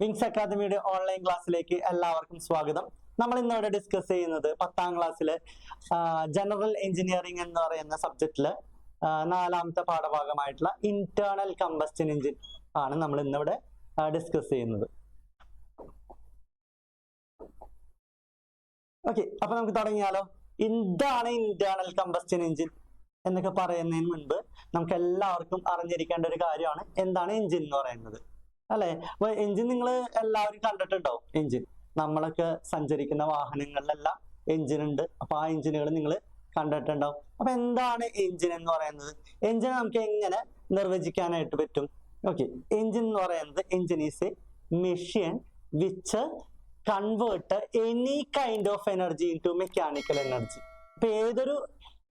Wings അക്കാദമിയുടെ online ക്ലാസ്സിലേക്ക് എല്ലാവർക്കും സ്വാഗതം. നമ്മൾ ഇന്നിവിടെ ഡിസ്കസ് ചെയ്യുന്നത് 10ാം ക്ലാസ്സിലെ ജനറൽ എഞ്ചിനീയറിംഗ് എന്ന് പറയുന്ന സബ്ജക്റ്റില് 4ാമത്തെ പാഠഭാഗമായിട്ടുള്ള ഇന്റേണൽ കമ്പസ്റ്റൻ എഞ്ചിൻ ആണ് നമ്മൾ ഇന്നിവിടെ ഡിസ്കസ് ചെയ്യുന്നത്. ഓക്കെ, അപ്പൊ നമുക്ക് തുടങ്ങിയാലോ. എന്താണ് ഇന്റേണൽ കമ്പസ്റ്റൻ എഞ്ചിൻ എന്നൊക്കെ പറയുന്നതിന് മുൻപ് നമുക്ക് എല്ലാവർക്കും അറിഞ്ഞിരിക്കേണ്ട ഒരു കാര്യമാണ് എന്താണ് എഞ്ചിൻ എന്ന് പറയുന്നത്, അല്ലെ? അപ്പൊ എഞ്ചിൻ നിങ്ങൾ എല്ലാവരും കണ്ടിട്ടുണ്ടാവും. എഞ്ചിൻ നമ്മളൊക്കെ സഞ്ചരിക്കുന്ന വാഹനങ്ങളിലെല്ലാം എഞ്ചിൻ ഉണ്ട്. അപ്പൊ ആ എഞ്ചിനുകൾ നിങ്ങൾ കണ്ടിട്ടുണ്ടാവും. അപ്പൊ എന്താണ് എഞ്ചിൻ എന്ന് പറയുന്നത്? എഞ്ചിനെ നമുക്ക് എങ്ങനെ നിർവചിക്കാനായിട്ട് പറ്റും? ഓക്കെ, എഞ്ചിൻ എന്ന് പറയുന്നത് engine is a machine which convert any kind of energy into mechanical energy. ഇപ്പൊ ഏതൊരു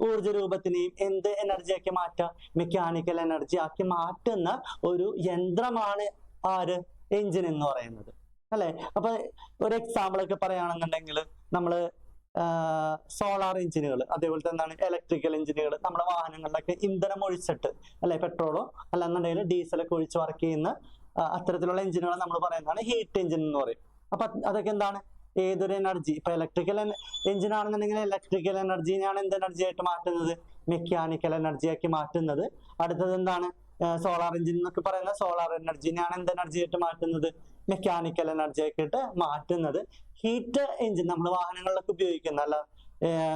ഊർജ രൂപത്തിനെയും എന്ത് എനർജി ആക്കി മാറ്റാം? മെക്കാനിക്കൽ എനർജി ആക്കി മാറ്റുന്ന ഒരു യന്ത്രമാണ് ആര്? എഞ്ചിൻ എന്ന് പറയുന്നത്, അല്ലെ? അപ്പൊ ഒരു എക്സാമ്പിൾ ഒക്കെ പറയുകയാണെന്നുണ്ടെങ്കിൽ നമ്മള് സോളാർ എഞ്ചിനുകൾ, അതേപോലെ തന്നെ ഇലക്ട്രിക്കൽ എഞ്ചിനുകൾ, നമ്മുടെ വാഹനങ്ങളിലൊക്കെ ഇന്ധനം ഒഴിച്ചിട്ട്, അല്ലെ, പെട്രോളോ അല്ലെന്നുണ്ടെങ്കിൽ ഡീസലൊക്കെ ഒഴിച്ച് വർക്ക് ചെയ്യുന്ന അത്തരത്തിലുള്ള എഞ്ചിനുകൾ നമ്മൾ പറയുന്നതാണ് ഹീറ്റ് എഞ്ചിൻ എന്ന് പറയും. അപ്പൊ അതൊക്കെ എന്താണ്? ഏതൊരു എനർജി, ഇപ്പൊ ഇലക്ട്രിക്കൽ എഞ്ചിൻ ആണെന്നുണ്ടെങ്കിൽ ഇലക്ട്രിക്കൽ എനർജിനെയാണ് എന്ത് എനർജി ആയിട്ട് മാറ്റുന്നത്? മെക്കാനിക്കൽ എനർജി ആക്കി മാറ്റുന്നത്. അടുത്തത് എന്താണ്? സോളാർ എഞ്ചിൻ എന്നൊക്കെ പറയുന്ന സോളാർ എനർജിനെയാണ് എന്ത് എനർജി ആയിട്ട് മാറ്റുന്നത്? മെക്കാനിക്കൽ എനർജി ആക്കിയിട്ട് മാറ്റുന്നത്. ഹീറ്റ് എഞ്ചിൻ നമ്മൾ വാഹനങ്ങളിലൊക്കെ ഉപയോഗിക്കുന്ന, അല്ല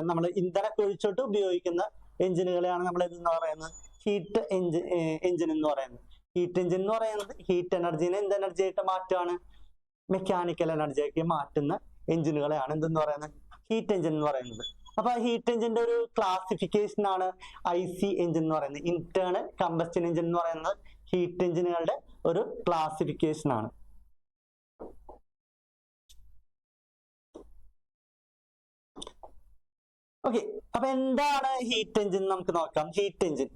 നമ്മൾ ഇന്ധനമൊക്കെ ഒഴിച്ചിട്ട് ഉപയോഗിക്കുന്ന എഞ്ചിനുകളെയാണ് നമ്മൾ എന്ന് പറയുന്നത് ഹീറ്റ് എഞ്ചിൻ എന്ന് പറയുന്നത്. ഹീറ്റ് എഞ്ചിൻ എന്ന് പറയുന്നത് ഹീറ്റ് എനർജിനെ എന്ത് എനർജി ആയിട്ട് മാറ്റുകയാണ്? മെക്കാനിക്കൽ എനർജി ആക്കി മാറ്റുന്ന എഞ്ചിനുകളെയാണ് എന്തെന്ന് പറയുന്നത്? ഹീറ്റ് എഞ്ചിൻ എന്ന് പറയുന്നത്. അപ്പൊ ഹീറ്റ് എഞ്ചിന്റെ ഒരു ക്ലാസിഫിക്കേഷൻ ആണ് IC എഞ്ചിൻ എന്ന് പറയുന്നത്. ഇന്റേണൽ കമ്പസ്റ്റൻ എഞ്ചിൻ എന്ന് പറയുന്നത് ഹീറ്റ് എഞ്ചിനുകളുടെ ഒരു ക്ലാസിഫിക്കേഷൻ ആണ്. ഓക്കെ, അപ്പൊ എന്താണ് ഹീറ്റ് എഞ്ചിൻ നമുക്ക് നോക്കാം. ഹീറ്റ് എഞ്ചിൻ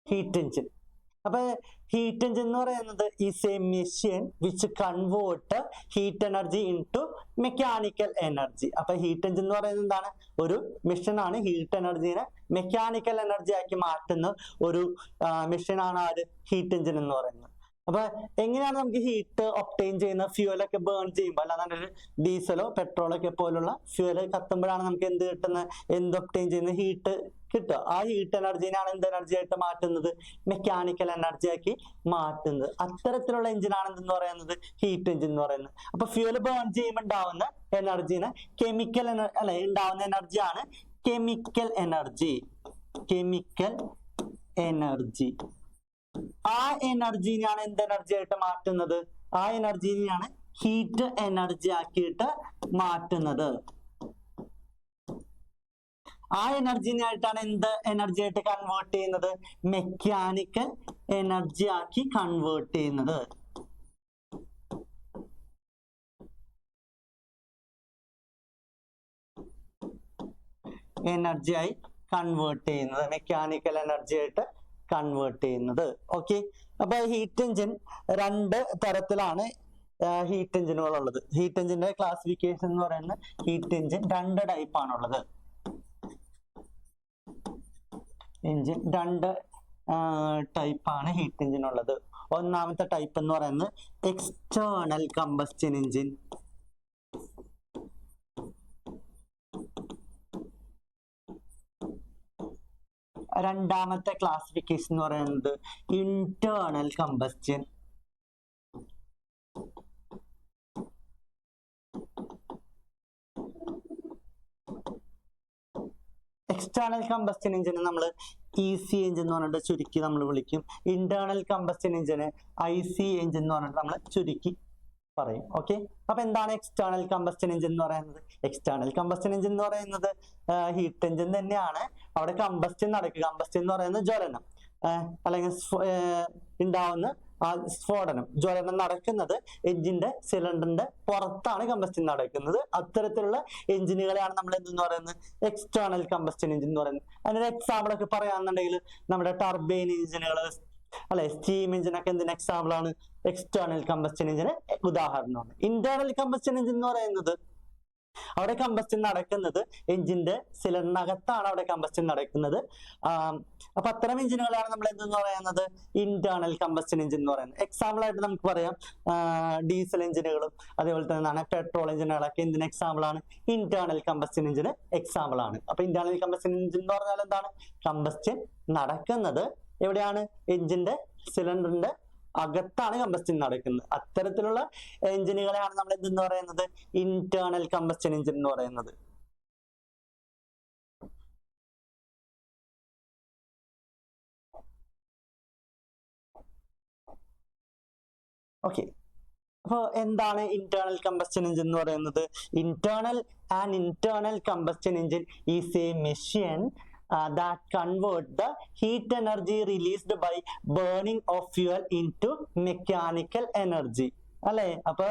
ഹീറ്റ് എഞ്ചിൻ അപ്പൊ ഹീറ്റ് എഞ്ചിൻ എന്ന് പറയുന്നത് is a machine which convert heat energy into mechanical energy. അപ്പൊ ഹീറ്റ് എഞ്ചിൻ എന്ന് പറയുന്നത് എന്താണ്? ഒരു മെഷീൻ ആണ്. ഹീറ്റ് എനർജിനെ മെക്കാനിക്കൽ എനർജി ആക്കി മാറ്റുന്ന ഒരു മെഷീൻ ആണ് ആര്? ഹീറ്റ് എഞ്ചിൻ എന്ന് പറയുന്നത്. അപ്പൊ എങ്ങനെയാണ് നമുക്ക് ഹീറ്റ് ഒപ്റ്റെയിൻ ചെയ്യുന്ന? ഫ്യൂവലൊക്കെ ബേൺ ചെയ്യുമ്പോൾ, അല്ലാതെ ഡീസലോ പെട്രോളൊക്കെ പോലുള്ള ഫ്യൂവൽ കത്തുമ്പോഴാണ് നമുക്ക് എന്ത് കിട്ടുന്നത്? എന്ത് ഒപ്റ്റെയിൻ ചെയ്യുന്ന? ഹീറ്റ് കിട്ടുക. ആ ഹീറ്റ് എനർജിനാണ് എന്ത് എനർജി ആയിട്ട് മാറ്റുന്നത്? മെക്കാനിക്കൽ എനർജി ആക്കി മാറ്റുന്നത്. അത്തരത്തിലുള്ള എഞ്ചിനാണ് എന്തെന്ന് പറയുന്നത്? ഹീറ്റ് എഞ്ചിൻ എന്ന് പറയുന്നത്. അപ്പൊ ഫ്യൂവൽ ബേൺ ചെയ്യുമ്പോൾ ഉണ്ടാവുന്ന എനർജിനെ കെമിക്കൽ അല്ലെ, ഉണ്ടാവുന്ന എനർജിയാണ് കെമിക്കൽ എനർജി. Chemical energy. ആ എനർജിനെയാണ് എന്ത് എനർജി ആയിട്ട് മാറ്റുന്നത്? ആ എനർജിനെയാണ് ഹീറ്റ് എനർജി ആക്കിയിട്ട് മാറ്റുന്നത്. ആ എനർജിനായിട്ടാണ് എന്ത് എനർജി ആയിട്ട് കൺവേർട്ട് ചെയ്യുന്നത്? മെക്കാനിക്കൽ എനർജി ആക്കി കൺവേർട്ട് ചെയ്യുന്നത്. എനർജി ആയി കൺവേർട്ട് ചെയ്യുന്നത്, മെക്കാനിക്കൽ എനർജി ആയിട്ട് കൺവേർട്ട് ചെയ്യുന്നത്. ഓക്കെ, അപ്പൊ ഹീറ്റ് എഞ്ചിൻ രണ്ട് തരത്തിലാണ് ഹീറ്റ് എഞ്ചിനുകൾ ഉള്ളത്. ഹീറ്റ് എഞ്ചിന്റെ ക്ലാസിഫിക്കേഷൻ എന്ന് പറയുന്നത് ഹീറ്റ് എഞ്ചിൻ രണ്ട് ടൈപ്പ് ആണുള്ളത്. എഞ്ചിൻ രണ്ട് ടൈപ്പാണ് ഹീറ്റ് എഞ്ചിൻ ഉള്ളത്. ഒന്നാമത്തെ ടൈപ്പ് എന്ന് പറയുന്നത് എക്സ്റ്റേണൽ കമ്പസ്റ്റൻ എഞ്ചിൻ. രണ്ടാമത്തെ ക്ലാസിഫിക്കേഷൻ എന്ന് പറയുന്നത് ഇന്റേണൽ കമ്പസ്റ്റൻ. എക്സ്റ്റേണൽ കമ്പസ്റ്റൻ എഞ്ചിനെ നമ്മൾ EC എഞ്ചിൻ എന്ന് പറഞ്ഞിട്ട് ചുരുക്കി നമ്മൾ വിളിക്കും. ഇന്റേണൽ കമ്പസ്റ്റൻ എഞ്ചിന് IC എഞ്ചിൻ എന്ന് പറഞ്ഞിട്ട് നമ്മൾ ചുരുക്കി പറയും. ഓക്കെ, അപ്പൊ എന്താണ് എക്സ്റ്റേണൽ കമ്പസ്റ്റൻ എഞ്ചിൻ എന്ന് പറയുന്നത്? എക്സ്റ്റേണൽ കമ്പസ്റ്റൻ എഞ്ചിൻ എന്ന് പറയുന്നത് ഹീറ്റ് എഞ്ചിൻ തന്നെയാണ്. അവിടെ കമ്പസ്റ്റൻ നടക്കുക. കമ്പസ്റ്റൻ എന്ന് പറയുന്നത് ജ്വലനം. അല്ലെങ്കിൽ ഉണ്ടാവുന്ന ആ സ്ഫോടനം, ജ്വലനം നടക്കുന്നത് എഞ്ചിന്റെ സിലിണ്ടറിന്റെ പുറത്താണ് കമ്പസ്റ്റൻ നടക്കുന്നത്. അത്തരത്തിലുള്ള എഞ്ചിനുകളെയാണ് നമ്മൾ എന്തെന്ന് പറയുന്നത്, എക്സ്റ്റേണൽ കമ്പസ്റ്റൻ എഞ്ചിൻ എന്ന് പറയുന്നത്. അതിന്റെ എക്സാമ്പിൾ ഒക്കെ പറയാന്നുണ്ടെങ്കിൽ നമ്മുടെ ടർബൈൻ എഞ്ചിനുകൾ, അല്ലെ, സ്റ്റീം എഞ്ചിനൊക്കെ എന്തിന് എക്സാമ്പിൾ ആണ്, എക്സ്റ്റേണൽ കമ്പസ്റ്റൻ എഞ്ചിന് ഉദാഹരണമാണ്. ഇന്റേണൽ കമ്പസ്റ്റൻ എഞ്ചിൻ എന്ന് പറയുന്നത് അവിടെ കമ്പസ്റ്റൻ നടക്കുന്നത് എഞ്ചിന്റെ സിലിണ്ടറിനകത്താണ് അവിടെ കമ്പസ്റ്റൻ നടക്കുന്നത്. അപ്പൊ അത്തരം എഞ്ചിനുകളാണ് നമ്മൾ എന്തെന്ന് പറയുന്നത്, ഇന്റേണൽ കമ്പസ്റ്റൻ എഞ്ചിൻ എന്ന് പറയുന്നത്. എക്സാമ്പിൾ ആയിട്ട് നമുക്ക് പറയാം ഡീസൽ എഞ്ചിനുകളും അതേപോലെ തന്നെ പെട്രോൾ എഞ്ചിനുകളൊക്കെ എന്തിന് എക്സാമ്പിൾ ആണ്, ഇന്റേണൽ കമ്പസ്റ്റൻ എഞ്ചിന് എക്സാമ്പിൾ ആണ്. അപ്പൊ ഇന്റേണൽ കമ്പസ്റ്റൻ എഞ്ചിൻ എന്ന് പറഞ്ഞാൽ എന്താണ്, കമ്പസ്റ്റൻ നടക്കുന്നത് എവിടെയാണ്, എഞ്ചിന്റെ സിലിണ്ടറിന്റെ അകത്താണ് കമ്പസ്റ്റൻ നടക്കുന്നത്. അത്തരത്തിലുള്ള എഞ്ചിനുകളെയാണ് നമ്മൾ എന്തെന്ന് പറയുന്നത്, ഇന്റേണൽ കമ്പസ്റ്റൻ എഞ്ചിൻ എന്ന് പറയുന്നത്. ഓക്കെ, അപ്പൊ എന്താണ് ഇന്റേണൽ കമ്പസ്റ്റൻ എഞ്ചിൻ എന്ന് പറയുന്നത്? Internal combustion engine is a machine that convert the heat energy released by burning of fuel into mechanical energy. അല്ലെ, അപ്പൊ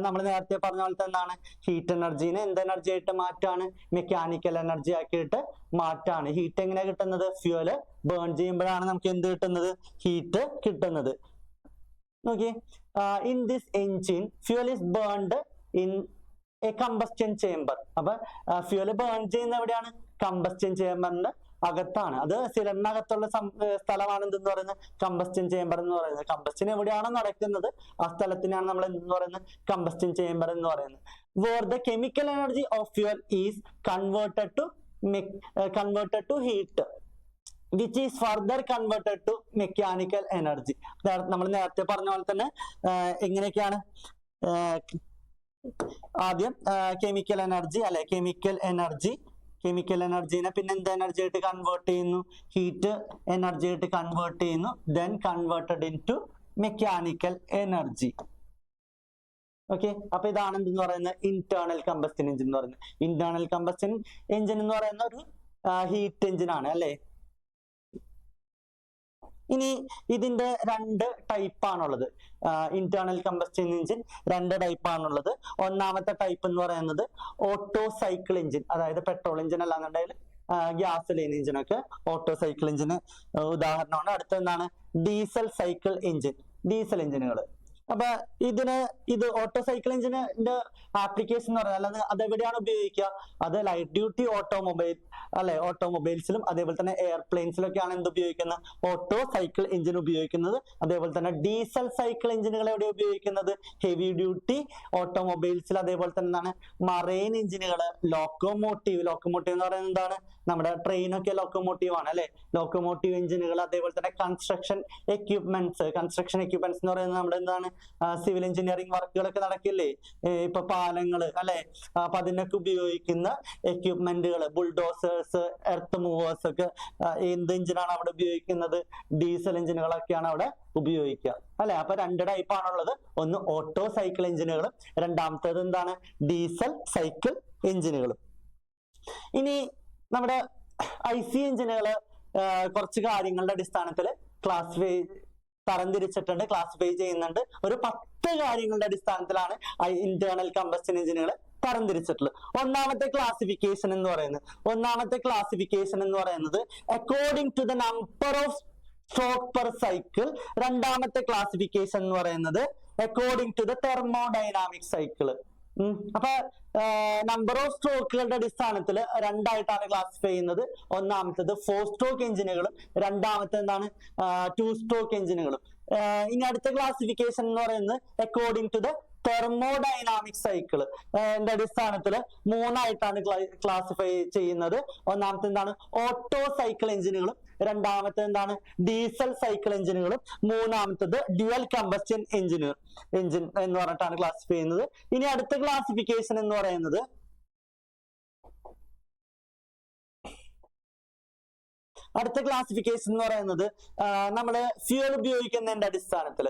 നമ്മൾ നേരത്തെ പറഞ്ഞ പോലെ എന്താണ്, ഹീറ്റ് എനർജീനെ എന്ത് എനർജി ആയിട്ട് മാറ്റാണ്, മെക്കാനിക്കൽ എനർജി ആക്കിയിട്ട് മാറ്റാണ്. ഹീറ്റ് എങ്ങനെയാ കിട്ടുന്നത്, ഫ്യൂവല് ബേൺ ചെയ്യുമ്പോഴാണ് നമുക്ക് എന്ത് കിട്ടുന്നത്, ഹീറ്റ് കിട്ടുന്നത്. നോക്കിയേ, in this engine fuel is burned in a combustion chamber. അപ്പൊ ഫ്യൂവല് ബേൺ ചെയ്യുന്ന എവിടെയാണ്, കമ്പസ്റ്റൻ ചേംബറിന്റെ അകത്താണ്. അത് സിലിണ്ടറിനകത്തുള്ള സ്ഥലമാണ് എന്തെന്ന് പറയുന്നത്, കമ്പസ്റ്റൻ ചേംബർ എന്ന് പറയുന്നത്. കമ്പസ്റ്റൻ എവിടെയാണോ നടക്കുന്നത് ആ സ്ഥലത്തിനാണ് നമ്മൾ എന്തെന്ന് പറയുന്നത്, കമ്പസ്റ്റൻ ചേംബർ എന്ന് പറയുന്നത്. Where the chemical energy of fuel is converted to heat which is further converted to mechanical energy. നമ്മൾ നേരത്തെ പറഞ്ഞ പോലെ തന്നെ എങ്ങനെയൊക്കെയാണ്, ആദ്യം കെമിക്കൽ എനർജി, അല്ലെ, കെമിക്കൽ എനർജീനെ പിന്നെ എന്ത് എനർജി ആയിട്ട് കൺവേർട്ട് ചെയ്യുന്നു, ഹീറ്റ് എനർജി ആയിട്ട് കൺവേർട്ട് ചെയ്യുന്നു, then converted into mechanical energy. Okay, അപ്പൊ ഇതാണ് എന്തെന്ന് പറയുന്നത്, ഇന്റേണൽ കമ്പസ്റ്റൻ എഞ്ചിൻ എന്ന് പറയുന്നത്. ഇന്റേണൽ കമ്പസ്റ്റൻ എഞ്ചിൻ എന്ന് പറയുന്ന ഒരു ഹീറ്റ് എഞ്ചിൻ ആണ്, അല്ലെ. ഇനി ഇതിന്റെ രണ്ട് ടൈപ്പ് ആണുള്ളത്. ഇന്റേണൽ കമ്പസ്റ്റൻ എഞ്ചിൻ രണ്ട് ടൈപ്പ് ആണുള്ളത്. ഒന്നാമത്തെ ടൈപ്പ് എന്ന് പറയുന്നത് ഓട്ടോ സൈക്കിൾ എഞ്ചിൻ, അതായത് പെട്രോൾ എഞ്ചിൻ അല്ലാന്നുണ്ടെങ്കിൽ ഗ്യാസോലിൻ എഞ്ചിനൊക്കെ ഓട്ടോ സൈക്കിൾ എഞ്ചിന് ഉദാഹരണമാണ്. അടുത്ത എന്താണ്, ഡീസൽ സൈക്കിൾ എഞ്ചിൻ, ഡീസൽ എഞ്ചിനുകൾ. അപ്പൊ ഇത് ഓട്ടോ സൈക്കിൾ എഞ്ചിന്റെ ആപ്ലിക്കേഷൻ എന്ന് പറഞ്ഞാൽ അതെവിടെയാണ് ഉപയോഗിക്കുക, അത് ലൈറ്റ് ഡ്യൂട്ടി ഓട്ടോമൊബൈൽ, അല്ലെ, ഓട്ടോമൊബൈൽസിലും അതേപോലെ തന്നെ എയർപ്ലെയിൻസിലൊക്കെയാണ് എന്ത് ഉപയോഗിക്കുന്നത്, ഓട്ടോ സൈക്കിൾ എഞ്ചിൻ ഉപയോഗിക്കുന്നത്. അതേപോലെ തന്നെ ഡീസൽ സൈക്കിൾ എഞ്ചിനുകൾ എവിടെ ഉപയോഗിക്കുന്നത്, ഹെവി ഡ്യൂട്ടി ഓട്ടോമൊബൈൽസിൽ, അതേപോലെ തന്നെ എന്താണ്, മറൈൻ എഞ്ചിനുകൾ, ലോക്കോമോട്ടീവ് എന്ന് പറയുന്നത് എന്താണ്, നമ്മുടെ ട്രെയിനൊക്കെ ലോക്കോമോട്ടീവ് ആണ്, അല്ലെ, ലോക്കോമോട്ടീവ് എഞ്ചിനുകൾ. അതേപോലെ തന്നെ കൺസ്ട്രക്ഷൻ എക്യുപ്മെന്റ്സ് എന്ന് പറയുന്നത് നമ്മുടെ എന്താണ്, സിവിൽ എഞ്ചിനീയറിംഗ് വർക്കുകളൊക്കെ നടക്കില്ലേ, ഇപ്പൊ പാലങ്ങള്, അല്ലെ, അപ്പൊ അതിനൊക്കെ ഉപയോഗിക്കുന്ന എക്യുപ്മെന്റുകൾ, ബുൾഡോസേഴ്സ്, എർത്ത് മൂവേഴ്സ് ഒക്കെ എന്ത് എഞ്ചിനാണ് അവിടെ ഉപയോഗിക്കുന്നത്, ഡീസൽ എഞ്ചിനുകളൊക്കെയാണ് അവിടെ ഉപയോഗിക്കുക, അല്ലെ. അപ്പൊ രണ്ട് ടൈപ്പ് ആണുള്ളത്, ഒന്ന് ഓട്ടോ സൈക്കിൾ എഞ്ചിനുകളും രണ്ടാമത്തേത് എന്താണ്, ഡീസൽ സൈക്കിൾ എഞ്ചിനുകളും. ഇനി നമ്മുടെ IC എഞ്ചിനുകള് കുറച്ച് കാര്യങ്ങളുടെ അടിസ്ഥാനത്തിൽ ക്ലാസിഫൈ ചെയ്യുന്നുണ്ട്. ഒരു 10 കാര്യങ്ങളുടെ അടിസ്ഥാനത്തിലാണ് ഇന്റേണൽ കമ്പസ്റ്റൻ എഞ്ചിനുകൾ തരംതിരിച്ചിട്ടുള്ളത്. ഒന്നാമത്തെ ക്ലാസിഫിക്കേഷൻ എന്ന് പറയുന്നത് according to the number of stroke per cycle. രണ്ടാമത്തെ ക്ലാസിഫിക്കേഷൻ എന്ന് പറയുന്നത് according to the thermodynamic cycle. അപ്പൊ നമ്പർ ഓഫ് സ്ട്രോക്കുകളുടെ അടിസ്ഥാനത്തിൽ രണ്ടായിട്ടാണ് ക്ലാസിഫൈ ചെയ്യുന്നത്. ഒന്നാമത്തേത് 4 സ്ട്രോക്ക് എഞ്ചിനുകളും രണ്ടാമത്തെ എന്താണ് 2 സ്ട്രോക്ക് എഞ്ചിനുകളും. ഇനി അടുത്ത ക്ലാസിഫിക്കേഷൻ എന്ന് പറയുന്നത് according to the thermodynamic cycle അടിസ്ഥാനത്തിൽ 3 ആയിട്ടാണ് ക്ലാസിഫൈ ചെയ്യുന്നത്. ഒന്നാമത്തെ എന്താണ് ഓട്ടോ സൈക്കിൾ എഞ്ചിനുകളും, രണ്ടാമത്തെ എന്താണ് ഡീസൽ സൈക്കിൾ എഞ്ചിനുകളും, മൂന്നാമത്തത് ഡ്യുവൽ കമ്പസ്റ്റൻ എഞ്ചിൻ എന്ന് പറഞ്ഞിട്ടാണ് ക്ലാസിഫൈ ചെയ്യുന്നത്. ഇനി അടുത്ത ക്ലാസിഫിക്കേഷൻ എന്ന് പറയുന്നത് അടുത്ത ക്ലാസിഫിക്കേഷൻ എന്ന് പറയുന്നത് നമ്മള് ഫ്യൂൽ ഉപയോഗിക്കുന്നതിന്റെ അടിസ്ഥാനത്തിൽ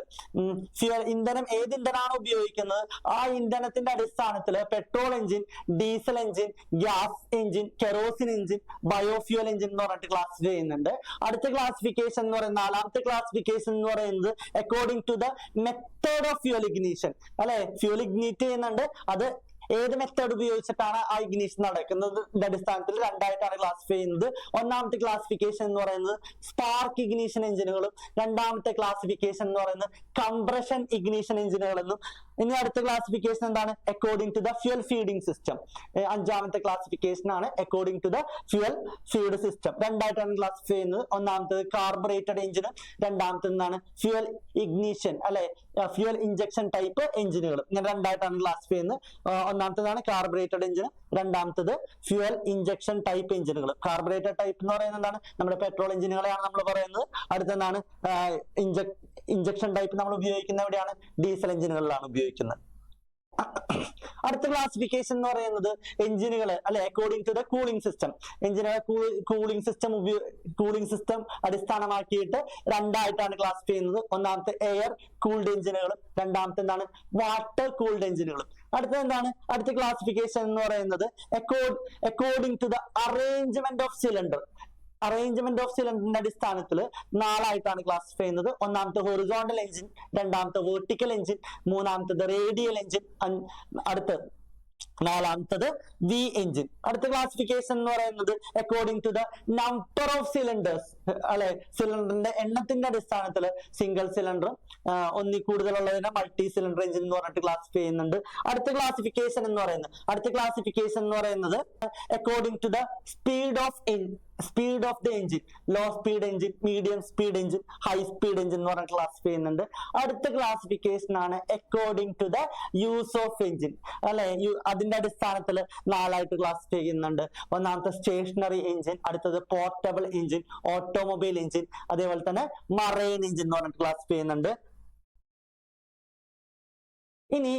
ഫ്യൂൽ ഇന്ധനം ഏത് ഇന്ധനമാണ് ഉപയോഗിക്കുന്നത് ആ ഇന്ധനത്തിന്റെ അടിസ്ഥാനത്തിൽ petrol engine, diesel engine, gas engine, kerosene engine, biofuel engine എന്ന് പറഞ്ഞിട്ട് ക്ലാസിഫൈ ചെയ്യുന്നുണ്ട്. അടുത്ത ക്ലാസിഫിക്കേഷൻ എന്ന് പറയുന്നത് നാലാമത്തെ ക്ലാസിഫിക്കേഷൻ എന്ന് പറയുന്നത് according to the method of fuel ignition അല്ലെ. ഫ്യൂൽ ഇഗ്നീറ്റ് ചെയ്യുന്നുണ്ട്, അത് ഏത് മെത്തേഡ് ഉപയോഗിച്ചിട്ടാണ് ആ ഇഗ്നീഷൻ നടക്കുന്നതിന്റെ അടിസ്ഥാനത്തിൽ രണ്ടായിട്ടാണ് ക്ലാസിഫൈ ചെയ്യുന്നത്. ഒന്നാമത്തെ ക്ലാസിഫിക്കേഷൻ എന്ന് പറയുന്നത് സ്പാർക്ക് ഇഗ്നീഷൻ എഞ്ചിനുകളും രണ്ടാമത്തെ ക്ലാസിഫിക്കേഷൻ എന്ന് പറയുന്നത് കംപ്രഷൻ ഇഗ്നീഷൻ എഞ്ചിനുകളെന്നും. ഇനി അടുത്ത ക്ലാസിഫിക്കേഷൻ എന്താണ്? According to the fuel feeding system. അഞ്ചാമത്തെ ക്ലാസിഫിക്കേഷൻ ആണ് according to the fuel feed system. രണ്ടായിട്ടാണ് ക്ലാസിഫൈ ചെയ്യുന്നത്. ഒന്നാമത്തത് കാർബറേറ്റഡ് എഞ്ചിനും രണ്ടാമത്തെ എന്താണ് ഫ്യൂൽ ഇഗ്നീഷൻ അല്ലെ ഫ്യൂൽ ഇഞ്ചക്ഷൻ ടൈപ്പ് എഞ്ചിനുകളും. ഇങ്ങനെ രണ്ടായിട്ടാണ് ക്ലാസിഫൈ ചെയ്യുന്നത്. ഒന്നാമത്തേതാണ് കാർബറേറ്റഡ് എഞ്ചിൻ, രണ്ടാമത്തത് ഫ്യൂൽ ഇഞ്ചക്ഷൻ ടൈപ്പ് എഞ്ചിനുകൾ. കാർബറേറ്റഡ് ടൈപ്പ് എന്ന് പറയുന്നത് എന്താണ്? നമ്മുടെ പെട്രോൾ എഞ്ചിനുകളെയാണ് നമ്മൾ പറയുന്നത്. അടുത്തെന്താണ് ഇഞ്ചക്ഷൻ ടൈപ്പ് നമ്മൾ ഉപയോഗിക്കുന്ന എവിടെയാണ്? ഡീസൽ എഞ്ചിനുകളിലാണ് ഉപയോഗിക്കുന്നത്. അടുത്ത ക്ലാസിഫിക്കേഷൻ എന്ന് പറയുന്നത് എഞ്ചിനുകൾ അല്ലെ according to the cooling system. എഞ്ചിനുകളെ കൂളിംഗ് സിസ്റ്റം അടിസ്ഥാനമാക്കിയിട്ട് രണ്ടായിട്ടാണ് ക്ലാസിഫൈ ചെയ്യുന്നത്. ഒന്നാമത്തെ എയർ കൂൾഡ് എഞ്ചിനുകളും രണ്ടാമത്തെ എന്താണ് വാട്ടർ കൂൾഡ് എഞ്ചിനുകളും. അടുത്തത് എന്താണ്? അടുത്ത ക്ലാസിഫിക്കേഷൻ എന്ന് പറയുന്നത് according to the arrangement of cylinder. Arrangement of സിലിണ്ടറിന്റെ അടിസ്ഥാനത്തിൽ നാലായിട്ടാണ് ക്ലാസിഫൈ ചെയ്യുന്നത്. ഒന്നാമത്തെ ഹൊറിസോണ്ടൽ എഞ്ചിൻ, രണ്ടാമത്തെ വെർട്ടിക്കൽ എഞ്ചിൻ, മൂന്നാമത്തത് റേഡിയൽ എഞ്ചിൻ, അടുത്തത് നാലാമത്തത് വി എഞ്ചിൻ. അടുത്ത ക്ലാസിഫിക്കേഷൻ എന്ന് പറയുന്നത് according to the number of cylinders അല്ലെ സിലിണ്ടറിന്റെ എണ്ണത്തിന്റെ അടിസ്ഥാനത്തിൽ സിംഗിൾ സിലിണ്ടറും ഒന്നിൽ കൂടുതലുള്ളതിനെ മൾട്ടി സിലിണ്ടർ എഞ്ചിൻ എന്ന് പറഞ്ഞിട്ട് ക്ലാസിഫൈ ചെയ്യുന്നുണ്ട്. അടുത്ത ക്ലാസിഫിക്കേഷൻ എന്ന് പറയുന്നത് according to the speed of the engine, low speed engine, medium speed engine, high speed engine എന്ന് പറഞ്ഞിട്ട് ക്ലാസിഫൈ ചെയ്യുന്നുണ്ട്. അടുത്ത ക്ലാസിഫിക്കേഷൻ ആണ് according to the use of engine അല്ലെ. അതിന്റെ അടിസ്ഥാനത്തിൽ നാലായിട്ട് ക്ലാസിഫൈ ചെയ്യുന്നുണ്ട്. ഒന്നാമത്തെ സ്റ്റേഷനറി എഞ്ചിൻ, അടുത്തത് പോർട്ടബിൾ എഞ്ചിൻ, ഓട്ടോമൊബൈൽ എഞ്ചിൻ, അതേപോലെ തന്നെ മറൈൻ എഞ്ചിൻ എന്ന് പറഞ്ഞിട്ട് ക്ലാസിഫൈ ചെയ്യുന്നുണ്ട്. ഇനി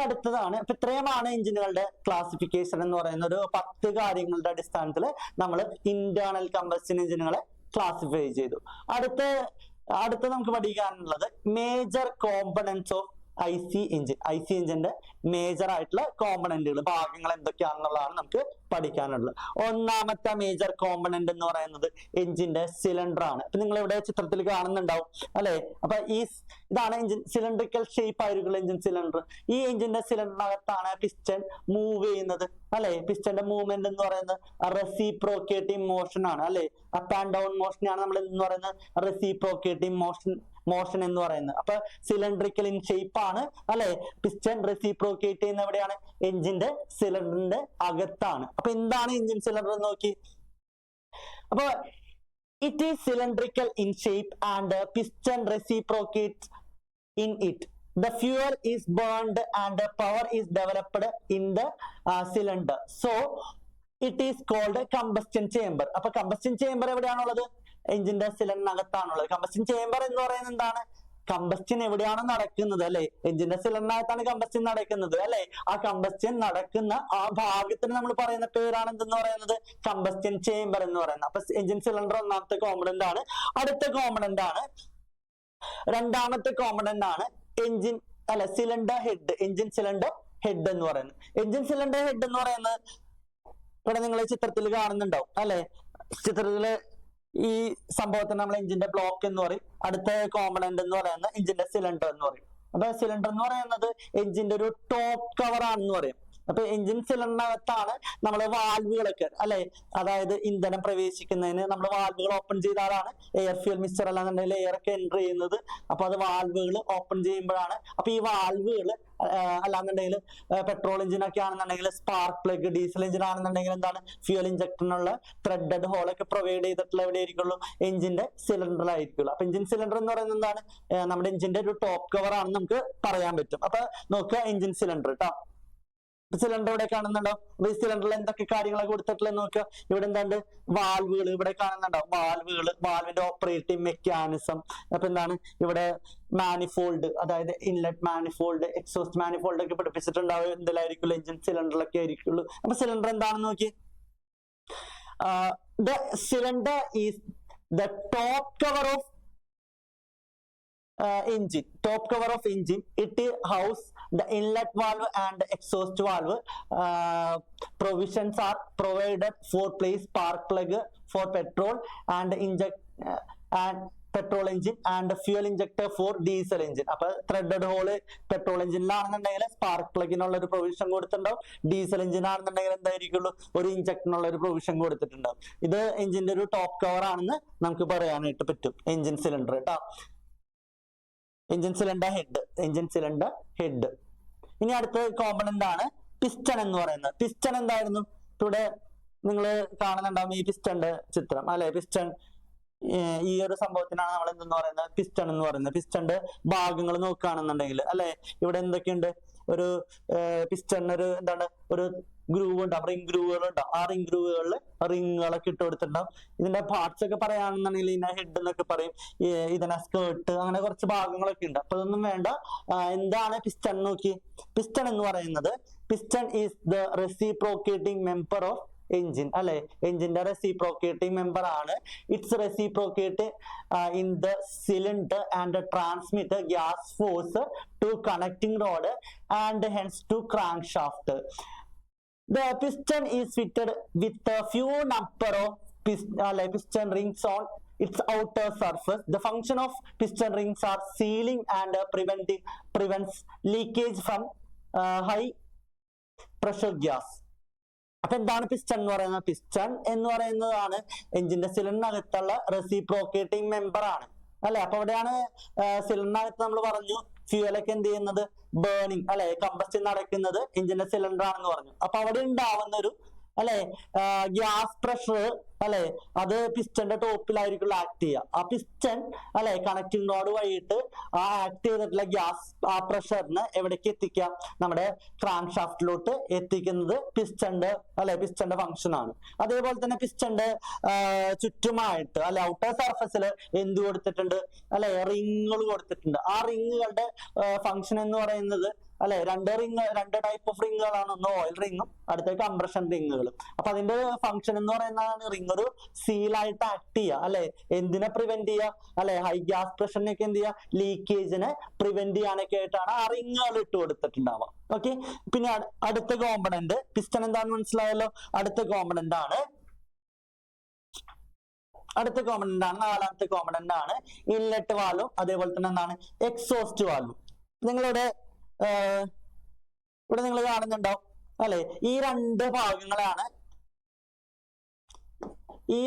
അടുത്തതാണ്. അപ്പൊ ഇത്രയുമാണ് എഞ്ചിനുകളുടെ ക്ലാസിഫിക്കേഷൻ എന്ന് പറയുന്ന ഒരു 10 കാര്യങ്ങളുടെ അടിസ്ഥാനത്തിൽ നമ്മൾ ഇന്റേണൽ കമ്പസ്റ്റൻ എഞ്ചിനുകളെ ക്ലാസിഫൈ ചെയ്തു. അടുത്ത നമുക്ക് പഠിക്കാനുള്ളത് മേജർ കോമ്പണന്റ്സ് ഓഫ് IC എഞ്ചിന്റെ മേജർ ആയിട്ടുള്ള കോമ്പണന്റുകൾ, ഭാഗങ്ങൾ എന്തൊക്കെയാണെന്നുള്ളതാണ് നമുക്ക് പഠിക്കാനുള്ളത്. ഒന്നാമത്തെ മേജർ കോമ്പണന്റ് എന്ന് പറയുന്നത് എഞ്ചിന്റെ സിലിണ്ടർ ആണ്. അപ്പൊ നിങ്ങൾ ഇവിടെ ചിത്രത്തിൽ കാണുന്നുണ്ടാവും അല്ലെ. അപ്പൊ ഇതാണ് എഞ്ചിൻ, സിലിണ്ടറിക്കൽ ഷേപ്പ് ആയിരിക്കും എഞ്ചിൻ സിലിണ്ടർ. ഈ എഞ്ചിന്റെ സിലിണ്ടറിനകത്താണ് പിസ്റ്റൺ മൂവ് ചെയ്യുന്നത് അല്ലെ. പിസ്റ്റന്റെ മൂവ്മെന്റ് എന്ന് പറയുന്നത് റെസിപ്രോക്കേറ്റിംഗ് മോഷൻ ആണ് അല്ലെ. അപ്പ് ആൻഡ് ഡൗൺ മോഷനാണ് നമ്മൾ എന്ന് പറയുന്നത് റെസിപ്രോക്കേറ്റിംഗ് മോഷൻ എന്ന് പറയുന്നത്. അപ്പൊ സിലിണ്ടറിക്കൽ ഇൻ ഷേപ്പ് ആണ് അല്ലെ. പിസ്റ്റൺ റെസിപ്രോക്കേറ്റ് ചെയ്യുന്ന എവിടെയാണ്? എഞ്ചിന്റെ സിലിണ്ടറിന്റെ അകത്താണ്. അപ്പൊ എന്താണ് എഞ്ചിൻ സിലിണ്ടർ എന്ന് നോക്കി. അപ്പൊ it is cylindrical in shape and piston reciprocate in it. The fuel is burned and the power is developed in the cylinder. So it is called a combustion chamber. അപ്പൊ combustion chamber എവിടെയാണുള്ളത്? എഞ്ചിന്റെ സിലിണ്ടറിനകത്താണുള്ളത്. Combustion chamber എന്ന് പറയുന്നത് എന്താണ്? Combustion എവിടെയാണ് നടക്കുന്നത് അല്ലെ. എഞ്ചിന്റെ സിലിണ്ടറിനകത്താണ് combustion നടക്കുന്നത് അല്ലെ. ആ കമ്പസ്റ്റൻ നടക്കുന്ന ആ ഭാഗത്തിന് നമ്മൾ പറയുന്ന പേരാണ് എന്തെന്ന് പറയുന്നത്? കമ്പസ്റ്റൻ ചേംബർ എന്ന് പറയുന്നത്. അപ്പൊ എഞ്ചിൻ സിലിണ്ടർ ഒന്നാമത്തെ കോമ്പണന്റ് ആണ്. അടുത്ത കോമ്പണന്റ് ആണ്, രണ്ടാമത്തെ കോമ്പണന്റ് ആണ് എഞ്ചിൻ അല്ലെ cylinder head. Engine cylinder head എന്ന് പറയുന്നത്. എഞ്ചിൻ സിലിണ്ടർ ഹെഡ് എന്ന് പറയുന്നത് ഇവിടെ നിങ്ങൾ ചിത്രത്തിൽ കാണുന്നുണ്ടാവും അല്ലെ. ചിത്രത്തില് ഈ സംഭവത്തിന് നമ്മൾ എഞ്ചിന്റെ ബ്ലോക്ക് എന്ന് പറയും. അടുത്ത കോമ്പണന്റ് എന്ന് പറയുന്നത് എഞ്ചിന്റെ സിലിണ്ടർ എന്ന് പറയും. അപ്പൊ സിലിണ്ടർ എന്ന് പറയുന്നത് എഞ്ചിന്റെ ഒരു ടോപ്പ് കവർ ആണെന്ന് പറയും. അപ്പൊ എഞ്ചിൻ സിലിണ്ടറിനകത്താണ് നമ്മൾ വാൽവുകളൊക്കെ അല്ലെ. അതായത് ഇന്ധനം പ്രവേശിക്കുന്നതിന് നമ്മൾ വാൽവുകൾ ഓപ്പൺ ചെയ്താലാണ് എയർ ഫ്യൂൽ മിക്സ്ചർ അല്ലാന്നുണ്ടെങ്കിൽ എയർ ഒക്കെ എൻ്റർ ചെയ്യുന്നത്. അപ്പൊ അത് വാൽവുകൾ ഓപ്പൺ ചെയ്യുമ്പോഴാണ്. അപ്പൊ ഈ വാൽവുകൾ അല്ലാന്നുണ്ടെങ്കിൽ പെട്രോൾ എഞ്ചിൻ ഒക്കെ ആണെന്നുണ്ടെങ്കിൽ സ്പാർക്ക് പ്ലഗ്, ഡീസൽ എഞ്ചിൻ ആണെന്നുണ്ടെങ്കിൽ എന്താണ് ഫ്യൂൽ ഇഞ്ചക്ടറിനുള്ള ത്രെഡഡ് ഹോളൊക്കെ പ്രൊവൈഡ് ചെയ്തിട്ടുള്ള എവിടെ ആയിരിക്കുള്ളൂ? എഞ്ചിന്റെ സിലിണ്ടറിലായിരിക്കുള്ളൂ. അപ്പൊ എഞ്ചിൻ സിലിണ്ടർ എന്ന് പറയുന്നത് എന്താണ്? നമ്മുടെ എഞ്ചിന്റെ ഒരു ടോപ്പ് കവർ ആണെന്ന് നമുക്ക് പറയാൻ പറ്റും. അപ്പൊ നോക്കുക എഞ്ചിൻ സിലിണ്ടർ കേട്ടോ. സിലിണ്ടർ ഇവിടെ കാണുന്നുണ്ടോ? ഈ സിലിണ്ടറിൽ എന്തൊക്കെ കാര്യങ്ങളൊക്കെ കൊടുത്തിട്ടുള്ളത് നോക്കുക. ഇവിടെ എന്താണ്? വാൽവുകൾ ഇവിടെ കാണുന്നുണ്ടോ? വാൽവിന്റെ ഓപ്പറേറ്റിംഗ് മെക്കാനിസം. അപ്പൊ എന്താണ് ഇവിടെ? മാനിഫോൾഡ്, അതായത് ഇൻലെറ്റ് മാനിഫോൾഡ്, എക്സോസ്റ്റ് മാനിഫോൾഡ് ഒക്കെ പഠിപ്പിച്ചിട്ടുണ്ടാവും. എന്തിലായിരിക്കുള്ളൂ? എഞ്ചിൻ സിലിണ്ടറിലൊക്കെ ആയിരിക്കുള്ളൂ. അപ്പൊ സിലിണ്ടർ എന്താണെന്ന് നോക്കി. the cylinder is the top cover of engine. Top cover of engine. It house the inlet valve and exhaust valve. Provisions are provided for place spark plug for petrol and petrol engine and fuel injector for diesel engine. അപ്പൊ threaded hole petrol എഞ്ചിനിലാണെന്നുണ്ടെങ്കിൽ spark പ്ലഗിനുള്ള ഒരു provision കൊടുത്തിട്ടുണ്ടാവും. Diesel engine ആണെന്നുണ്ടെങ്കിൽ എന്തായിരിക്കുള്ളൂ, ഒരു ഇഞ്ചക്ടറിനുള്ള ഒരു provision കൊടുത്തിട്ടുണ്ടാവും. ഇത് എഞ്ചിന്റെ ഒരു ടോപ്പ് കവർ ആണെന്ന് നമുക്ക് പറയാനായിട്ട് പറ്റും. എഞ്ചിൻ സിലിണ്ടർ കേട്ടോ, engine cylinder head, engine cylinder head. ഇനി അടുത്ത കോമ്പണന്റ് ആണ് പിസ്റ്റൺ എന്ന് പറയുന്നത്. പിസ്റ്റൺ എന്തായിരുന്നു, ഇവിടെ നിങ്ങൾ കാണുന്നുണ്ടാവും ഈ പിസ്റ്റന്റെ ചിത്രം അല്ലെ. പിസ്റ്റൺ ഈ ഒരു സംഭവത്തിനാണ് നമ്മൾ എന്തെന്ന് പറയുന്നത്, പിസ്റ്റൺ എന്ന് പറയുന്നത്. പിസ്റ്റന്റെ ഭാഗങ്ങൾ നോക്കുകയാണെന്നുണ്ടെങ്കിൽ അല്ലെ, ഇവിടെ എന്തൊക്കെയുണ്ട്, ഒരു പിസ്റ്റണിന് ഒരു എന്താണ്, ഒരു ഗ്രൂവ് ഉണ്ടാവും, റിംഗ് ഗ്രൂവുകൾ ഉണ്ടാവും. ആ റിംഗ് ഗ്രൂവുകളിൽ റിങ്ങുകളൊക്കെ ഇട്ട് കൊടുത്തിട്ടുണ്ടാവും. ഇതിന്റെ പാർട്സ് ഒക്കെ പറയുകയാണെന്നുണ്ടെങ്കിൽ ഇതിനെ ഹെഡ് എന്നൊക്കെ പറയും, ഇതിനെ സ്കേർട്ട്, അങ്ങനെ കുറച്ച് ഭാഗങ്ങളൊക്കെ ഉണ്ട്. അപ്പൊ ഇതൊന്നും വേണ്ട. എന്താണ് പിസ്റ്റൺ നോക്കി. പിസ്റ്റൺ എന്ന് പറയുന്നത്, piston is the reciprocating member of engine അല്ലെ. എഞ്ചിന്റെ റെസിപ്രോക്കേറ്റിംഗ് മെമ്പർ ആണ്. It's reciprocate in the cylinder and transmit gas force to connecting rod and hence to crank shaft. The piston is fitted with a few number of piston rings on its outer surface. The function of piston rings are sealing and prevents leakage from high pressure gas. അപ്പൊ എന്താണ് piston എന്ന് പറയുന്നത്? Piston എന്ന് പറയുന്നതാണ് എഞ്ചിന്റെ സിലിണ്ടറിനകത്തുള്ള reciprocating member ആണ് അല്ലെ. അപ്പൊ അവിടെയാണ് സിലിണ്ടറിനകത്ത് നമ്മൾ പറഞ്ഞു ഫ്യൂവലൊക്കെ എന്ത് ചെയ്യുന്നത്, ബേണിംഗ് അല്ലെ, കമ്പസ്റ്റൻ നടക്കുന്നത് എഞ്ചിന്റെ സിലിണ്ടർ ആണെന്ന് പറഞ്ഞു. അപ്പൊ അവിടെ ഉണ്ടാവുന്ന ഒരു അല്ലെ ഗ്യാസ് പ്രഷർ അല്ലെ, അത് പിസ്റ്റന്റെ ടോപ്പിലായിരിക്കും ആക്ട് ചെയ്യുക. ആ പിസ്റ്റൺ അല്ലെ കണക്റ്റിംഗ് റോഡ് വഴിയിട്ട് ആ ആക്ട് ചെയ്തിട്ടുള്ള ഗ്യാസ് ആ പ്രഷറിന് എവിടേക്ക് എത്തിക്കാം, നമ്മുടെ ക്രാങ്ക് ഷാഫ്റ്റിലോട്ട് എത്തിക്കുന്നത് പിസ്റ്റന്റെ അല്ലെ, പിസ്റ്റന്റെ ഫംഗ്ഷൻ ആണ്. അതേപോലെ തന്നെ പിസ്റ്റന്റെ ചുറ്റുമായിട്ട് അല്ലെ ഔട്ടർ സർഫസിൽ എന്ത് കൊടുത്തിട്ടുണ്ട് അല്ലെ, റിങ്ങുകൾ കൊടുത്തിട്ടുണ്ട്. ആ റിങ്ങുകളുടെ ഫംഗ്ഷൻ എന്ന് പറയുന്നത് അല്ലെ, രണ്ട് ടൈപ്പ് ഓഫ് റിങ്ങുകളാണ്. ഒന്ന് ഓയിൽ റിങ്ങും അടുത്ത കംപ്രഷൻ റിങ്ങുകളും. അപ്പൊ അതിന്റെ ഫംഗ്ഷൻ എന്ന് പറയുന്നതാണ് റിങ് ഒരു സീലായിട്ട് ആക്ട് ചെയ്യുക അല്ലെ. എന്തിനെ പ്രിവെന്റ് ചെയ്യുക അല്ലെ, ഹൈ ഗ്യാസ് പ്രഷറിനൊക്കെ എന്ത് ചെയ്യുക, ലീക്കേജിനെ പ്രിവെന്റ് ചെയ്യാനൊക്കെ ആയിട്ടാണ് ആ റിങ്ങുകൾ ഇട്ട് കൊടുത്തിട്ടുണ്ടാവുക. ഓക്കെ. പിന്നെ അടുത്ത കോമ്പണന്റ് പിസ്റ്റൺ എന്താണെന്ന് മനസ്സിലായല്ലോ. അടുത്ത കോമ്പണന്റ് ആണ് നാലാമത്തെ കോമ്പണന്റ് ആണ് ഇൻലെറ്റ് വാൽവും അതേപോലെ തന്നെ എന്താണ് എക്സോസ്റ്റ് വാൽവും. നിങ്ങളുടെ ഇവിടെ നിങ്ങൾ കാണുന്നുണ്ടാവും അല്ലെ, ഈ രണ്ട് ഭാഗങ്ങളാണ് ഈ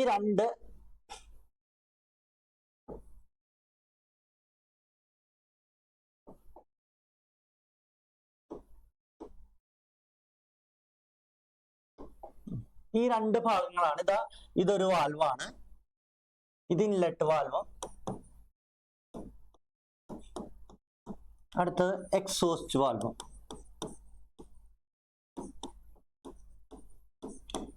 രണ്ട് ഭാഗങ്ങളാണ്. ഇതൊരു വാൽവാണ്, ഇത് ഇൻലെറ്റ് വാൽവ്, അടുത്തത് എക്സോസ്റ്റ് വാൽവ്.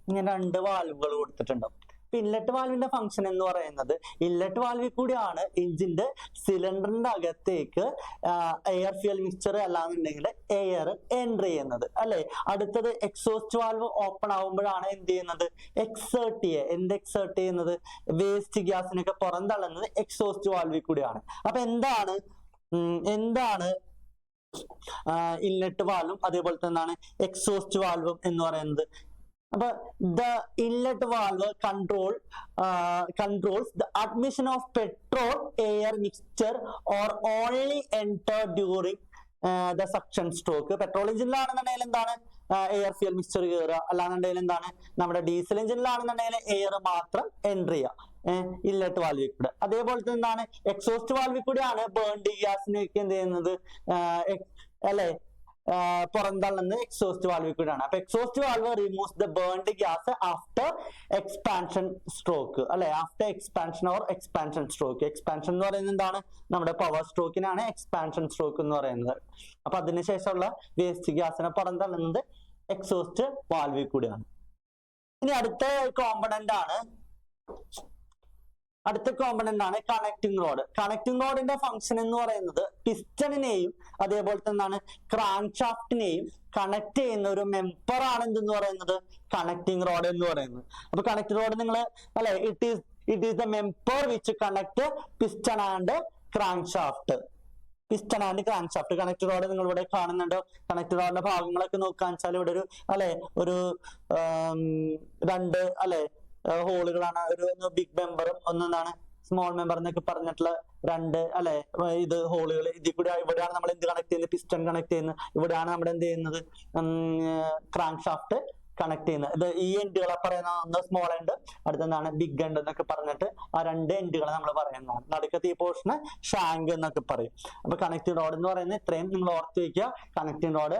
ഇങ്ങനെ രണ്ട് വാൽവുകൾ കൊടുത്തിട്ടുണ്ടാവും. ഇൻലെറ്റ് വാൽവിന്റെ ഫംഗ്ഷൻ എന്ന് പറയുന്നത്, ഇൻലെറ്റ് വാൽവിൽ കൂടിയാണ് എഞ്ചിന്റെ സിലിണ്ടറിന്റെ അകത്തേക്ക് എയർ ഫ്യൂൽ മിക്സ്ചർ അല്ലാന്നുണ്ടെങ്കിൽ എയർ എൻറ്റർ ചെയ്യുന്നത് അല്ലെ. അടുത്തത് എക്സോസ്റ്റ് വാൽവ് ഓപ്പൺ ആവുമ്പോഴാണ് എന്ത് ചെയ്യുന്നത്, എക്സേർട്ട് ചെയ്യുന്നത്, വേസ്റ്റ് ഗ്യാസിനൊക്കെ പുറന്തള്ളുന്നത് എക്സോസ്റ്റ് വാൽവിൽ കൂടിയാണ്. അപ്പൊ എന്താണ് ഇൻലെറ്റ് വാൽവും അതേപോലെ തന്നെയാണ് എക്സോസ്റ്റ് വാൽവും എന്ന് പറയുന്നത്. അപ്പൊ the inlet valve controls the admission of petrol air mixture or only enter during the suction stroke. Petrol എഞ്ചിനിലാണെന്നുണ്ടെങ്കിൽ എന്താണ് എയർ ഫ്യൂൽ മിക്സ്ചർ കയറുക, അല്ലാന്നുണ്ടെങ്കിൽ എന്താണ് നമ്മുടെ ഡീസൽ എഞ്ചിനിലാണെന്നുണ്ടെങ്കിൽ എയർ മാത്രം എൻറ്റർ ചെയ്യുക ഇൻലെറ്റ് വാൽവിൽ കൂടെ. അതേപോലെ തന്നെ എന്താണ് എക്സോസ്റ്റ് വാൽവിൽ കൂടെയാണ് ബേൺഡ് ഗ്യാസിനൊക്കെ എന്ത് ചെയ്യുന്നത് അല്ലെ, പുറന്തള്ളുന്ന എക്സോസ്റ്റ് വാൽവിൽ കൂടെയാണ്. അപ്പൊ exhaust valve removes the burned gas after expansion stroke അല്ലെ, after expansion or expansion stroke. Expansion എന്ന് പറയുന്നത് എന്താണ്, നമ്മുടെ പവർ സ്ട്രോക്കിനാണ് എക്സ്പാൻഷൻ സ്ട്രോക്ക് എന്ന് പറയുന്നത്. അപ്പൊ അതിനുശേഷമുള്ള വേസ്റ്റ് ഗ്യാസിനെ പുറന്തള്ളുന്നത് എക്സോസ്റ്റ് വാൽവിൽ കൂടെയാണ്. ഇനി അടുത്ത കോമ്പണന്റ് ആണ് അടുത്ത കോമ്പണന്റ് ആണ് കണക്ടിങ് റോഡ്. കണക്ടിങ് റോഡിന്റെ ഫംഗ്ഷൻ എന്ന് പറയുന്നത് പിസ്റ്റണിനെയും അതേപോലെ തന്നെ ക്രാങ്ക് ഷാഫ്റ്റിനെയും കണക്ട് ചെയ്യുന്ന ഒരു മെമ്പർ ആണ് എന്തെന്ന് പറയുന്നത് കണക്ടിങ് റോഡ് എന്ന് പറയുന്നത്. അപ്പൊ കണക്ടിങ് റോഡ് നിങ്ങൾ അല്ലെ it is the member which connect piston and crank shaft. Piston and crank shaft connect road നിങ്ങൾ ഇവിടെ കാണുന്നുണ്ടോ? കണക്ട് റോഡിന്റെ ഭാഗങ്ങളൊക്കെ നോക്കാന്ന് വെച്ചാൽ ഇവിടെ ഒരു അല്ലെ ഒരു രണ്ട് അല്ലെ ഹോളുകളാണ്. ഒരു ബിഗ് മെമ്പറും ഒന്നെന്താണ് സ്മോൾ മെമ്പർ എന്നൊക്കെ പറഞ്ഞിട്ടുള്ള രണ്ട് അല്ലെ ഇത് ഹോളുകൾ. ഇതിൽ കൂടി ഇവിടെയാണ് നമ്മൾ എന്ത് കണക്ട് ചെയ്യുന്നത് പിസ്റ്റൺ കണക്ട് ചെയ്യുന്നത്. ഇവിടെയാണ് നമ്മൾ എന്ത് ചെയ്യുന്നത് ക്രാങ്ക് ഷാഫ്റ്റ് കണക്ട് ചെയ്യുന്നത്. ഇത് ഈ എൻഡുകളെ പറയുന്ന ഒന്ന് സ്മോൾ എൻഡ് അടുത്തെന്താണ് ബിഗ് എൻഡ് എന്നൊക്കെ പറഞ്ഞിട്ട് ആ രണ്ട് എൻഡുകളെ നമ്മൾ പറയുന്നതാണ്. നടുക്കത്തെ ഈ പോർഷന് ഷാങ്ക് എന്നൊക്കെ പറയും. അപ്പൊ കണക്റ്റിംഗ് റോഡ് എന്ന് പറയുന്നത് ഇത്രയും നിങ്ങൾ ഓർത്ത് വയ്ക്കുക. കണക്റ്റിംഗ് റോഡ്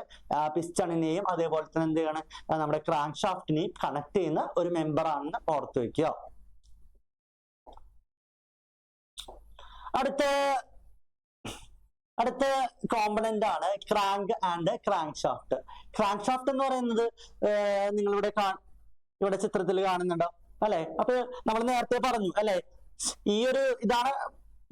പിസ്റ്റണിനെയും അതേപോലെ തന്നെ എന്ത് ചെയ്യണം നമ്മുടെ ക്രാങ്ക് ഷാഫ്റ്റിനെയും കണക്ട് ചെയ്യുന്ന ഒരു മെമ്പർ ആണെന്ന് ഓർത്ത് വയ്ക്കുക. അടുത്ത കോമ്പണന്റ് ആണ് crank and crank shaft. Crank shaft എന്ന് പറയുന്നത് നിങ്ങൾ ഇവിടെ ചിത്രത്തിൽ കാണുന്നുണ്ടോ അല്ലെ? അപ്പൊ നമ്മൾ നേരത്തെ പറഞ്ഞു അല്ലെ ഈ ഒരു ഇതാണ്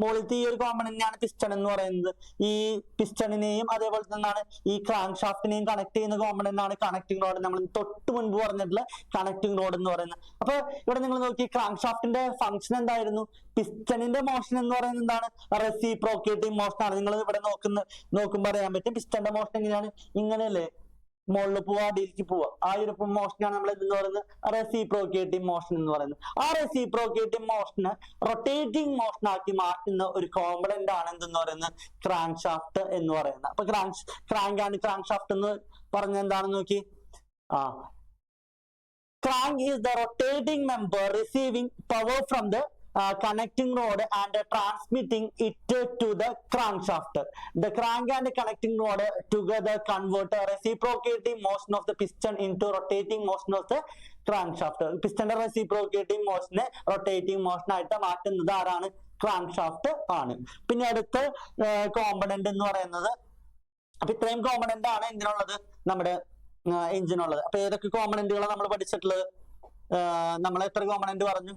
മുകളിലത്തെ ഈ ഒരു കോമ്പണന്റാണ് പിസ്റ്റൺ എന്ന് പറയുന്നത്. ഈ പിസ്റ്റണിനെയും അതേപോലെ തന്നെയാണ് ഈ ക്രാങ്ക് ഷാഫ്റ്റിനെയും കണക്ട് ചെയ്യുന്ന കോമ്പണന്റ് ആണ് കണക്ടിംഗ് റോഡ്. നമ്മൾ തൊട്ട് മുൻപ് പറഞ്ഞിട്ടുള്ള കണക്ടിംഗ് റോഡ് എന്ന് പറയുന്നത്. അപ്പൊ ഇവിടെ നിങ്ങൾ നോക്കി ക്രാങ്ക് ഷാഫ്റ്റിന്റെ ഫംഗ്ഷൻ എന്തായിരുന്നു? പിസ്റ്റണിന്റെ മോഷൻ എന്ന് പറയുന്നത് എന്താണ്? റെസിപ്രോക്കേറ്റിംഗ് മോഷൻ ആണ്. നിങ്ങൾ ഇവിടെ നോക്കുമ്പോൾ അറിയാൻ പറ്റും പിസ്റ്റന്റെ മോഷൻ എങ്ങനെയാണ്? ഇങ്ങനെയല്ലേ മുകളിൽ പോവാ അടിയിലേക്ക് പോവാ. ആ ഒരു മോഷനാണ് നമ്മൾ എന്ന് പറയുന്നത് റെസിപ്രോക്കേറ്റിംഗ് മോഷൻ എന്ന് പറയുന്നത്. ആ റെസിപ്രോക്കേറ്റിംഗ് മോഷന് റൊട്ടേറ്റിംഗ് മോഷൻ ആക്കി മാറ്റുന്ന ഒരു കോമ്പണന്റ് ആണ് എന്തെന്ന് പറയുന്നത് ക്രാങ്ക് ഷാഫ്റ്റ് എന്ന് പറയുന്നത്. അപ്പൊ ക്രാങ്ക് ആൻഡ് ക്രാങ്ക് ഷാഫ്റ്റ് എന്ന് പറഞ്ഞ എന്താണെന്ന് നോക്കി. Crank is the rotating member receiving power from the connecting rod and transmitting it to the crankshaft. The crank and connecting rod together convert a reciprocating motion of the piston into rotating motion of the crankshaft. Piston reciprocating motion rotating motion ആയിട്ട് മാറ്റുന്നത് ആരാണ്? crankshaft ആണ്. പിന്നെ അടുത്ത component എന്ന് പറയുന്നത് അപ്പൊ ഇത്രയും കോമ്പണന്റ് ആണ് എന്തിനുള്ളത് നമ്മുടെ എഞ്ചിനുള്ളത്. അപ്പൊ ഏതൊക്കെ കോമ്പണന്റുകളാണ് നമ്മൾ പഠിച്ചിട്ടുള്ളത്? നമ്മൾ എത്ര കോമ്പണന്റ് പറഞ്ഞു?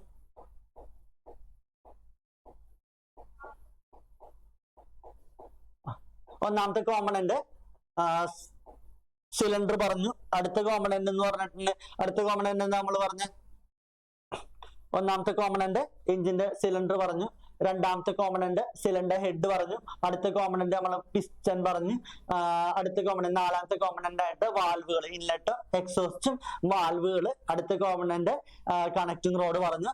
ഒന്നാമത്തെ കോമ്പണന്റ് സിലിണ്ടർ പറഞ്ഞു. അടുത്ത കോമ്പണന്റ് എന്ന് പറഞ്ഞിട്ടുണ്ട് അടുത്ത കോമ്പണന്റ് എന്താ നമ്മൾ പറഞ്ഞ? ഒന്നാമത്തെ കോമ്പണന്റ് എഞ്ചിന്റെ സിലിണ്ടർ പറഞ്ഞു. രണ്ടാമത്തെ കോമ്പണന്റ് സിലിണ്ടർ ഹെഡ് പറഞ്ഞു. അടുത്ത കോമ്പണന്റ് നമ്മൾ പിസ്റ്റൺ പറഞ്ഞു. അടുത്ത കോമ്പണന്റ് നാലാമത്തെ കോമ്പണന്റ് ആയിട്ട് വാൽവുകൾ ഇൻലെറ്റ് എക്സോസ്റ്റും വാൽവുകൾ. അടുത്ത കോമ്പണന്റ് കണക്ടിംഗ് റോഡ് പറഞ്ഞു.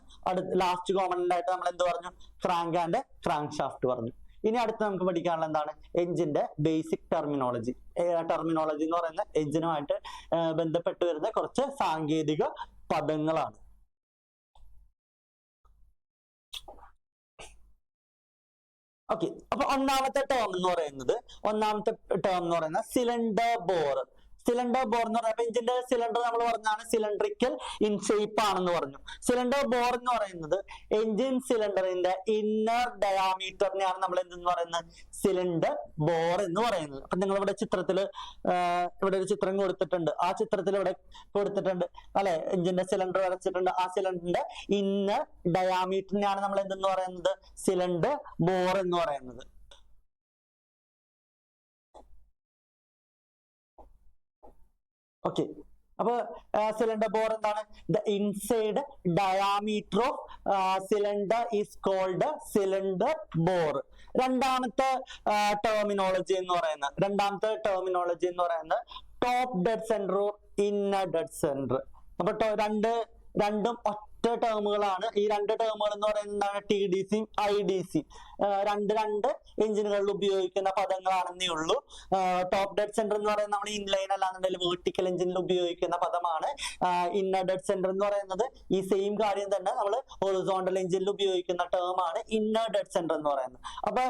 ലാസ്റ്റ് കോമ്പണന്റ് ആയിട്ട് നമ്മൾ എന്ത് പറഞ്ഞു? ക്രാങ്ക് ആൻഡ് ക്രാങ്ക് ഷാഫ്റ്റ് പറഞ്ഞു. ഇനി അടുത്ത് നമുക്ക് പഠിക്കാനുള്ള എന്താണ്? എഞ്ചിന്റെ ബേസിക് ടെർമിനോളജി. ടെർമിനോളജി എന്ന് പറയുന്ന എഞ്ചിനുമായിട്ട് ബന്ധപ്പെട്ട് വരുന്ന കുറച്ച് സാങ്കേതിക പദങ്ങളാണ്. ഓക്കെ, അപ്പൊ ഒന്നാമത്തെ ടേം എന്ന് പറയുന്നത് സിലിണ്ടർ ബോർ. സിലിണ്ടർ ബോർ എന്ന് പറയുമ്പോൾ എഞ്ചിന്റെ സിലിണ്ടർ നമ്മൾ പറഞ്ഞാണ് സിലിണ്ടറിക്കൽ ഇൻ ഷേപ്പ് ആണെന്ന് പറഞ്ഞു. സിലിണ്ടർ ബോർ എന്ന് പറയുന്നത് എഞ്ചിൻ സിലിണ്ടറിന്റെ ഇന്നർ ഡയാമീറ്ററിനെയാണ് നമ്മൾ എന്തെന്ന് പറയുന്നത് സിലിണ്ടർ ബോർ എന്ന് പറയുന്നത്. അപ്പൊ നിങ്ങൾ ഇവിടെ ചിത്രത്തിൽ ഇവിടെ ഒരു ചിത്രം കൊടുത്തിട്ടുണ്ട്. ആ ചിത്രത്തിൽ ഇവിടെ കൊടുത്തിട്ടുണ്ട് അല്ലെ എഞ്ചിന്റെ സിലിണ്ടർ വരച്ചിട്ടുണ്ട്. ആ സിലിണ്ടറിന്റെ ഇന്നർ ഡയാമീറ്ററിനെയാണ് നമ്മൾ എന്തെന്ന് പറയുന്നത് സിലിണ്ടർ ബോർ എന്ന് പറയുന്നത്. ഓക്കെ, അപ്പൊ സിലിണ്ടർ ബോർ എന്താണ്? The inside diameter of cylinder is called cylinder bore. രണ്ടാമത്തെ ടെർമിനോളജി എന്ന് പറയുന്നത് top dead centre or inner dead centre. അപ്പൊ രണ്ടും ഒറ്റ ടേമുകളാണ്. ഈ രണ്ട് ടേമുകൾ എന്ന് പറയുന്നത് T D C I D C രണ്ട് എഞ്ചിനുകളിൽ ഉപയോഗിക്കുന്ന പദങ്ങളാണെന്നേ ഉള്ളൂ. ടോപ്പ് ഡെഡ് സെന്റർ എന്ന് പറയുന്നത് നമ്മൾ ഇൻലൈൻ അല്ലാന്നുണ്ടെങ്കിൽ വെർട്ടിക്കൽ എഞ്ചിനിൽ ഉപയോഗിക്കുന്ന പദമാണ്. ഇന്നർ ഡെഡ് സെന്റർ എന്ന് പറയുന്നത് ഈ സെയിം കാര്യം തന്നെ നമ്മൾ ഹൊറിസോണ്ടൽ എഞ്ചിനിൽ ഉപയോഗിക്കുന്ന ടേം ആണ് ഇന്നർ ഡെഡ് സെന്റർ എന്ന് പറയുന്നത്. അപ്പൊ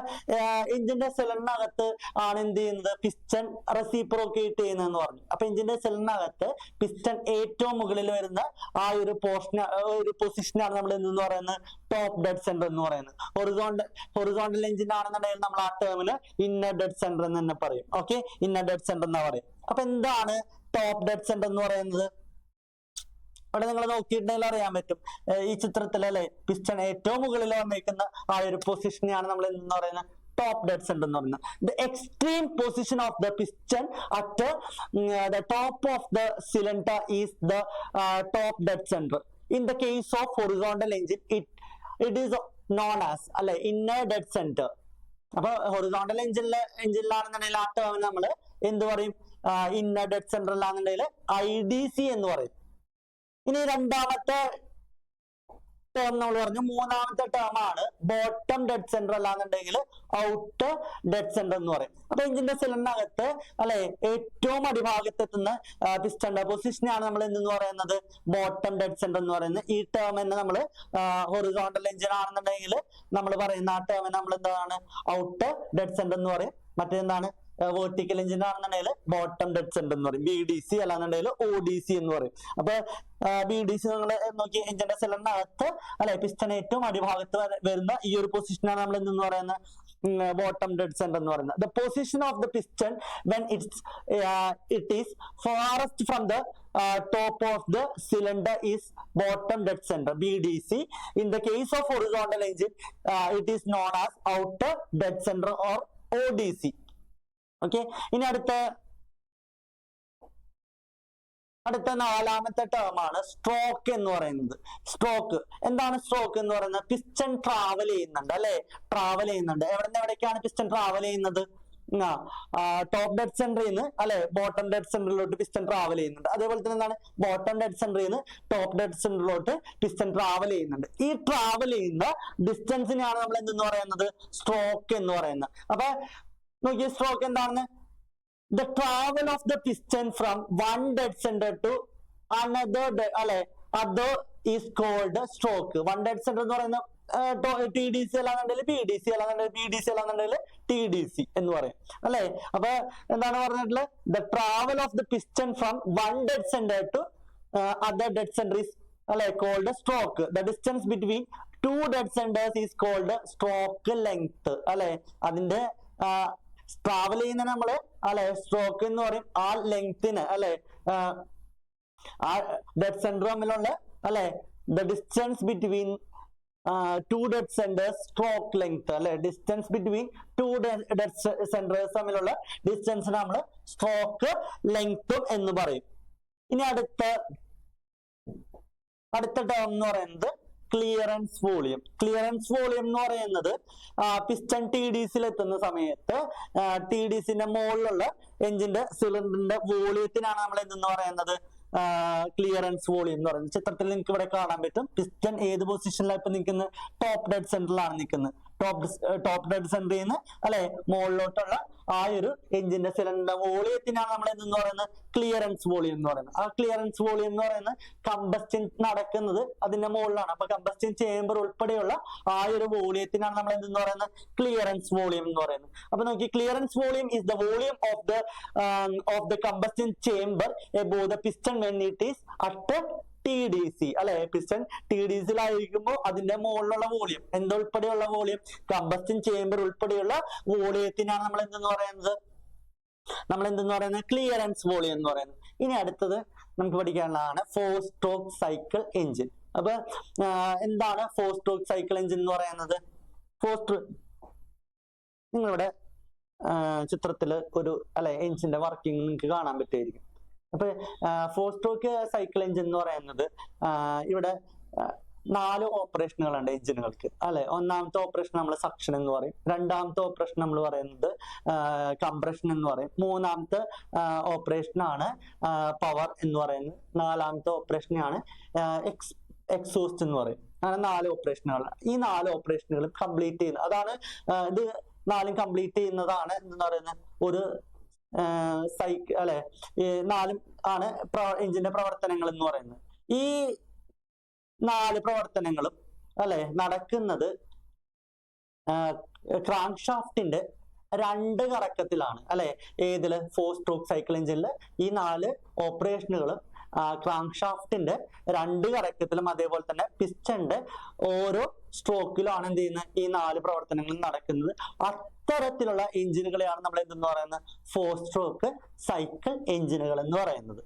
എഞ്ചിന്റെ സിലിണ്ടറിനകത്ത് ആണ് എന്ത് ചെയ്യുന്നത്? പിസ്റ്റൺ റെസിപ്രോക്കേറ്റ് ചെയ്യുന്നതെന്ന് പറഞ്ഞു. അപ്പൊ എഞ്ചിന്റെ സിലിണ്ടറിനകത്ത് പിസ്റ്റൺ ഏറ്റവും മുകളിൽ വരുന്ന ആ ഒരു പൊസിഷനാണ് നമ്മൾ എന്തെന്ന് പറയുന്നത് ടോപ്പ് ഡെഡ് സെന്റർ എന്ന് പറയുന്നത്. ഹൊറിസോണ്ടൽ എഞ്ചിൻ ആണെന്നുണ്ടെങ്കിൽ നമ്മൾ ആ ടേമിന് ഇന്നർ ഡെഡ് സെന്റർ എന്ന് തന്നെ പറയും. ഓക്കെ, ഇന്നർ ഡെഡ് സെന്റർ എന്ന് പറയും. അപ്പൊ എന്താണ് ടോപ്പ് ഡെഡ് സെന്റർ എന്ന് പറയുന്നത്? അവിടെ നിങ്ങൾ നോക്കിയിട്ടുണ്ടെങ്കിൽ അറിയാൻ പറ്റും ഈ ചിത്രത്തിൽ അല്ലെ പിസ്റ്റൺ ഏറ്റവും മുകളിൽ വന്നിരിക്കുന്ന ആ ഒരു പൊസിഷനെയാണ് നമ്മൾ എന്ന് പറയുന്നത് top dead center എന്ന് പറയുന്നത്. The extreme position of the piston at the top of the cylinder is the top dead center. In the case of horizontal engine, it is known as അല്ലെ inner dead center. അപ്പൊ horizontal എഞ്ചിനിലാണെന്നുണ്ടെങ്കിൽ ആ term നമ്മൾ എന്ത് പറയും? Inner dead സെന്ററിലാണെന്നുണ്ടെങ്കിൽ IDC എന്ന് പറയും. ഇനി രണ്ടാമത്തെ ടേം നമ്മൾ പറഞ്ഞു. മൂന്നാമത്തെ ടേം ആണ് ബോട്ടം ഡെഡ് സെന്റർ അല്ലാന്നുണ്ടെങ്കിൽ ഔട്ടർ ഡെഡ് സെന്റർ എന്ന് പറയും. അപ്പൊ എഞ്ചിന്റെ സിലിണ്ടറിനകത്ത് അല്ലെ ഏറ്റവും അടിഭാഗത്ത് എത്തുന്ന പിസ്റ്റന്റെ പൊസിഷനാണ് നമ്മൾ എന്ന് പറയുന്നത് ബോട്ടം ഡെഡ് സെന്റർ എന്ന് പറയുന്നത്. ഈ ടേം തന്നെ നമ്മൾ ഹൊറിസോണ്ടൽ എഞ്ചിൻ ആണെന്നുണ്ടെങ്കിൽ നമ്മൾ പറയുന്ന ആ ടേം നമ്മൾ എന്താണ് ഔട്ടർ ഡെഡ് സെന്റർ എന്ന് പറയും. മറ്റേന്താണ് വെർട്ടിക്കൽ എഞ്ചിൻ ആണെന്നുണ്ടെങ്കിൽ ബോട്ടം ഡെഡ് സെന്റർ എന്ന് പറയും. BDC അല്ലാന്നുണ്ടെങ്കിൽ ODC എന്ന് പറയും. അപ്പൊ BDC നിങ്ങൾ നോക്കി എഞ്ചിന്റെ സിലിണ്ടറിനകത്ത് അല്ലെ പിസ്റ്റൺ ഏറ്റവും അടിഭാഗത്ത് വരുന്ന ഈ ഒരു പൊസിഷനാണ് നമ്മൾ എന്ന് പറയുന്നത് bottom dead center എന്ന് പറയുന്നത്. The position of the piston when it is farthest from the top of the cylinder is bottom dead center, BDC. In the case of horizontal engine, it is known as outer dead center or ODC. Okay, ഇനി അടുത്ത നാലാമത്തെ term ആണ് stroke എന്ന് പറയുന്നത്. Stroke എന്താണ്? Stroke എന്ന് പറയുന്നത് piston travel ചെയ്യുന്നുണ്ട് അല്ലെ, ട്രാവൽ ചെയ്യുന്നുണ്ട്. എവിടെ നിന്ന് എവിടേക്കാണ് പിസ്റ്റൺ ട്രാവൽ ചെയ്യുന്നത്? ടോപ്പ് ഡെഡ് സെന്ററിൽ നിന്ന് അല്ലെ ബോട്ടം ഡെഡ് സെന്ററിലോട്ട് പിസ്റ്റൺ ട്രാവൽ ചെയ്യുന്നുണ്ട്. അതേപോലെ തന്നെ എന്താണ് ബോട്ടം ഡെഡ് സെന്ററിൽ നിന്ന് ടോപ്പ് ഡെഡ് സെന്ററിലോട്ട് പിസ്റ്റൺ ട്രാവൽ ചെയ്യുന്നുണ്ട്. ഈ ട്രാവൽ ചെയ്യുന്ന ഡിസ്റ്റൻസിനെയാണ് നമ്മൾ എന്തെന്ന് പറയുന്നത് സ്ട്രോക്ക് എന്ന് പറയുന്നത്. അപ്പൊ നോക്കിയ സ്ട്രോക്ക് എന്താണെന്ന്? The travel of the piston from one dead center to another അല്ലെ other is called stroke. One dead center എന്ന് പറയുന്ന TDC അല്ലാന്നുണ്ടെങ്കിൽ BDC അല്ലാന്നുണ്ടെങ്കിൽ BDC അല്ലാന്നുണ്ടെങ്കിൽ TDC എന്ന് പറയും അല്ലെ. അപ്പൊ എന്താണ് പറഞ്ഞിട്ടുള്ളത്? The travel of the piston from one dead center to other dead center is അല്ലെ called stroke. The distance between two dead centers is called stroke length അല്ലെ. അതിന്റെ ട്രാവൽ ചെയ്യുന്ന നമ്മള് അല്ലെ സ്ട്രോക്ക് എന്ന് പറയും. ആ ലെങ്തിന് അല്ലെ ആ ഡെഡ് സെന്റർ തമ്മിലുള്ള അല്ലെ the distance between two dead centres stroke length അല്ലെ. Distance between two dead centres തമ്മിലുള്ള ഡിസ്റ്റൻസ് നമ്മൾ സ്ട്രോക്ക് ലെങ്തും എന്ന് പറയും. ഇനി അടുത്ത ടേം എന്ന് പറയുന്നത് ക്ലിയറൻസ് വോളിയം. ക്ലിയറൻസ് വോളിയം എന്ന് പറയുന്നത് പിസ്റ്റൺ TDCയിൽ എത്തുന്ന സമയത്ത് TDCന്റെ മുകളിലുള്ള എഞ്ചിന്റെ സിലിണ്ടറിന്റെ വോളിയത്തിനാണ് നമ്മൾ എന്തെന്ന് പറയുന്നത് ക്ലിയറൻസ് വോളിയം എന്ന് പറയുന്നത്. ചിത്രത്തിൽ നിങ്ങൾക്ക് ഇവിടെ കാണാൻ പറ്റും പിസ്റ്റൺ ഏത് പൊസിഷനിലാണ് ഇപ്പൊ നിൽക്കുന്നത്? ടോപ്പ് ഡെഡ് സെന്ററിലാണ് നിൽക്കുന്നത്. ടോപ്പ് ഡെഡ് സെന്ററിൽ നിന്ന് അല്ലെ മുകളിലോട്ടുള്ള ആ ഒരു എഞ്ചിന്റെ സിലിണ്ടർ വോളിയത്തിനാണ് നമ്മൾ എന്തെന്ന് പറയുന്നത് ക്ലിയറൻസ് വോളിയം എന്ന് പറയുന്നത്. ആ ക്ലിയറൻസ് വോളിയം എന്ന് പറയുന്നത് കമ്പസ്റ്റൻ നടക്കുന്നത് അതിന്റെ മുകളിലാണ്. അപ്പൊ കമ്പസ്റ്റൻ ചേംബർ ഉൾപ്പെടെയുള്ള ആ ഒരു വോളിയത്തിനാണ് നമ്മൾ എന്തെന്ന് പറയുന്നത് ക്ലിയറൻസ് വോളിയം എന്ന് പറയുന്നത്. അപ്പൊ നോക്കി clearance volume is the volume of the combustion chamber above the piston when it is at TDC അല്ലെ. പിസ്റ്റൺ TDCയിലായിരിക്കുമ്പോൾ അതിന്റെ മുകളിലുള്ള വോളിയം എന്തുൾപ്പെടെയുള്ള വോളിയം കമ്പസ്റ്റൻ ചേംബർ ഉൾപ്പെടെയുള്ള വോളിയത്തിനാണ് നമ്മൾ എന്തെന്ന് പറയുന്നത് ക്ലിയറൻസ് വോളിയം എന്ന് പറയുന്നത്. ഇനി അടുത്തത് നമുക്ക് പഠിക്കാനുള്ളതാണ് 4 സ്ട്രോക്ക് സൈക്കിൾ എഞ്ചിൻ. അപ്പൊ എന്താണ് 4 സ്ട്രോക്ക് സൈക്കിൾ എഞ്ചിൻ എന്ന് പറയുന്നത്? നിങ്ങളിവിടെ ചിത്രത്തില് ഒരു അല്ലെ എഞ്ചിന്റെ വർക്കിംഗ് നിങ്ങൾക്ക് കാണാൻ പറ്റുമായിരിക്കും. അപ്പൊ 4 സ്ട്രോക്ക് സൈക്കിൾ എഞ്ചിൻ എന്ന് പറയുന്നത് ഇവിടെ 4 ഓപ്പറേഷനുകളുണ്ട് എഞ്ചിനുകൾക്ക് അല്ലെ. ഒന്നാമത്തെ ഓപ്പറേഷൻ നമ്മൾ സക്ഷൻ എന്ന് പറയും. രണ്ടാമത്തെ ഓപ്പറേഷൻ നമ്മൾ പറയുന്നത് കംപ്രഷൻ എന്ന് പറയും. മൂന്നാമത്തെ ഓപ്പറേഷനാണ് പവർ എന്ന് പറയുന്നത്. നാലാമത്തെ ഓപ്പറേഷനാണ് എക്സോസ്റ്റ് എന്ന് പറയും. അങ്ങനെ 4 ഓപ്പറേഷനുകൾ. ഈ 4 ഓപ്പറേഷനുകളും കംപ്ലീറ്റ് ചെയ്യുന്നത് അതാണ് ഇത് 4 കംപ്ലീറ്റ് ചെയ്യുന്നതാണ് എന്ന് പറയുന്നത് ഒരു സൈക്കിൾ അല്ലെ. ഈ 4 ആണ് എഞ്ചിന്റെ പ്രവർത്തനങ്ങൾ എന്ന് പറയുന്നത്. ഈ 4 പ്രവർത്തനങ്ങളും അല്ലെ നടക്കുന്നത് ക്രാങ്ക് ഷാഫ്റ്റിന്റെ 2 കറക്കത്തിലാണ് അല്ലെ. ഏതില് 4 സ്ട്രോക്ക് സൈക്കിൾ എഞ്ചിനില് ഈ 4 ഓപ്പറേഷനുകളും ക്രാങ്ക് ഷാഫ്റ്റിന്റെ 2 കറക്കത്തിലും അതേപോലെ തന്നെ പിസ്റ്റന്റെ ഓരോ സ്ട്രോക്കിലാണ് എന്ത് ചെയ്യുന്നത് ഈ 4 പ്രവർത്തനങ്ങളും നടക്കുന്നത്. അത്തരത്തിലുള്ള എഞ്ചിനുകളെയാണ് നമ്മൾ എന്തെന്ന് പറയുന്നത് 4 സ്ട്രോക്ക് സൈക്കിൾ എഞ്ചിനുകൾ എന്ന് പറയുന്നത്.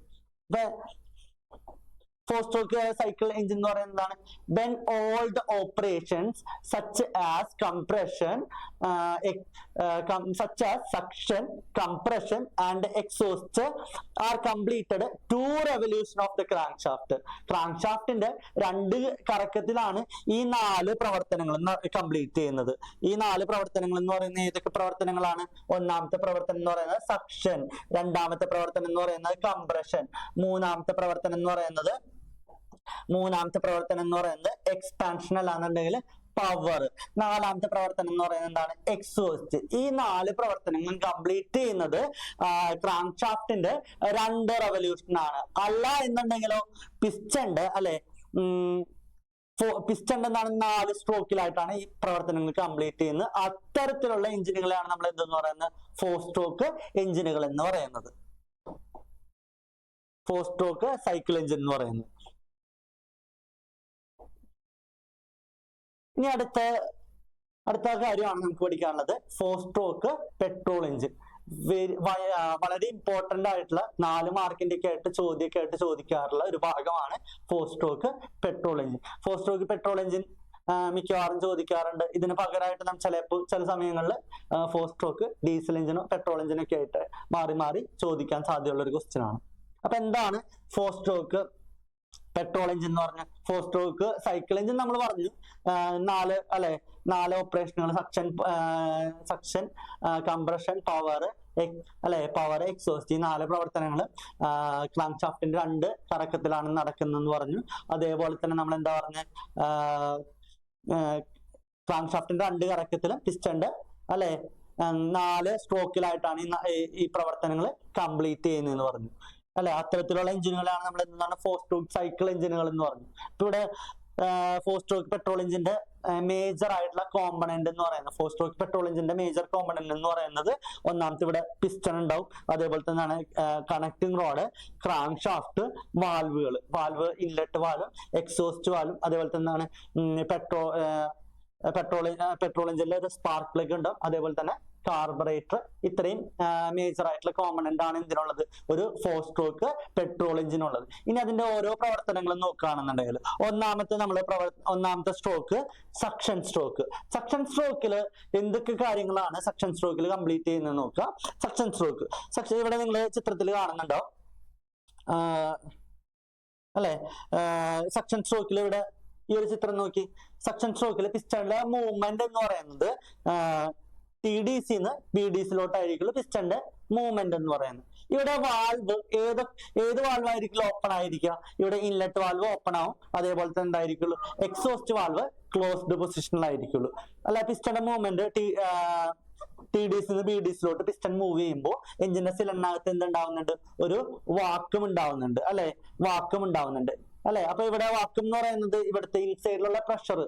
ഫോർ സ്ട്രോക്ക് സൈക്കിൾ എഞ്ചിൻ എന്ന് പറയുന്നതാണ് when all the operations such as suction, compression and exhaust are completed to revolution of the crankshaft. ക്രാങ്ക്ഷാഫ്റ്റിന്റെ രണ്ട് കറക്കത്തിലാണ് ഈ 4 പ്രവർത്തനങ്ങൾ കംപ്ലീറ്റ് ചെയ്യുന്നത്. ഈ 4 പ്രവർത്തനങ്ങൾ എന്ന് പറയുന്നത് ഏതൊക്കെ പ്രവർത്തനങ്ങളാണ്? ഒന്നാമത്തെ പ്രവർത്തനം എന്ന് പറയുന്നത് സക്ഷൻ, രണ്ടാമത്തെ പ്രവർത്തനം എന്ന് പറയുന്നത് കംപ്രഷൻ, മൂന്നാമത്തെ പ്രവർത്തനം എന്ന് പറയുന്നത് എക്സ്പാൻഷൻ അല്ലാന്നുണ്ടെങ്കിൽ പവർ, നാലാമത്തെ പ്രവർത്തനം എന്ന് പറയുന്നത് എന്താണ്? എക്സോസ്റ്റ്. ഈ 4 പ്രവർത്തനങ്ങളും കംപ്ലീറ്റ് ചെയ്യുന്നത് ക്രാങ്ക്ഷാഫ്റ്റിന്റെ 2 റെവല്യൂഷൻ ആണ്. അല്ല എന്നുണ്ടെങ്കിലോ പിസ്റ്റന്റെ അല്ലെ പിസ്റ്റൺ എന്താണ് 4 സ്ട്രോക്കിലായിട്ടാണ് ഈ പ്രവർത്തനങ്ങൾ കംപ്ലീറ്റ് ചെയ്യുന്നത്. അത്തരത്തിലുള്ള എഞ്ചിനുകളെയാണ് നമ്മൾ എന്തെന്ന് പറയുന്നത്? 4 സ്ട്രോക്ക് എഞ്ചിനുകൾ എന്ന് പറയുന്നത്. 4 സ്ട്രോക്ക് സൈക്കിൾ എഞ്ചിൻ എന്ന് പറയുന്നത്. ഇനി അടുത്ത കാര്യമാണ് നമുക്ക് പഠിക്കാനുള്ളത് 4 സ്ട്രോക്ക് പെട്രോൾ എഞ്ചിൻ. വളരെ ഇമ്പോർട്ടന്റ് ആയിട്ടുള്ള 4 മാർക്കിന്റെ ഒക്കെ ആയിട്ട് ചോദിക്കാറുള്ള ഒരു ഭാഗമാണ് 4 stroke petrol engine. 4 stroke petrol engine മിക്കവാറും ചോദിക്കാറുണ്ട്. ഇതിന് പകരമായിട്ട് നാം ചില സമയങ്ങളിൽ 4 സ്ട്രോക്ക് ഡീസൽ എഞ്ചിനോ പെട്രോൾ എഞ്ചിനോ ഒക്കെ ആയിട്ട് മാറി ചോദിക്കാൻ സാധ്യതയുള്ള ഒരു ക്വസ്റ്റ്യൻ ആണ്. അപ്പൊ എന്താണ് 4 സ്ട്രോക്ക് പെട്രോൾ എഞ്ചിൻ എന്ന് പറഞ്ഞ? 4 സ്ട്രോക്ക് സൈക്കിൾ എഞ്ചിൻ നമ്മൾ പറഞ്ഞു 4 ഓപ്പറേഷനുകൾ suction, compression, power power, exhaust. ഈ 4 പ്രവർത്തനങ്ങൾ ക്രാങ്ക്ഷാഫ്റ്റിന്റെ 2 കറക്കത്തിലാണ് നടക്കുന്നതെന്ന് പറഞ്ഞു. അതേപോലെ തന്നെ നമ്മൾ എന്താ പറഞ്ഞ ക്രാങ്ക്ഷാഫ്റ്റിന്റെ 2 കറക്കത്തിലും പിസ്റ്റന്റെ 4 സ്ട്രോക്കിലായിട്ടാണ് ഈ പ്രവർത്തനങ്ങൾ കംപ്ലീറ്റ് ചെയ്യുന്നതെന്ന് പറഞ്ഞു. അത്തരത്തിലുള്ള എഞ്ചിനുകളാണ് നമ്മൾ എന്താണ് 4 സ്ട്രോക്ക് സൈക്കിൾ എഞ്ചിനുകൾ എന്ന് പറഞ്ഞു. ഇപ്പൊ ഇവിടെ 4 സ്ട്രോക്ക് പെട്രോൾ എഞ്ചിന്റെ മേജർ ആയിട്ടുള്ള കോമ്പണന്റ് എന്ന് പറയുന്നത് 4 സ്ട്രോക്ക് പെട്രോൾ എഞ്ചിന്റെ മേജർ കോമ്പണന്റ് എന്ന് പറയുന്നത് ഒന്നാമത്തെ ഇവിടെ പിസ്റ്റൺ ഉണ്ടാവും, അതേപോലെ തന്നെയാണ് connecting rod, crank shaft, valve inlet വാൽവും എക്സോസ്റ്റ് വാൽവും, അതേപോലെ തന്നെയാണ് പെട്രോൾ എഞ്ചിനിലെ ഒരു സ്പാർക്ക് പ്ലഗ് ഉണ്ടാവും, അതേപോലെ തന്നെ കാർബറേറ്റർ. ഇത്രയും മേജർ ആയിട്ടുള്ള കോമ്പണന്റ് ആണ് ഇതിനുള്ളത് ഒരു 4 സ്ട്രോക്ക് പെട്രോൾ എഞ്ചിനുള്ളത്. ഇനി അതിന്റെ ഓരോ പ്രവർത്തനങ്ങളും നോക്കുകയാണെന്നുണ്ടെങ്കിൽ ഒന്നാമത്തെ സ്ട്രോക്ക് സക്ഷൻ സ്ട്രോക്ക്. സക്ഷൻ സ്ട്രോക്കിൽ എന്തൊക്കെ കാര്യങ്ങളാണ് സക്ഷൻ സ്ട്രോക്കിൽ കംപ്ലീറ്റ് ചെയ്യുന്നത് നോക്കുക. സക്ഷൻ ഇവിടെ നിങ്ങൾ ചിത്രത്തിൽ കാണുന്നുണ്ടോ? സക്ഷൻ സ്ട്രോക്കിൽ ഇവിടെ ഈ ഒരു ചിത്രം നോക്കി. സക്ഷൻ സ്ട്രോക്കിൽ പിസ്റ്റണിലെ മൂവ്മെന്റ് എന്ന് പറയുന്നത് TDC BDCയിലോട്ടായിരിക്കും പിസ്റ്റന്റെ മൂവ്മെന്റ് എന്ന് പറയുന്നത്. ഇവിടെ വാൽവ് ഏത് വാൽവ് ആയിരിക്കും ഓപ്പൺ ആയിരിക്കുക? ഇവിടെ ഇൻലെറ്റ് വാൽവ് ഓപ്പൺ ആവും, അതേപോലെ തന്നെ എന്തായിരിക്കുള്ളൂ എക്സോസ്റ്റ് വാൽവ് ക്ലോസ്ഡ് പൊസിഷനിലായിരിക്കുള്ളൂ. പിസ്റ്റന്റെ മൂവ്മെന്റ് TDC BDCയിലോട്ട് പിസ്റ്റൺ മൂവ് ചെയ്യുമ്പോൾ എഞ്ചിന്റെ സിലിണ്ടറിനകത്ത് എന്തുണ്ടാവുന്നുണ്ട്? ഒരു വാക്വം ഉണ്ടാവുന്നുണ്ട് അപ്പൊ ഇവിടെ വാക്വം എന്ന് പറയുന്നത് ഇവിടുത്തെ ഇൻസൈഡിലുള്ള പ്രഷർ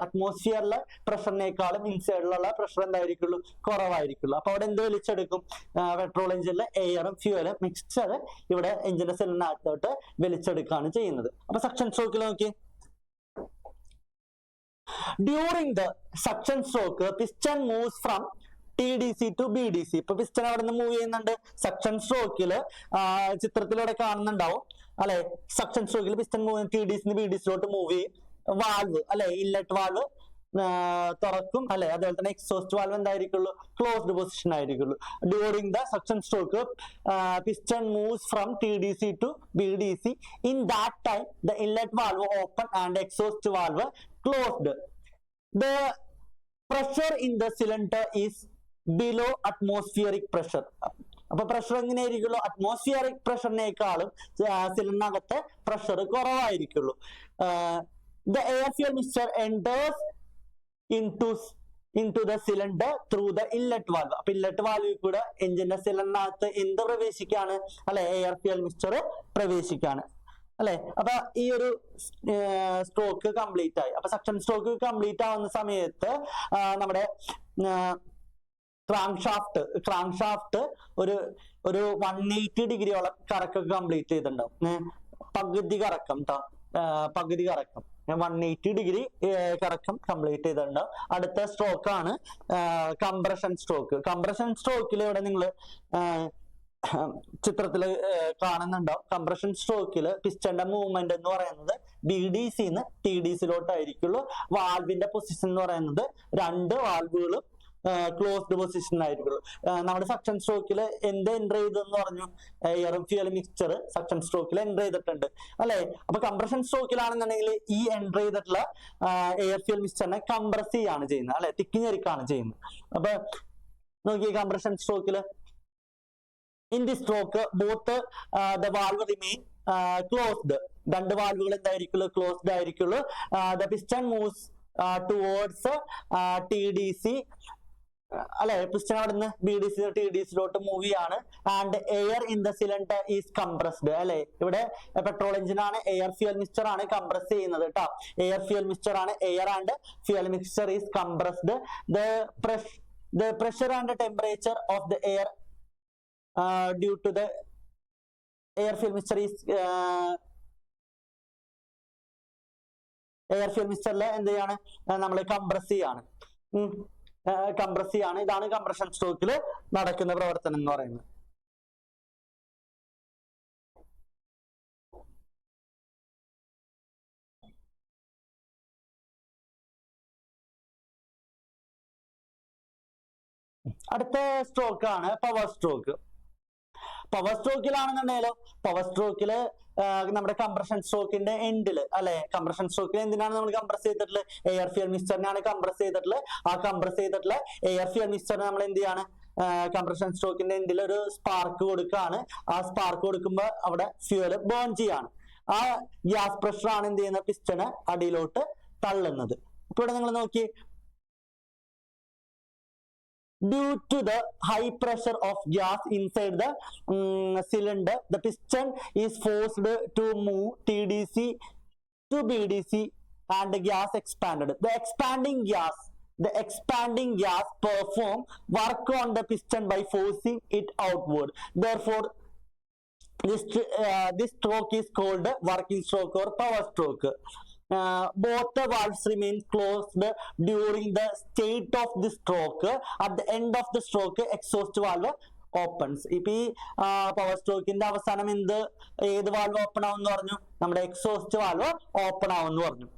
അറ്റ്മോസ്ഫിയറിലെ പ്രഷറിനേക്കാളും ഇൻസൈഡിലുള്ള പ്രഷർ എന്തായിരിക്കുള്ളൂ? കുറവായിരിക്കുള്ളൂ. അപ്പൊ അവിടെ എന്ത് വലിച്ചെടുക്കും? പെട്രോൾ എഞ്ചിനിലെ എയറും ഫ്യൂവലും മിക്സ്ചർ ഇവിടെ എഞ്ചിന്റെ സിലിണ്ടറിനകത്തോട്ട് വലിച്ചെടുക്കുകയാണ് ചെയ്യുന്നത്. അപ്പൊ സക്ഷൻ സ്ട്രോക്കിൽ നോക്കി. During the suction stroke piston moves from TDC to BDC. ഇപ്പൊ പിസ്റ്റൺ അവിടെ നിന്ന് മൂവ് ചെയ്യുന്നുണ്ട്. സക്ഷൻ സ്ട്രോക്കില് ചിത്രത്തിലൂടെ കാണുന്നുണ്ടാവും സക്ഷൻ സ്ട്രോക്കിൽ പിസ്റ്റൺ മൂവ് TDC BDCയിലോട്ട് മൂവ് ചെയ്യും. വാൽവ് ഇൻലെറ്റ് വാൽവ് തുറക്കും അതേപോലെ തന്നെ എക്സോസ്റ്റ് വാൽവ് എന്തായിരിക്കുള്ളൂ? ക്ലോസ്ഡ് പൊസിഷൻ ആയിരിക്കുള്ളൂ. During the suction stroke piston moves from TDC to BDC. In that time the inlet valve open and exhaust valve closed. The pressure in the cylinder is below atmospheric pressure. അപ്പൊ pressure എങ്ങനെയായിരിക്കുള്ളൂ? Atmospheric പ്രഷറിനേക്കാളും സിലിണ്ടറിനകത്തെ pressure കുറവായിരിക്കുള്ളൂ. The air fuel mixture enters into the cylinder through the inlet valve. അപ്പൊ inlet വാൽവിൽ കൂടെ എഞ്ചിന്റെ സിലിണ്ടറിനകത്ത് എന്ത് പ്രവേശിക്കാണ്? എയർ ഫ്യൂൽ മിക്സ്ചർ പ്രവേശിക്കാണ് അപ്പൊ ഈ ഒരു സ്ട്രോക്ക് കംപ്ലീറ്റ് ആയി. അപ്പൊ സക്ഷൻ സ്ട്രോക്ക് കംപ്ലീറ്റ് ആവുന്ന സമയത്ത് നമ്മുടെ ക്രാങ്ക് ഷാഫ്റ്റ് ഒരു 180 ഡിഗ്രിയോളം കറക്കൊക്കെ കംപ്ലീറ്റ് ചെയ്തിട്ടുണ്ടാവും. പകുതി കറക്കം 180 ഡിഗ്രി കറക്കം കംപ്ലീറ്റ് ചെയ്തിട്ടുണ്ടാവും. അടുത്ത സ്ട്രോക്ക് ആണ് കംപ്രഷൻ സ്ട്രോക്കിൽ ഇവിടെ നിങ്ങൾ ചിത്രത്തില് കാണുന്നുണ്ടാവും. കംപ്രഷൻ സ്ട്രോക്കിൽ പിസ്റ്റന്റെ മൂവ്മെന്റ് എന്ന് പറയുന്നത് BDC ന്ന് TDCയിലോട്ടായിരിക്കുള്ളൂ. വാൽവിന്റെ പൊസിഷൻ എന്ന് പറയുന്നത് രണ്ട് വാൽവുകളും ക്ലോസ്ഡ് പൊസിഷനിലായിരിക്കുള്ളൂ. നമ്മുടെ സക്ഷൻ സ്ട്രോക്കിൽ എന്ത് എൻ്റർ ചെയ്തെന്ന് പറഞ്ഞു? എയറും ഫ്യൂവൽ മിക്സ്ചർ സക്ഷൻ സ്ട്രോക്കിൽ എൻ്റർ ചെയ്തിട്ടുണ്ട് അല്ലെ. അപ്പൊ കംപ്രഷൻ സ്ട്രോക്കിലാണെന്നുണ്ടെങ്കിൽ ഈ എൻ്റർ ചെയ്തിട്ടുള്ള എയർ ഫ്യൂവൽ മിക്സ്ചറിനെ കംപ്രസ് ചെയ്യാണ് ചെയ്യുന്നത് അല്ലെ, തിക്കിഞ്ഞെരിക്കാണ് ചെയ്യുന്നത്. അപ്പൊ നോക്കി compression സ്ട്രോക്കിൽ in this stroke both the valve remain closed. രണ്ട് വാൽവുകൾ എന്തായിരിക്കുള്ളൂ? ക്ലോസ്ഡ് ആയിരിക്കുള്ളൂ. The piston moves towards TDC അല്ലെ, പിസ്റ്റൺ അവിടെ നിന്ന് BDC TDCയിലോട്ട് മൂവ് ചെയ്യാണ്. And air in the cylinder is compressed അല്ലെ. ഇവിടെ പെട്രോൾ എഞ്ചിൻ ആണ്, എയർ ഫ്യൂവൽ മിക്സ്ചർ ആണ് കംപ്രസ് ചെയ്യുന്നത് കേട്ടോ. എയർ ഫ്യൂവൽ മിക്സ്ചർ ആണ്, air and fuel mixture is compressed. The pressure and the temperature of the air due to the air fuel mixture is air fuel മിക്സ്ചറിൽ എന്ത് ചെയ്യാണ്? നമ്മൾ compress ചെയ്യാണ്. ഇതാണ് കംപ്രഷൻ സ്ട്രോക്കിൽ നടക്കുന്ന പ്രവർത്തനം എന്ന് പറയുന്നത്. അടുത്ത സ്ട്രോക്ക് ആണ് പവർ സ്ട്രോക്ക്. പവർ സ്ട്രോക്കിലാണെന്നുണ്ടെങ്കിലോ, പവർ സ്ട്രോക്കില് നമ്മുടെ കംപ്രഷൻ സ്ട്രോക്കിന്റെ എൻഡില് അല്ലെ, കംപ്രഷൻ സ്ട്രോക്കിൽ എന്തിനാണ് നമ്മൾ കംപ്രസ് ചെയ്തിട്ടുള്ളത്? എയർ ഫ്യൂവൽ മിക്സ്ചറിനാണ് കംപ്രസ് ചെയ്തിട്ടുള്ളത്. ആ കംപ്രസ് ചെയ്തിട്ടുള്ള എയർ ഫ്യൂവൽ മിക്സ്ചർ നമ്മൾ എന്ത് ചെയ്യാണ്? കംപ്രഷൻ സ്ട്രോക്കിന്റെ എൻഡിൽ ഒരു സ്പാർക്ക് കൊടുക്കുകയാണ്. ആ സ്പാർക്ക് കൊടുക്കുമ്പോൾ അവിടെ ഫ്യൂവൽ ബേൺ ചെയ്യാണ്. ആ ഗ്യാസ് പ്രഷർ ആണ് എന്ത് ചെയ്യുന്നത്? പിസ്റ്റണ് അടിയിലോട്ട് തള്ളുന്നത്. ഇപ്പൊ ഇവിടെ നിങ്ങൾ നോക്കി, due to the high pressure of gas inside the cylinder, the piston is forced to move TDC to BDC and the gas expanded. The expanding gas perform work on the piston by forcing it outward. Therefore, this stroke is called working stroke or power stroke. Both the valves remain closed during the state of the stroke. At the end of the stroke, exhaust valve opens. ഇപ്പൊ ഈ power സ്ട്രോക്കിന്റെ അവസാനം ഏത് valve open ആവുമെന്ന് പറഞ്ഞു? നമ്മുടെ exhaust valve open ആവുമെന്ന് പറഞ്ഞു.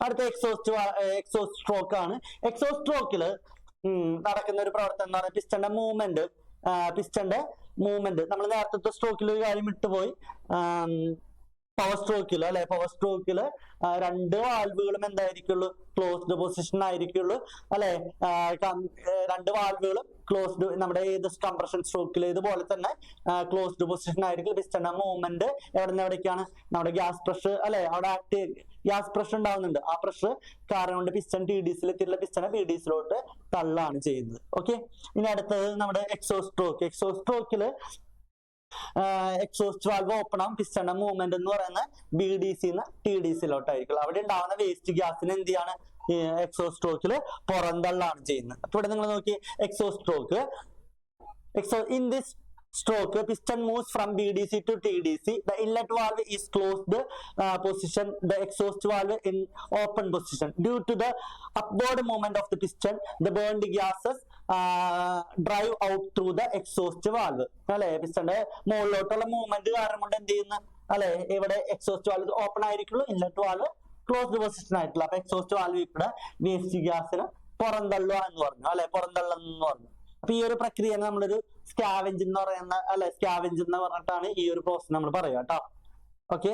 അടുത്ത എക്സോസ്റ്റ് സ്ട്രോക്ക് ആണ്. എക്സോസ്റ്റ് സ്ട്രോക്കിൽ നടക്കുന്ന ഒരു പ്രവർത്തനം എന്ന് പറയുന്നത് പിസ്റ്റന്റെ മൂവ്മെന്റ്. നമ്മൾ നേരത്തെ സ്ട്രോക്കിൽ ഒരു കാര്യം വിട്ടുപോയി. പവർ സ്ട്രോക്കിൽ അല്ലെ, പവർ സ്ട്രോക്കിൽ രണ്ട് വാൽവുകളും എന്തായിരിക്കുള്ളൂ? ക്ലോസ്ഡ് പൊസിഷൻ ആയിരിക്കുള്ളൂ അല്ലെ. രണ്ട് വാൽവുകളും ക്ലോസ്ഡ്, നമ്മുടെ ഏത് കംപ്രഷൻ സ്ട്രോക്കിൽ ഇതുപോലെ തന്നെ ക്ലോസ്ഡ് പൊസിഷൻ ആയിരിക്കും. പിസ്റ്റന്റെ മൂവ്മെന്റ് എവിടേക്കാണ്? നമ്മുടെ ഗ്യാസ് പ്രഷർ അല്ലെ, അവിടെ ഗ്യാസ് പ്രഷർ ഉണ്ടാവുന്നുണ്ട്. ആ പ്രഷർ കാരണം കൊണ്ട് പിസ്റ്റൺ TDCയിൽ എത്തിയിട്ടുള്ള പിസ്റ്റനെ BDCയിലോട്ട് തള്ളാണ് ചെയ്യുന്നത്. ഓക്കെ, ഇനി അടുത്തത് നമ്മുടെ എക്സോസ്റ്റ് സ്ട്രോക്ക്. എക്സോസ്റ്റ് സ്ട്രോക്കിൽ എക്സോസ്റ്റ് വാൽവ് ഓപ്പൺ ആവും. പിസ്റ്റന്റെ മൂവ്മെന്റ് എന്ന് പറയുന്നത് BDC ന്ന് TDCയിലോട്ടായിരിക്കും. അവിടെ ഉണ്ടാവുന്ന വേസ്റ്റ് ഗ്യാസിന് എന്ത് ചെയ്യാണ്? എക്സോസ്റ്റ് സ്ട്രോക്കിൽ പുറന്തള്ളാണ് ചെയ്യുന്നത്. അപ്പൊ ഇവിടെ നിങ്ങൾ നോക്കി, exhaust stroke. In this stroke, piston moves from BDC to TDC. The inlet valve is closed position, the exhaust valve in open position. Due to the upward movement of the piston, the burned gases drive out through the exhaust valve. അല്ലെ, പിസ്റ്റന്റെ മുകളിലോട്ടുള്ള movement കാരണം കൊണ്ട് എന്ത് ചെയ്യുന്ന അല്ലെ, ഇവിടെ exhaust valve open ആയിരിക്കുള്ളൂ, inlet valve closed position ആയിട്ടുള്ള. അപ്പൊ എക്സോസ്റ്റ് വാൽവ് ഇവിടെ വേസ്റ്റ് ഗ്യാസിന് പുറന്തള്ളുക എന്ന് പറഞ്ഞു അല്ലെ, പുറന്തള്ളുന്നു പറഞ്ഞു. അപ്പൊ ഈ ഒരു പ്രക്രിയ നമ്മളൊരു സ്കാവെഞ്ച് എന്ന് പറയുന്ന അല്ലെ, സ്കാവെഞ്ച് എന്ന് പറഞ്ഞിട്ടാണ് ഈ ഒരു പ്രോസസ് നമ്മൾ പറയുക കേട്ടോ. ഓക്കെ,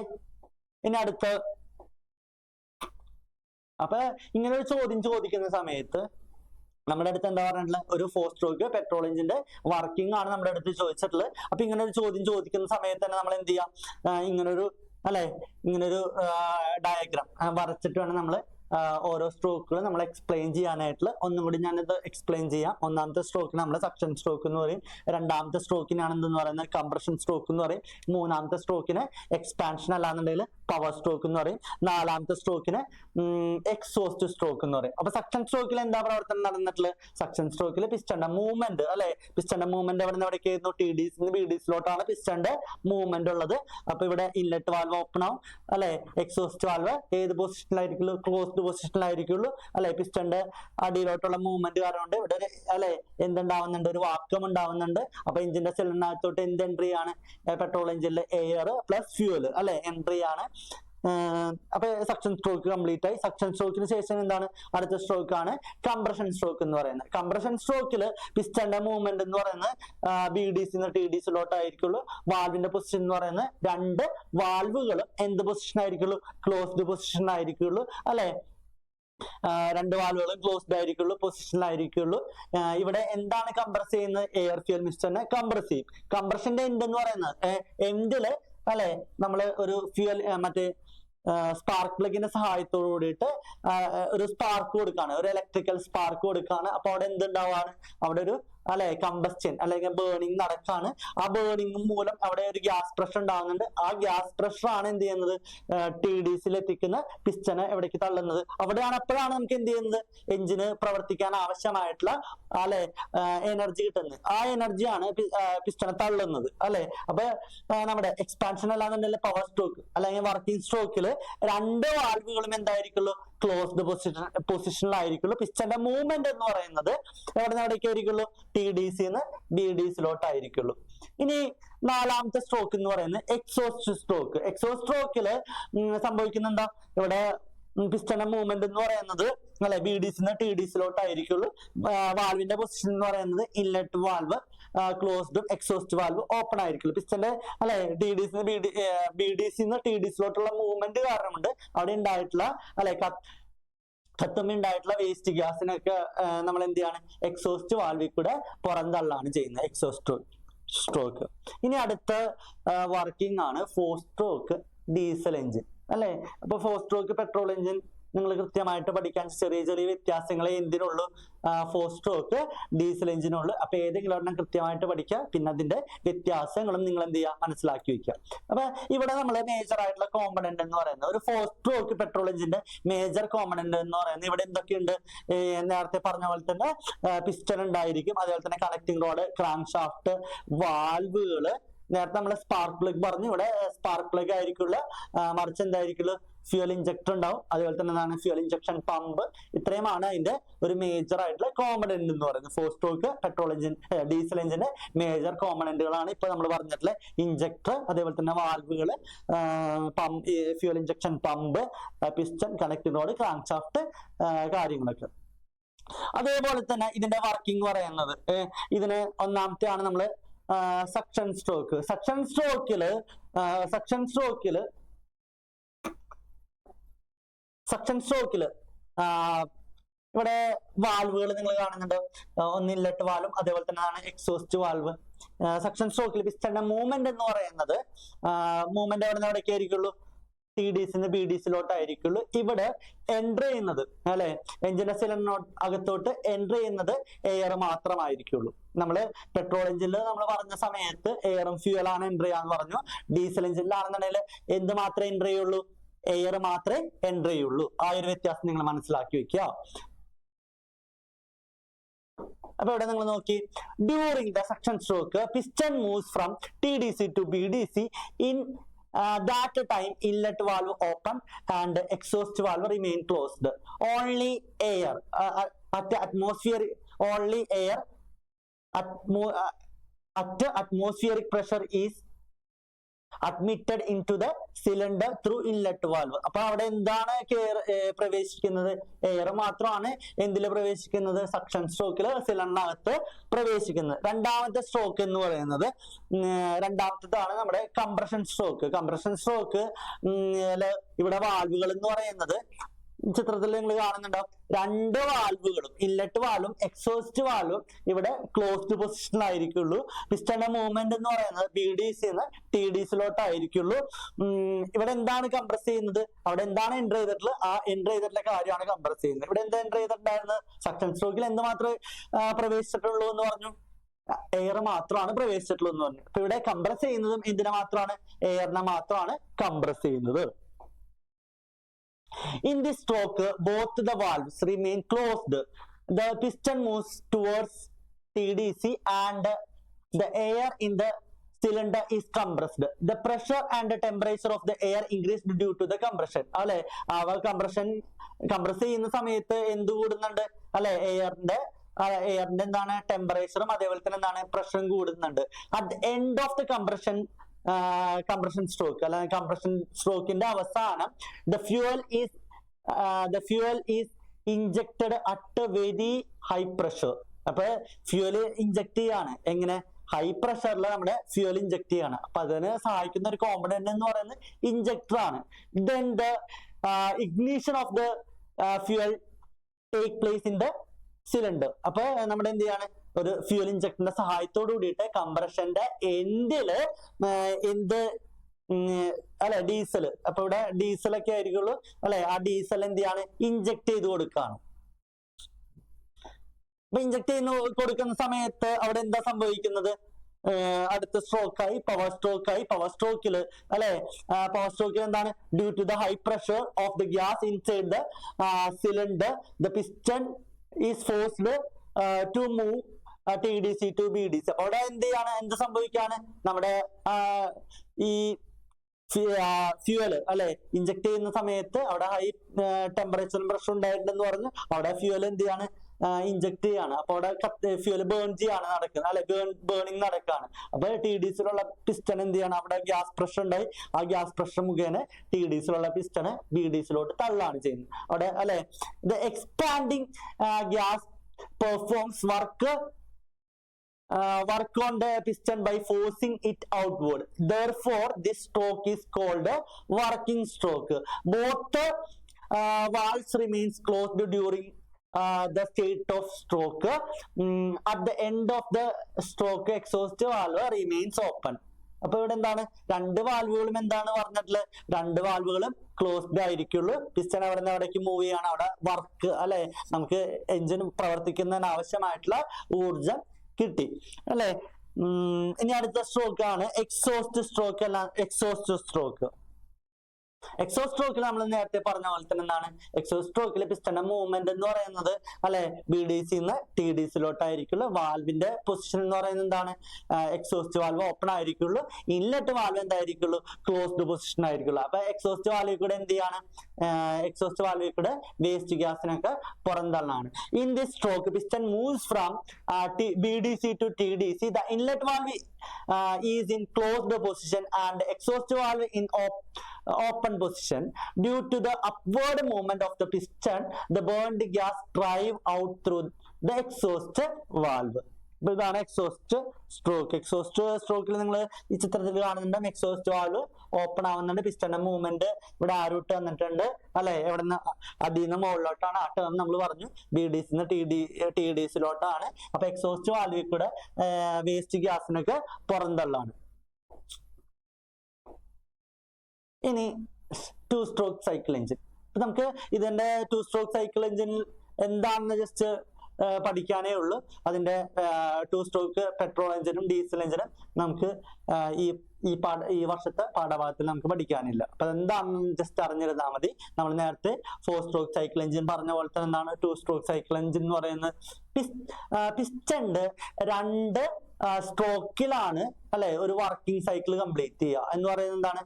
ഇനി അടുത്ത, അപ്പൊ ഇങ്ങനെ ഒരു ചോദ്യം ചോദിക്കുന്ന സമയത്ത് നമ്മുടെ അടുത്ത് എന്താ പറഞ്ഞിട്ടുള്ളത്? ഒരു 4 സ്ട്രോക്ക് പെട്രോൾ എഞ്ചിന്റെ വർക്കിംഗ് ആണ് നമ്മുടെ അടുത്ത് ചോദിച്ചിട്ടുള്ളത്. അപ്പൊ ഇങ്ങനെ ഒരു ചോദ്യം ചോദിക്കുന്ന സമയത്ത് തന്നെ നമ്മൾ എന്ത് ചെയ്യാം? ഇങ്ങനൊരു അല്ലെ, ഇങ്ങനൊരു ഡയഗ്രാം വരച്ചിട്ട് വേണം നമ്മൾ ഓരോ സ്ട്രോക്കുകൾ നമ്മൾ എക്സ്പ്ലെയിൻ ചെയ്യാനായിട്ടുള്ള. ഒന്നും കൂടി ഞാനിത് എക്സ്പ്ലെയിൻ ചെയ്യാം. ഒന്നാമത്തെ സ്ട്രോക്കിന് നമ്മൾ സക്ഷൻ സ്ട്രോക്ക് എന്ന് പറയും. രണ്ടാമത്തെ സ്ട്രോക്കിനാണ് എന്തെന്ന് പറയുന്നത്? കംപ്രഷൻ സ്ട്രോക്ക് എന്ന് പറയും. മൂന്നാമത്തെ സ്ട്രോക്കിന് എക്സ്പാൻഷൻ അല്ലാന്നുണ്ടെങ്കിൽ പവർ സ്ട്രോക്ക് എന്ന് പറയും. നാലാമത്തെ സ്ട്രോക്കിന് എക്സോസ്റ്റ് സ്ട്രോക്ക് എന്ന് പറയും. അപ്പൊ സക്ഷൻ സ്ട്രോക്കിൽ എന്താ പ്രവർത്തനം നടന്നിട്ടുള്ളത്? സക്ഷൻ സ്ട്രോക്കിൽ പിസ്റ്റന്റെ മൂവ്മെന്റ് അല്ലെ, പിസ്റ്റന്റെ മൂവ്മെന്റ് എവിടെ നിന്ന് എവിടേക്ക് ആയിരുന്നു? TDS BDSലോട്ടാണ് പിസ്റ്റന്റെ മൂവ്മെന്റ് ഉള്ളത്. അപ്പൊ ഇവിടെ ഇൻലെറ്റ് വാൽവ് ഓപ്പൺ ആവും അല്ലെ, എക്സോസ്റ്റ് വാൽവ് ഏത് പൊസിഷനിലായിരിക്കുള്ളൂ? ക്ലോസ്ഡ് പൊസിഷനിലായിരിക്കുള്ളൂ അല്ലെ. പിസ്റ്റന്റെ അടിയിലോട്ടുള്ള മൂവ്മെന്റ് കാരണം കൊണ്ട് ഇവിടെ അല്ലെ എന്തുണ്ടാവുന്നുണ്ട്? ഒരു വാക്വം ഉണ്ടാവുന്നുണ്ട്. അപ്പൊ എഞ്ചിന്റെ സിലിണ്ടറിനകത്തോട്ട് എന്ത് എൻട്രി ആണ്? പെട്രോൾ എഞ്ചിനിലെ എയർ പ്ലസ് ഫ്യൂവൽ അല്ലെ എൻട്രി ആണ്. അപ്പൊ സക്ഷൻ സ്ട്രോക്ക് കംപ്ലീറ്റ് ആയി. സക്ഷൻ സ്ട്രോക്കിന് ശേഷം എന്താണ്? അടുത്ത സ്ട്രോക്ക് ആണ് കംപ്രഷൻ സ്ട്രോക്ക് എന്ന് പറയുന്നത്. കംപ്രഷൻ സ്ട്രോക്കിൽ പിസ്റ്റന്റെ മൂവ്മെന്റ് എന്ന് പറയുന്നത് BDS TDSലോട്ടായിരിക്കുള്ളൂ. വാൽവിന്റെ പൊസിഷൻ എന്ന് പറയുന്നത് രണ്ട് വാൽവുകളും എന്ത് പൊസിഷൻ ആയിരിക്കുള്ളൂ? ക്ലോസ്ഡ് പൊസിഷൻ ആയിരിക്കുള്ളൂ അല്ലെ. രണ്ട് വാൽവുകളും ക്ലോസ്ഡ് ആയിരിക്കുള്ളൂ, പൊസിഷനിലായിരിക്കുള്ളൂ. ഇവിടെ എന്താണ് കംപ്രസ് ചെയ്യുന്നത്? എയർ ഫ്യൂൽ മിക്സ്ചറിനെ കംപ്രസ് ചെയ്യും. കംപ്രഷന്റെ എൻഡ് എന്ന് പറയുന്നത് എൻഡില് അല്ലെ നമ്മള് ഒരു ഫ്യൂൽ മറ്റേ സ്പാർക്ക് പ്ലഗിന്റെ സഹായത്തോട് കൂടിയിട്ട് ഒരു സ്പാർക്ക് കൊടുക്കാണ്, ഒരു ഇലക്ട്രിക്കൽ സ്പാർക്ക് കൊടുക്കാണ്. അപ്പൊ അവിടെ എന്തുണ്ടാവാണ്? അവിടെ ഒരു അല്ലെ കമ്പസ്റ്റൻ അല്ലെങ്കിൽ ബേണിംഗ് നടക്കാണ്. ആ ബേണിംഗ് മൂലം അവിടെ ഒരു ഗ്യാസ് പ്രഷർ ഉണ്ടാകുന്നുണ്ട്. ആ ഗ്യാസ് പ്രഷർ ആണ് എന്ത് ചെയ്യുന്നത്? TDSൽ എത്തിക്കുന്ന പിസ്റ്റനെ എവിടേക്ക് തള്ളുന്നത്. അവിടെയാണ് അപ്പോഴാണ് നമുക്ക് എന്ത് ചെയ്യുന്നത്? എഞ്ചിന് പ്രവർത്തിക്കാൻ ആവശ്യമായിട്ടുള്ള അല്ലെ എനർജി കിട്ടുന്നത്. ആ എനർജിയാണ് പിസ്റ്റനെ തള്ളുന്നത് അല്ലെ. അപ്പൊ നമ്മുടെ എക്സ്പാൻഷൻ അല്ലാന്നുണ്ടെങ്കിൽ പവർ സ്ട്രോക്ക് അല്ലെങ്കിൽ വർക്കിംഗ് സ്ട്രോക്കില് രണ്ട് വാൽവുകളും എന്തായിരിക്കുള്ളൂ? ക്ലോസ്ഡ് പൊസിഷനിലായിരിക്കുള്ളൂ. പിസ്റ്റന്റെ മൂവ്മെന്റ് എന്ന് പറയുന്നത് എവിടെ നിന്ന് എവിടേക്ക് ആയിരിക്കുള്ളൂ? TDSന്ന് BDSലോട്ടായിരിക്കുള്ളൂ. ഇനി നാലാമത്തെ സ്ട്രോക്ക് എന്ന് പറയുന്നത് എക്സോസ്റ്റ് സ്ട്രോക്ക്. എക്സോസ്റ്റ് സ്ട്രോക്കില് സംഭവിക്കുന്ന എന്താ? ഇവിടെ പിസ്റ്റന്റെ മൂവ്മെന്റ് എന്ന് പറയുന്നത് അല്ലെ BDSന്ന് TDSലോട്ടായിരിക്കുള്ളൂ. വാൽവിന്റെ പൊസിഷൻ എന്ന് പറയുന്നത് ഇൻലെറ്റ് വാൽവ് ക്ലോസ്ഡും എക്സോസ്റ്റ് വാൽവ് ഓപ്പൺ ആയിരിക്കുള്ളൂ. പിസ്റ്റന്റെ അല്ലെ BDSന്ന് TDSലോട്ടുള്ള മൂവ്മെന്റ് കാരണമുണ്ട് അവിടെ ഉണ്ടായിട്ടുള്ള അല്ലെ കത്തുമ്പോണ്ടായിട്ടുള്ള വേസ്റ്റ് ഗ്യാസിനൊക്കെ നമ്മൾ എന്ത് ചെയ്യാണ്? എക്സോസ്റ്റ് വാൽവിൽ കൂടെ പുറന്തള്ളാണ് ചെയ്യുന്നത് എക്സോസ്റ്റ് സ്ട്രോക്ക്. ഇനി അടുത്ത വർക്കിംഗ് ആണ് 4 സ്ട്രോക്ക് ഡീസൽ എഞ്ചിൻ അല്ലെ. അപ്പൊ 4 സ്ട്രോക്ക് പെട്രോൾ എഞ്ചിൻ നിങ്ങൾ കൃത്യമായിട്ട് പഠിക്കാൻ ചെറിയ ചെറിയ വ്യത്യാസങ്ങളെ എന്തിനുള്ളൂ? 4 സ്ട്രോക്ക് ഡീസൽ എഞ്ചിനുള്ളൂ. അപ്പൊ ഏതെങ്കിലും ഒരെണ്ണം കൃത്യമായിട്ട് പഠിക്കുക, പിന്നെ അതിന്റെ വ്യത്യാസങ്ങളും നിങ്ങൾ എന്ത് ചെയ്യുക? മനസ്സിലാക്കി വെക്കുക. അപ്പൊ ഇവിടെ നമ്മൾ മേജർ ആയിട്ടുള്ള കോമ്പണന്റ് എന്ന് പറയുന്നത് ഒരു 4 സ്ട്രോക്ക് പെട്രോൾ എഞ്ചിന്റെ മേജർ കോമ്പണന്റ് എന്ന് പറയുന്നത് ഇവിടെ എന്തൊക്കെയുണ്ട്? നേരത്തെ പറഞ്ഞ പോലെ തന്നെ പിസ്റ്റൺ ഉണ്ടായിരിക്കും, അതേപോലെ തന്നെ കണക്ടിംഗ് റോഡ്, ക്രാങ്ക് ഷാഫ്റ്റ്, വാൽവുകള്. നേരത്തെ നമ്മൾ സ്പാർക്ക് പ്ലഗ് പറഞ്ഞു, ഇവിടെ സ്പാർക്ക് പ്ലഗ് ആയിരിക്കുള്ള, മറിച്ച് എന്തായിരിക്കുള്ളൂ? ഫ്യൂൽ ഇഞ്ചക്ടർ ഉണ്ടാവും, അതുപോലെ തന്നെ എന്താണ് ഫ്യൂൽ ഇഞ്ചക്ഷൻ പമ്പ്. ഇത്രയുമാണ് അതിന്റെ ഒരു മേജർ ആയിട്ടുള്ള കോമ്പണന്റ് എന്ന് പറയുന്നത്. 4 സ്ട്രോക്ക് പെട്രോൾ എഞ്ചിൻ ഡീസൽ എഞ്ചിന്റെ മേജർ കോമ്പണന്റുകളാണ് ഇപ്പൊ നമ്മൾ പറഞ്ഞിട്ടുള്ള ഇഞ്ചക്ടർ, അതേപോലെ തന്നെ വാൽവുകൾ, fuel injection pump, piston, connecting road, crank shaft കാര്യങ്ങളൊക്കെ. അതേപോലെ തന്നെ ഇതിന്റെ വർക്കിംഗ് പറയുന്നത് ഇതിന് ഒന്നാമത്തെ ആണ് നമ്മള് സക്ഷൻ സ്ട്രോക്ക്. സക്ഷൻ സ്ട്രോക്കില് ഇവിടെ വാൽവുകൾ നിങ്ങൾ കാണുന്നുണ്ട്. ഒന്ന് ഇൻലെറ്റ് വാൽവും അതേപോലെ തന്നെ എക്സോസ്റ്റ് വാൽവ്. സക്ഷൻ സ്ട്രോക്കിൽ പിസ്റ്റന്റെ മൂവ്മെന്റ് എന്ന് പറയുന്നത് മൂവ്മെന്റ് എവിടെ നിന്ന് എവിടേക്ക് ആയിരിക്കുള്ളൂ? TDSന്ന് BDSലോട്ടായിരിക്കുള്ളൂ. ഇവിടെ എൻട്രി ചെയ്യുന്നത് അല്ലെ എഞ്ചിന്റെ സിലിണ്ടർ അകത്തോട്ട് എൻട്രി ചെയ്യുന്നത് എയർ മാത്രമായിരിക്കുള്ളൂ. നമ്മള് പെട്രോൾ എഞ്ചിനിൽ നമ്മൾ പറഞ്ഞ സമയത്ത് എയറും ഫ്യൂവലാണ് എൻട്രി ചെയ്യാന്ന് പറഞ്ഞു. ഡീസൽ എഞ്ചിനിലാണെന്നുണ്ടെങ്കിൽ എന്ത് മാത്രമേ എൻട്രി ചെയ്യുള്ളൂ? എയർ മാത്രമേ എൻട്രി ചെയ്യുള്ളൂ. ആ ഒരു വ്യത്യാസം നിങ്ങൾ മനസ്സിലാക്കി വെക്കുക. അപ്പൊ ഇവിടെ നിങ്ങൾ നോക്കി, during the suction stroke piston moves from TDS to BDS in that time inlet valve open and exhaust valve remain closed. Only air at atmospheric atmospheric pressure is admitted into the cylinder through inlet valve. അപ്പൊ അവിടെ എന്താണ് പ്രവേശിക്കുന്നത്? Air മാത്രമാണ് എന്തില് പ്രവേശിക്കുന്നത്? Suction സ്ട്രോക്കില് സിലിണ്ടറിനകത്ത് പ്രവേശിക്കുന്നത്. രണ്ടാമത്തെ stroke എന്ന് പറയുന്നത് രണ്ടാമത്തേതാണ് നമ്മുടെ കംപ്രഷൻ സ്ട്രോക്ക്. കംപ്രഷൻ സ്ട്രോക്ക് ഇവിടെ വാൽവുകൾ എന്ന് പറയുന്നത് ചിത്രത്തിൽ നിങ്ങൾ കാണുന്നുണ്ടാവും. രണ്ട് വാൽവുകളും ഇൻലെറ്റ് വാൽവും എക്സോസ്റ്റ് വാൽവും ഇവിടെ ക്ലോസ്ഡ് പൊസിഷനിലായിരിക്കുള്ളൂ. പിസ്റ്റന്റെ മൂവ്മെന്റ് എന്ന് പറയുന്നത് BDSന്ന് TDSലോട്ടായിരിക്കുള്ളൂ. ഇവിടെ എന്താണ് കംപ്രസ് ചെയ്യുന്നത്? അവിടെ എന്താണ് എൻട്രി ചെയ്തിട്ടുള്ളത്? ആ എൻട്രി ചെയ്തിട്ടുള്ള കാര്യമാണ് കംപ്രസ് ചെയ്യുന്നത്. ഇവിടെ എന്താ എൻട്രി ചെയ്തിട്ടുണ്ടായിരുന്നത്? സക്ഷൻ സ്ട്രോക്കിൽ എന്ത് മാത്രമേ പ്രവേശിച്ചിട്ടുള്ളൂ എന്ന് പറഞ്ഞു? എയർ മാത്രമാണ് പ്രവേശിച്ചിട്ടുള്ളൂ എന്ന് പറഞ്ഞു. അപ്പൊ ഇവിടെ കംപ്രസ് ചെയ്യുന്നതും എന്തിനെ മാത്രമാണ്? എയറിനെ മാത്രമാണ് കംപ്രസ് ചെയ്യുന്നത്. In this stroke, both the valves remain closed. The piston moves towards TDC and the air in the cylinder is compressed. The pressure and the temperature of the air increased due to the compression. അല്ലെ compress ചെയ്യുന്ന സമയത്ത് എന്ത് കൂടുന്നുണ്ട് അല്ലെ എയറിന്റെ എന്താണ് ടെമ്പറേച്ചറും അതേപോലെ തന്നെ എന്താണ് പ്രഷറും കൂടുന്നുണ്ട്. At end of the compression stroke അല്ലെങ്കിൽ കംപ്രഷൻ സ്ട്രോക്കിന്റെ അവസാനം the fuel is injected at a very high pressure. അപ്പൊ ഫ്യൂവല് ഇഞ്ചക്ട് ചെയ്യാണ് എങ്ങനെ ഹൈ പ്രഷറിൽ നമ്മുടെ ഫ്യൂവൽ ഇഞ്ചക്ട് ചെയ്യാണ്. അപ്പൊ അതിന് സഹായിക്കുന്ന ഒരു കോമ്പണന്റ് എന്ന് പറയുന്നത് ഇഞ്ചക്ടർ ആണ്. then the ignition of the fuel take place in the cylinder. അപ്പൊ നമ്മുടെ എന്ത് ചെയ്യാണ് ഒരു ഫ്യൂൽ ഇഞ്ചക്ടറിന്റെ സഹായത്തോട് കൂടിയിട്ട് കംപ്രഷന്റെ എൻഡില് എന്ത് അല്ലെ ഡീസൽ, അപ്പൊ ഇവിടെ ഡീസലൊക്കെ ആയിരിക്കുള്ളൂ അല്ലെ, ആ ഡീസൽ എന്ത് ചെയ്യാണ് ഇഞ്ചക്ട് ചെയ്ത് കൊടുക്കുകയാണ്. അപ്പൊ ഇഞ്ചക്ട് ചെയ്ത് കൊടുക്കുന്ന സമയത്ത് അവിടെ എന്താ സംഭവിക്കുന്നത്, അടുത്ത സ്ട്രോക്കായി പവർ സ്ട്രോക്കില് അല്ലെ പവർ സ്ട്രോക്കിൽ എന്താണ് due to the high pressure of the gas inside the cylinder the piston is forced to move TDC to BDC. അപ്പൊ അവിടെ എന്ത് സംഭവിക്കാണ് നമ്മുടെ ഈ ഫ്യൂവൽ അല്ലെ ഇഞ്ചക്ട് ചെയ്യുന്ന സമയത്ത് അവിടെ ഹൈ ടെമ്പറേച്ചറും പ്രഷർ ഉണ്ടായിട്ടുണ്ടെന്ന് പറഞ്ഞ് അവിടെ ഫ്യൂവൽ എന്ത് ചെയ്യാണ് ഇഞ്ചക്ട് ചെയ്യാണ്. അപ്പൊ അവിടെ ഫ്യൂവൽ ബേൺ ചെയ്യാണ് നടക്കുന്നത് അല്ലെ, ബേണിംഗ് നടക്കുകയാണ്. അപ്പൊ TDCയിലുള്ള പിസ്റ്റൺ എന്ത് ചെയ്യാണ് അവിടെ ഗ്യാസ് പ്രഷർ ഉണ്ടായി, ആ ഗ്യാസ് പ്രഷർ മുഖേന TDCയിലുള്ള പിസ്റ്റണ് BDCയിലോട്ട് തള്ളാണ് ചെയ്യുന്നത് അവിടെ അല്ലെ. The expanding gas performs work on the piston by forcing it outward. Therefore, this stroke is called a working stroke. Both valves remains closed during the state of stroke. At the end of the stroke, exhaust valve remains open. അപ്പൊ ഇവിടെ എന്താണ് രണ്ട് വാൽവുകളും എന്താണ് പറഞ്ഞിട്ടുള്ളത്, രണ്ട് വാൽവുകളും closed ആയിരിക്കുള്ളൂ. Piston അവിടെ നിന്ന് അവിടേക്ക് മൂവ് ചെയ്യാണ്, അവിടെ വർക്ക് അല്ലെ നമുക്ക് എഞ്ചിൻ പ്രവർത്തിക്കുന്നതിന് ആവശ്യമായിട്ടുള്ള ഊർജം കിട്ടി അല്ലെ. ഇനി അടുത്ത സ്ട്രോക്ക് ആണ് എക്സോസ്റ്റ് സ്ട്രോക്ക്. എക്സോസ്റ്റ് സ്ട്രോക്കിൽ നമ്മൾ നേരത്തെ പറഞ്ഞ പോലെ തന്നെ എന്താണ് എക്സോസ്റ്റ് സ്ട്രോക്കിൽ പിസ്റ്റന്റെ മൂവ്മെന്റ് എന്ന് പറയുന്നത് അല്ലെ BDC നിന്ന് TDCയിലോട്ടായിരിക്കുള്ളൂ. വാൽവിന്റെ പൊസിഷൻ എന്ന് പറയുന്നത് എന്താണ് എക്സോസ്റ്റ് വാൽവ് ഓപ്പൺ ആയിരിക്കുള്ളൂ, ഇൻലെറ്റ് വാൽവ് എന്തായിരിക്കുള്ളൂ ക്ലോസ്ഡ് പൊസിഷൻ ആയിരിക്കുള്ളൂ. അപ്പൊ എക്സോസ്റ്റ് വാൽവിൽ കൂടെ എന്ത് ചെയ്യാണ് എക്സോസ്റ്റ് വാൽവിൽ കൂടെ വേസ്റ്റ് ഗ്യാസിനൊക്കെ പുറന്തള്ളാണ്. In this stroke piston moves from BDC to TDC. The inlet valve is in closed position and exhaust valve in open position. Due to the upward movement of the piston, the burned gas drive out through the exhaust valve. ഇതാണ് exhaust സ്ട്രോക്കിൽ നിങ്ങൾ ഈ ചിത്രത്തിൽ കാണുന്നുണ്ട് exhaust valve open ആവുന്നുണ്ട്, പിസ്റ്റന്റെ movement ഇവിടെ ആരോട്ട് വന്നിട്ടുണ്ട് അല്ലെ, എവിടെ നിന്ന് അടിയിൽ നിന്ന് മുകളിലോട്ടാണ് ആ ടേം നമ്മൾ പറഞ്ഞു, BDC നിന്ന് TDCയിലോട്ടാണ്. അപ്പൊ എക്സോസ്റ്റ് വാൽവിൽ കൂടെ വേസ്റ്റ് ഗ്യാസിനൊക്കെ പുറന്തള്ളാണ്. ഇനി 2 stroke സൈക്കിൾ എഞ്ചിൻ. അപ്പൊ നമുക്ക് ഇതിന്റെ 2 stroke സൈക്കിൾ എഞ്ചിൻ എന്താണെന്ന് ജസ്റ്റ് പഠിക്കാനേ ഉള്ളൂ. അതിന്റെ 2 stroke പെട്രോൾ എഞ്ചിനും ഡീസൽ എഞ്ചിനും നമുക്ക് ഈ വർഷത്തെ പാഠഭാഗത്തിൽ നമുക്ക് പഠിക്കാനില്ല. അപ്പൊ എന്താണെന്ന് ജസ്റ്റ് അറിഞ്ഞിരുന്നാൽ മതി. നമ്മൾ നേരത്തെ 4 stroke സൈക്കിൾ എഞ്ചിൻ പറഞ്ഞ പോലെ തന്നെ എന്താണ് 2 stroke സൈക്കിൾ എഞ്ചിൻ എന്ന് പറയുന്നത് പിസ്റ്റന്റെ 2 സ്ട്രോക്കിലാണ് അല്ലെ ഒരു വർക്കിംഗ് സൈക്കിൾ കംപ്ലീറ്റ് ചെയ്യുക എന്ന് പറയുന്നത് എന്താണ്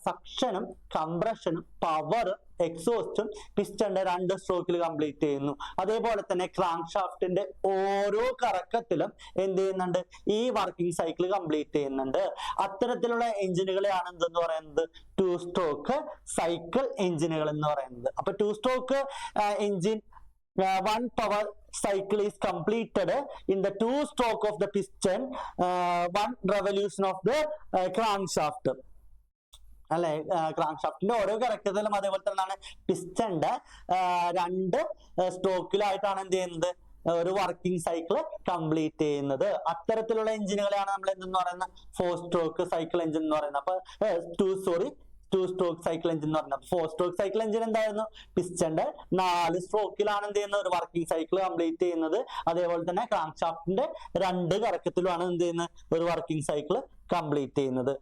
സക്ഷനും കംപ്രഷനും പവർ എക്സോസ്റ്റും പിസ്റ്റന്റെ 2 സ്ട്രോക്കിൽ കംപ്ലീറ്റ് ചെയ്യുന്നു. അതേപോലെ തന്നെ ക്രാങ്ക് ഷാഫ്റ്റിന്റെ ഓരോ കറക്കത്തിലും എന്ത് ചെയ്യുന്നുണ്ട് ഈ വർക്കിംഗ് സൈക്കിൾ കംപ്ലീറ്റ് ചെയ്യുന്നുണ്ട്. അത്തരത്തിലുള്ള എഞ്ചിനുകളെയാണ് എന്തെന്ന് പറയുന്നത് 2 stroke സൈക്കിൾ എഞ്ചിനുകൾ എന്ന് പറയുന്നത്. അപ്പൊ 2 stroke engine one power cycle is completed in the 2 stroke of the piston, 1 revolution of the crankshaft. അല്ലെ ക്രാങ്ക് ഷാഫ്റ്റിന്റെ ഓരോ കറക്കത്തിലും അതേപോലെ തന്നെ പിസ്റ്റന്റെ 2 സ്ട്രോക്കിലായിട്ടാണ് എന്ത് ചെയ്യുന്നത് ഒരു വർക്കിംഗ് സൈക്കിൾ കംപ്ലീറ്റ് ചെയ്യുന്നത്. അത്തരത്തിലുള്ള എഞ്ചിനുകളെയാണ് നമ്മൾ എന്തെന്ന് പറയുന്നത് 4 stroke സൈക്കിൾ എഞ്ചിൻ എന്ന് പറയുന്നത്. അപ്പൊ 2 stroke സൈക്കിൾ എഞ്ചിൻ എന്ന് പറയുന്നത് 4 stroke സൈക്കിൾ എഞ്ചിൻ എന്തായിരുന്നു പിസ്റ്റന്റെ 4 സ്ട്രോക്കിലാണ് എന്ത് ചെയ്യുന്നത് ഒരു വർക്കിംഗ് സൈക്കിൾ കംപ്ലീറ്റ് ചെയ്യുന്നത്. അതേപോലെ തന്നെ ക്രാങ്ക് ഷാഫ്റ്റിന്റെ 2 കറക്കത്തിലുമാണ് എന്ത് ചെയ്യുന്നത് ഒരു വർക്കിംഗ് സൈക്കിൾ കംപ്ലീറ്റ് ചെയ്യുന്നത്.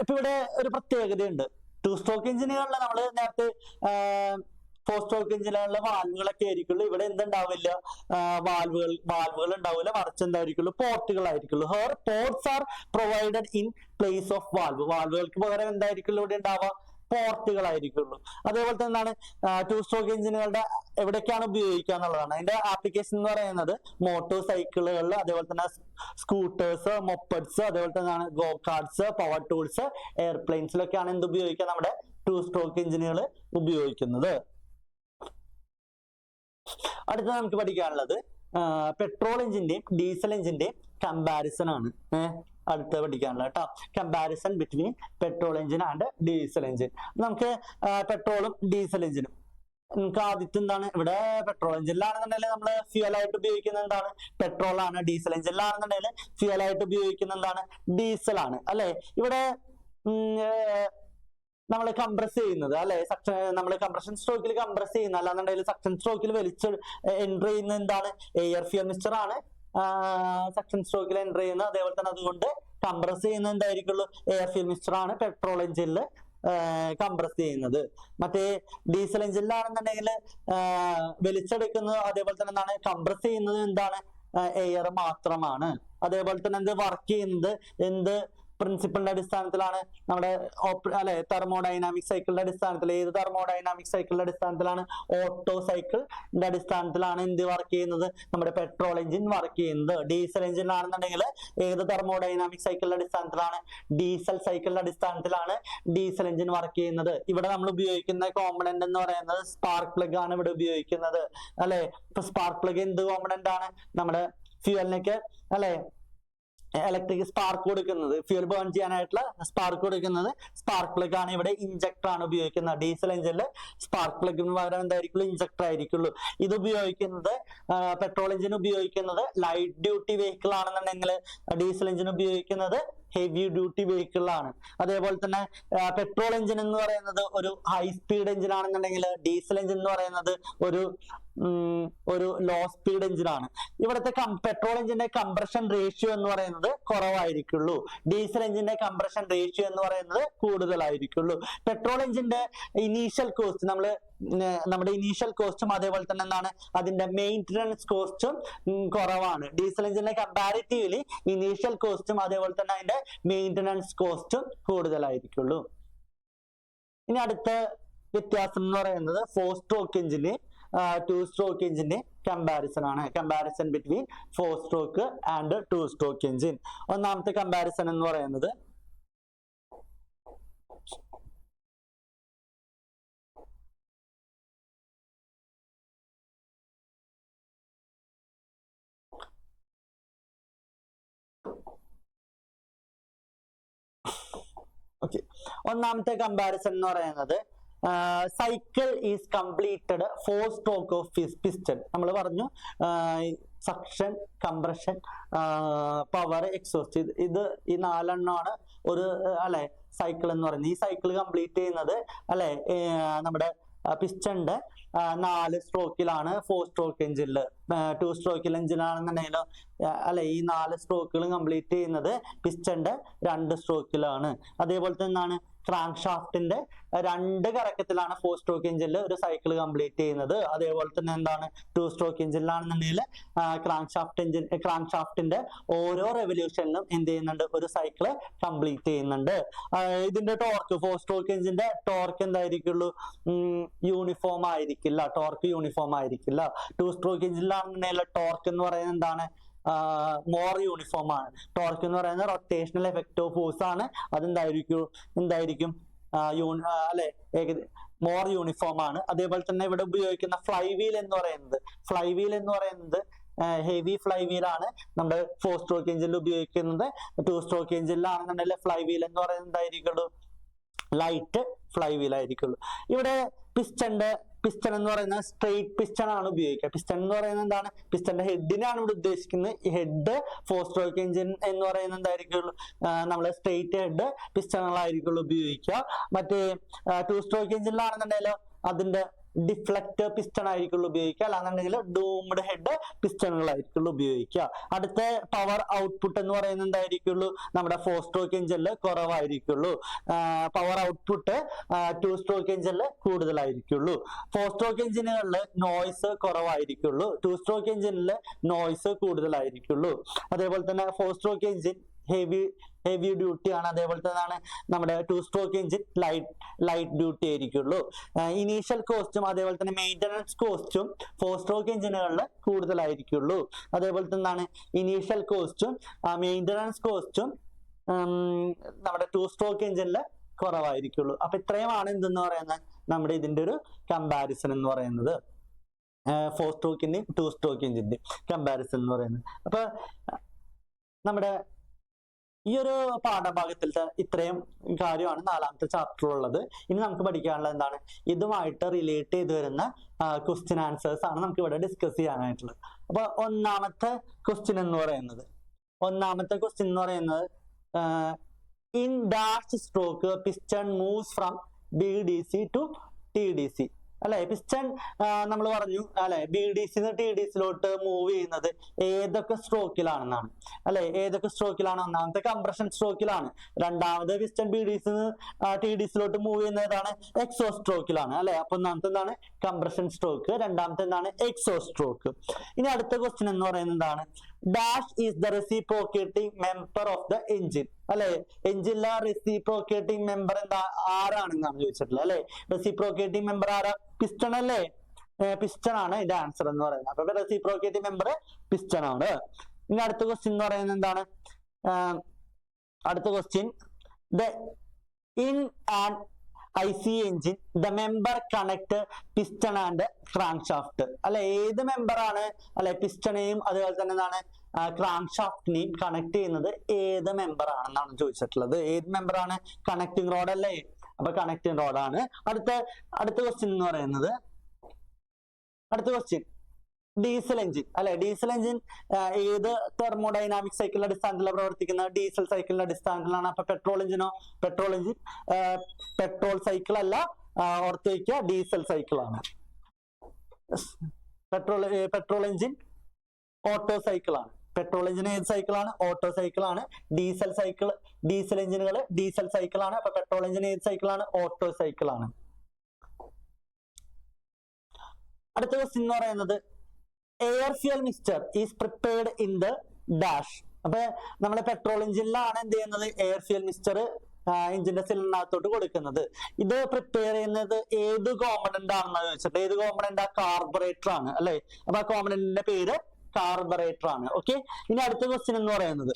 ഇപ്പൊ ഇവിടെ ഒരു പ്രത്യേകതയുണ്ട്, ടു സ്ട്രോക്ക് എഞ്ചിനുകളിൽ നമ്മൾ നേരത്തെ ഫോർ സ്ട്രോക്ക് എഞ്ചിനുള്ള വാൽവുകളൊക്കെ ആയിരിക്കുള്ളൂ. ഇവിടെ എന്തുണ്ടാവില്ല, വാൽവുകൾ ഉണ്ടാവില്ല, മറിച്ച് എന്തായിരിക്കുള്ളൂ, പോർട്ടുകൾ ആയിരിക്കുള്ളൂ. Here ports are provided in place of valve. വാൽവുകൾക്ക് പകരം എന്തായിരിക്കുള്ളൂ ഇവിടെ ഉണ്ടാവുക, പോർട്ടുകളായിരിക്കുള്ളൂ. അതേപോലെ തന്നെ എന്താണ് ടു സ്ട്രോക്ക് എഞ്ചിനുകളുടെ എവിടേക്കാണ് ഉപയോഗിക്കുക എന്നുള്ളതാണ്. അതിന്റെ ആപ്ലിക്കേഷൻ എന്ന് പറയുന്നത് മോട്ടോർ സൈക്കിളുകളിൽ, അതേപോലെ തന്നെ സ്കൂട്ടേഴ്സ്, മൊപ്പഡ്സ്, അതേപോലെ തന്നെ ഗോ കാർട്സ്, പവർ ടൂൾസ്, എയർപ്ലെയിൻസിലൊക്കെയാണ് എന്ത് ഉപയോഗിക്കുക, നമ്മുടെ ടു സ്ട്രോക്ക് എഞ്ചിനുകൾ ഉപയോഗിക്കുന്നത്. അടുത്ത നമുക്ക് പഠിക്കാനുള്ളത് പെട്രോൾ എഞ്ചിന്റെയും ഡീസൽ എഞ്ചിന്റെയും കമ്പാരിസൺ ആണ്. അടുത്ത പഠിക്കാനുള്ളത് കേട്ടോ, comparison between petrol engine and diesel engine. നമുക്ക് പെട്രോളും ഡീസൽ എഞ്ചിനും, നമുക്ക് ആദ്യത്തെ എന്താണ്, ഇവിടെ പെട്രോൾ എഞ്ചിനിലാണെന്നുണ്ടെങ്കിൽ നമ്മൾ ഫ്യൂൽ ആയിട്ട് ഉപയോഗിക്കുന്ന എന്താണ്, പെട്രോൾ ആണ്. ഡീസൽ എഞ്ചിനിലാണെന്നുണ്ടെങ്കിൽ ഫ്യൂൽ ആയിട്ട് ഉപയോഗിക്കുന്ന എന്താണ്, ഡീസൽ ആണ്, അല്ലെ. ഇവിടെ നമ്മൾ കംപ്രസ് ചെയ്യുന്നത്, അല്ലെ, നമ്മൾ കംപ്രഷൻ സ്ട്രോക്കിൽ കംപ്രസ് ചെയ്യുന്ന, അല്ലാന്നുണ്ടെങ്കിൽ സക്ഷൻ സ്ട്രോക്കിൽ വലിച്ച് എൻട്രി ചെയ്യുന്ന എന്താണ്, എയർ ഫ്യൂൽ മിക്സ്ചർ ആണ് സക്ഷൻ സ്ട്രോക്കിൽ എൻട്രി ചെയ്യുന്നത്. അതേപോലെ തന്നെ അതുകൊണ്ട് കംപ്രസ് ചെയ്യുന്നത് എന്തായിരിക്കുള്ളൂ, എയർ ഫ്യൂൽ മിക്സ്ചർ ആണ് പെട്രോൾ എഞ്ചിനിൽ കംപ്രസ് ചെയ്യുന്നത്. മറ്റേ ഡീസൽ എഞ്ചിനിലാണെന്നുണ്ടെങ്കിൽ വലിച്ചെടുക്കുന്നത്, അതേപോലെ തന്നെ എന്താണ് കംപ്രസ് ചെയ്യുന്നത് എന്താണ്, എയർ മാത്രമാണ്. അതേപോലെ തന്നെ എന്ത് വർക്ക് ചെയ്യുന്നത്, എന്ത് പ്രിൻസിപ്പിളിന്റെ അടിസ്ഥാനത്തിലാണ്, നമ്മുടെ അല്ലെ തെർമോഡൈനാമിക് സൈക്കിളിന്റെ അടിസ്ഥാനത്തിൽ. ഏത് തെർമോഡൈനാമിക് സൈക്കിളിന്റെ അടിസ്ഥാനത്തിലാണ്, ഓട്ടോ സൈക്കിളിന്റെ അടിസ്ഥാനത്തിലാണ് എന്ത് വർക്ക് ചെയ്യുന്നത്, നമ്മുടെ പെട്രോൾ എഞ്ചിൻ വർക്ക് ചെയ്യുന്നത്. ഡീസൽ എഞ്ചിനാണെന്നുണ്ടെങ്കിൽ ഏത് തെർമോഡൈനാമിക് സൈക്കിളിന്റെ അടിസ്ഥാനത്തിലാണ്, ഡീസൽ സൈക്കിളിന്റെ അടിസ്ഥാനത്തിലാണ് ഡീസൽ എഞ്ചിൻ വർക്ക് ചെയ്യുന്നത്. ഇവിടെ നമ്മൾ ഉപയോഗിക്കുന്ന കോമ്പണന്റ് എന്ന് പറയുന്നത് സ്പാർക്ക് പ്ലഗ് ആണ് ഇവിടെ ഉപയോഗിക്കുന്നത്, അല്ലെ. ഇപ്പൊ സ്പാർക്ക് പ്ലഗ് എന്ത് കോമ്പണന്റ് ആണ്, നമ്മുടെ ഫ്യൂവലിനൊക്കെ അല്ലെ ഇലക്ട്രിക് സ്പാർക്ക് കൊടുക്കുന്നത്, ഫ്യൂൽ ബേൺ ചെയ്യാനായിട്ടുള്ള സ്പാർക്ക് കൊടുക്കുന്നത് സ്പാർക്ക് പ്ലഗ് ആണ്. ഇവിടെ ഇഞ്ചക്ടർ ആണ് ഉപയോഗിക്കുന്നത്. ഡീസൽ എഞ്ചിനിൽ സ്പാർക്ക് പ്ലഗിന് പകരം എന്തായിരിക്കുള്ളൂ, ഇഞ്ചക്ടർ ആയിരിക്കുള്ളൂ. ഇത് ഉപയോഗിക്കുന്നത് പെട്രോൾ എഞ്ചിൻ ഉപയോഗിക്കുന്നത് ലൈറ്റ് ഡ്യൂട്ടി വെഹിക്കിൾ ആണെന്നുണ്ടെങ്കിൽ ഡീസൽ എഞ്ചിൻ ഉപയോഗിക്കുന്നത് ഹെവി ഡ്യൂട്ടി വെഹിക്കിളാണ്. അതേപോലെ തന്നെ പെട്രോൾ എഞ്ചിൻ എന്ന് പറയുന്നത് ഒരു ഹൈ സ്പീഡ് എഞ്ചിൻ ആണെന്നുണ്ടെങ്കിൽ ഡീസൽ എഞ്ചിൻ എന്ന് പറയുന്നത് ഒരു ലോ സ്പീഡ് എഞ്ചിനാണ്. ഇവിടുത്തെ പെട്രോൾ എഞ്ചിന്റെ കംപ്രഷൻ റേഷ്യോ എന്ന് പറയുന്നത് കുറവായിരിക്കുള്ളൂ, ഡീസൽ എഞ്ചിന്റെ കംപ്രഷൻ റേഷ്യോ എന്ന് പറയുന്നത് കൂടുതലായിരിക്കുള്ളൂ. പെട്രോൾ എഞ്ചിന്റെ ഇനീഷ്യൽ കോസ്റ്റ് നമ്മുടെ ഇനീഷ്യൽ കോസ്റ്റും അതേപോലെ തന്നെ എന്താണ് അതിന്റെ മെയിൻ്റനൻസ് കോസ്റ്റും കുറവാണ്. ഡീസൽ എഞ്ചിന്റെ കമ്പാരിറ്റീവ്ലി ഇനീഷ്യൽ കോസ്റ്റും അതേപോലെ തന്നെ അതിന്റെ മെയിൻ്റനൻസ് കോസ്റ്റും കൂടുതലായിരിക്കുള്ളൂ. ഇനി അടുത്ത വ്യത്യാസം എന്ന് പറയുന്നത് ഫോർ സ്ട്രോക്ക് എഞ്ചിന് ടു സ്ട്രോക്ക് എഞ്ചിന്റെ കമ്പാരിസൺ ആണ്. Comparison between four stroke and two stroke engine. ഒന്നാമത്തെ കമ്പാരിസൺ എന്ന് പറയുന്നത് ഒന്നാമത്തെ കമ്പാരിസൺ എന്ന് പറയുന്നത് cycle is completed four stroke of piston. നമ്മൾ പറഞ്ഞു സക്ഷൻ, കംപ്രഷൻ, പവർ, എക്സോസ്റ്റ്, ഈ നാലെണ്ണമാണ് ഒരു അല്ലെ സൈക്കിൾ എന്ന് പറയുന്നത്. ഈ സൈക്കിൾ കംപ്ലീറ്റ് ചെയ്യുന്നത് അല്ലെ നമ്മുടെ പിസ്റ്റന്റെ 4 സ്ട്രോക്കിലാണ്. ഫോർ സ്ട്രോക്ക് എഞ്ചിനിൽ, ടു സ്ട്രോക്കിൽ എഞ്ചിനാണെന്നുണ്ടെങ്കിലോ അല്ലെ ഈ 4 സ്ട്രോക്കുകൾ കംപ്ലീറ്റ് ചെയ്യുന്നത് പിസ്റ്റന്റെ 2 സ്ട്രോക്കിലാണ്. അതേപോലെ തന്നെ ക്രാങ്ക് ഷാഫ്റ്റിന്റെ 2 കറക്കത്തിലാണ് ഫോർ സ്ട്രോക്ക് എഞ്ചിനിൽ ഒരു സൈക്കിൾ കംപ്ലീറ്റ് ചെയ്യുന്നത്. അതേപോലെ തന്നെ എന്താണ് ടു സ്ട്രോക്ക് എഞ്ചിനിലാണെന്നുണ്ടെങ്കിൽ ക്രാങ്ക് ഷാഫ്റ്റിന്റെ ഓരോ റെവല്യൂഷനിലും എന്ത് ചെയ്യുന്നുണ്ട്, ഒരു സൈക്കിൾ കംപ്ലീറ്റ് ചെയ്യുന്നുണ്ട്. ഇതിന്റെ ടോർക്ക്, ഫോർ സ്ട്രോക്ക് എഞ്ചിന്റെ ടോർക്ക് എന്തായിരിക്കുള്ളൂ, യൂണിഫോം ആയിരിക്കില്ല, ടോർക്ക് യൂണിഫോം ആയിരിക്കില്ല. ടു സ്ട്രോക്ക് എഞ്ചിനിലാണെന്നുണ്ടെങ്കിൽ ടോർക്ക് എന്ന് പറയുന്നത് എന്താണ്, മോർ യൂണിഫോം ആണ്. ടോർക്ക് എന്ന് പറയുന്നത് റൊട്ടേഷണൽ എഫക്റ്റ് ഓഫ് ഫോഴ്സ് ആണ്. എന്തായിരിക്കും അല്ലെ മോർ യൂണിഫോം ആണ്. അതേപോലെ തന്നെ ഇവിടെ ഉപയോഗിക്കുന്ന ഫ്ലൈ വീൽ എന്ന് പറയുന്നത് ഹെവി ഫ്ലൈ വീൽ ആണ് നമ്മുടെ ഫോർ സ്ട്രോക്ക് എഞ്ചിനിൽ ഉപയോഗിക്കുന്നത്. ടു സ്ട്രോക്ക് എഞ്ചിനിലാണെന്നുണ്ടെങ്കിൽ ഫ്ലൈ വീൽ എന്ന് പറയുന്നത് എന്തായിരിക്കുള്ളൂ, ലൈറ്റ് ഫ്ലൈ വീൽ ആയിരിക്കുള്ളൂ. ഇവിടെ പിസ്റ്റൺ എന്ന് പറയുന്നത് സ്ട്രെയിറ്റ് പിസ്റ്റൺ ആണ് ഉപയോഗിക്കുക. പിസ്റ്റൺ എന്ന് പറയുന്നത് എന്താണ്, പിസ്റ്റന്റെ ഹെഡിനാണ് ഇവിടെ ഉദ്ദേശിക്കുന്നത്. ഈ ഹെഡ് ഫോർ സ്ട്രോക്ക് എഞ്ചിൻ എന്ന് പറയുന്നത് എന്തായിരിക്കുള്ളൂ, നമ്മൾ സ്ട്രെയിറ്റ് ഹെഡ് പിസ്റ്റണുകളായിരിക്കുള്ളൂ ഉപയോഗിക്കുക. മറ്റേ ടു സ്ട്രോക്ക് എഞ്ചിനിലാണെന്നുണ്ടെങ്കിലോ അതിന്റെ ഡിഫ്ലക്ട് പിസ്റ്റൺ ആയിരിക്കുള്ളൂ ഉപയോഗിക്കുക, അല്ലാന്നുണ്ടെങ്കിൽ ഡൂംഡ് ഹെഡ് പിസ്റ്റണുകളായിരിക്കുള്ളൂ ഉപയോഗിക്കുക. അടുത്ത പവർ ഔട്ട്പുട്ട് എന്ന് പറയുന്നത് എന്തായിരിക്കുള്ളൂ, നമ്മുടെ 4 സ്ട്രോക്ക് എഞ്ചിനിൽ കുറവായിരിക്കുള്ളൂ. പവർ ഔട്ട്പുട്ട് 2 സ്ട്രോക്ക് എഞ്ചിനിൽ കൂടുതലായിരിക്കുള്ളൂ. 4 സ്ട്രോക്ക് എഞ്ചിനുകളിൽ നോയ്സ് കുറവായിരിക്കുള്ളൂ, 2 സ്ട്രോക്ക് എഞ്ചിനിൽ നോയ്സ് കൂടുതലായിരിക്കുള്ളൂ. അതേപോലെ തന്നെ 4 സ്ട്രോക്ക് എഞ്ചിൻ ഹെവി ഡ്യൂട്ടി ആണ്, അതേപോലെ തന്നെ നമ്മുടെ 2 സ്ട്രോക്ക് എഞ്ചിൻ ലൈറ്റ് ഡ്യൂട്ടി ആയിരിക്കുള്ളൂ. ഇനീഷ്യൽ കോസ്റ്റും അതേപോലെ തന്നെ മെയിൻ്റനൻസ് കോസ്റ്റും 4 സ്ട്രോക്ക് എഞ്ചിനുകളിൽ കൂടുതലായിരിക്കുള്ളൂ. അതേപോലെ തന്നെ ഇനീഷ്യൽ കോസ്റ്റും മെയിൻ്റനൻസ് കോസ്റ്റും നമ്മുടെ 2 സ്ട്രോക്ക് എഞ്ചിനിൽ കുറവായിരിക്കുള്ളൂ. അപ്പൊ ഇത്രയുമാണ് എന്തെന്ന് പറയുന്നത് നമ്മുടെ ഇതിന്റെ ഒരു കമ്പാരിസൺ എന്ന് പറയുന്നത്, 4 സ്ട്രോക്കിന്റെയും 2 സ്ട്രോക്ക് എഞ്ചിന്റെയും കമ്പാരിസൺ എന്ന് പറയുന്നത്. അപ്പൊ നമ്മുടെ ഈ ഒരു പാഠഭാഗത്തിലത്തെ ഇത്രയും കാര്യമാണ് 4ാമത്തെ ചാപ്റ്ററിലുള്ളത്. ഇനി നമുക്ക് പഠിക്കാനുള്ളത് എന്താണ്, ഇതുമായിട്ട് റിലേറ്റ് ചെയ്ത് വരുന്ന ക്വസ്റ്റ്യൻ ആൻസേഴ്സ് ആണ് നമുക്ക് ഇവിടെ ഡിസ്കസ് ചെയ്യാനായിട്ടുള്ളത്. അപ്പൊ ഒന്നാമത്തെ ക്വസ്റ്റ്യൻ എന്ന് പറയുന്നത് in dash stroke piston moves from BDC to TDC. അല്ലെ, പിസ്റ്റൺ നമ്മൾ പറഞ്ഞു അല്ലെ, BDC TDCയിലോട്ട് മൂവ് ചെയ്യുന്നത് ഏതൊക്കെ സ്ട്രോക്കിലാണെന്നാണ് അല്ലെ, ഏതൊക്കെ സ്ട്രോക്കിലാണ്? ഒന്നാമത്തെ കംപ്രഷൻ സ്ട്രോക്കിലാണ്, രണ്ടാമത് പിസ്റ്റൺ BDC TDCയിലോട്ട് മൂവ് ചെയ്യുന്നത് ഏതാണ്? എക്സോ സ്ട്രോക്കിലാണ് അല്ലെ. അപ്പൊ ഒന്നാമത്തെ എന്താണ് കംപ്രഷൻ സ്ട്രോക്ക്, രണ്ടാമത്തെ എന്താണ് എക്സോ സ്ട്രോക്ക്. ഇനി അടുത്ത ക്വസ്റ്റ്യൻ എന്ന് പറയുന്നത് എന്താണ്, dash is the reciprocating member of the engine അല്ലെ. എഞ്ചിനിലെ റെസിപ്രോക്കേറ്റിംഗ് മെമ്പർ എന്താ, ആരാണെന്നാണ് ചോദിച്ചിട്ടുള്ളത് അല്ലെ. റെസിപ്രോക്കേറ്റിംഗ് മെമ്പർ ആരാ? പിസ്റ്റൺ അല്ലേ, പിസ്റ്റൺ ആണ് ഇതിന്റെ ആൻസർ എന്ന് പറയുന്നത്. അപ്പൊ റെസിപ്രോക്കേറ്റിംഗ് മെമ്പർ പിസ്റ്റൺ ആണ്. ഇനി അടുത്ത ക്വസ്റ്റ്യൻ എന്ന് പറയുന്നത് എന്താണ്, അടുത്ത question in and IC engine the member connect piston and crankshaft അല്ലെ. ഏത് മെമ്പർ ആണ് അല്ലെ പിസ്റ്റണെയും അതുപോലെ തന്നെ എന്താണ് ക്രാങ്ക്ഷാഫ്റ്റിനെയും കണക്ട് ചെയ്യുന്നത് ഏത് മെമ്പർ ആണെന്നാണ് ചോദിച്ചിട്ടുള്ളത്. ഏത് മെമ്പർ ആണ്? കണക്ടിങ് റോഡ് അല്ലേ. അപ്പൊ കണക്ടിങ് റോഡാണ്. അടുത്ത ക്വസ്റ്റ്യൻ എന്ന് പറയുന്നത്, അടുത്ത ക്വസ്റ്റ്യൻ ഡീസൽ എഞ്ചിൻ അല്ലെ. ഡീസൽ എഞ്ചിൻ ഏത് തെർമോഡൈനാമിക് സൈക്കിളിന്റെ അടിസ്ഥാനത്തിലാണ് പ്രവർത്തിക്കുന്നത്? ഡീസൽ സൈക്കിളിന്റെ അടിസ്ഥാനത്തിലാണ്. അപ്പൊ പെട്രോൾ എഞ്ചിനോ? പെട്രോൾ സൈക്കിൾ അല്ല, ഓർത്ത് വയ്ക്കുക, ഡീസൽ സൈക്കിളാണ്. പെട്രോൾ എഞ്ചിൻ ഓട്ടോ സൈക്കിളാണ്. പെട്രോൾ എഞ്ചിൻ ഏത് സൈക്കിളാണ്? ഓട്ടോ സൈക്കിളാണ്. ഡീസൽ എഞ്ചിനുകൾ ഡീസൽ സൈക്കിളാണ്. അപ്പൊ പെട്രോൾ എഞ്ചിൻ ഏത് സൈക്കിളാണ്? ഓട്ടോ സൈക്കിളാണ്. അടുത്ത ക്വസ്റ്റ്യൻ എന്ന് പറയുന്നത് air fuel mixture is prepared in the dash. അപ്പൊ നമ്മളെ പെട്രോൾ എഞ്ചിനിലാണ് എന്ത് ചെയ്യുന്നത്? എയർ ഫ്യൂൽ മിക്സ്ചർ എഞ്ചിന്റെ സിലിണ്ടറിനകത്തോട്ട് കൊടുക്കുന്നത്. ഇത് പ്രിപ്പയർ ചെയ്യുന്നത് ഏത് കോമ്പണന്റ് ആണെന്ന് ചോദിച്ചിട്ട്, ഏത് കോമ്പണന്റ്? കാർബറേറ്റർ ആണ് അല്ലെ. അപ്പൊ ആ കോമ്പണന്റിന്റെ പേര് കാർബറേറ്റർ ആണ്. ഓക്കെ. ഇനി അടുത്ത ക്വസ്റ്റ്യൻ എന്ന് പറയുന്നത്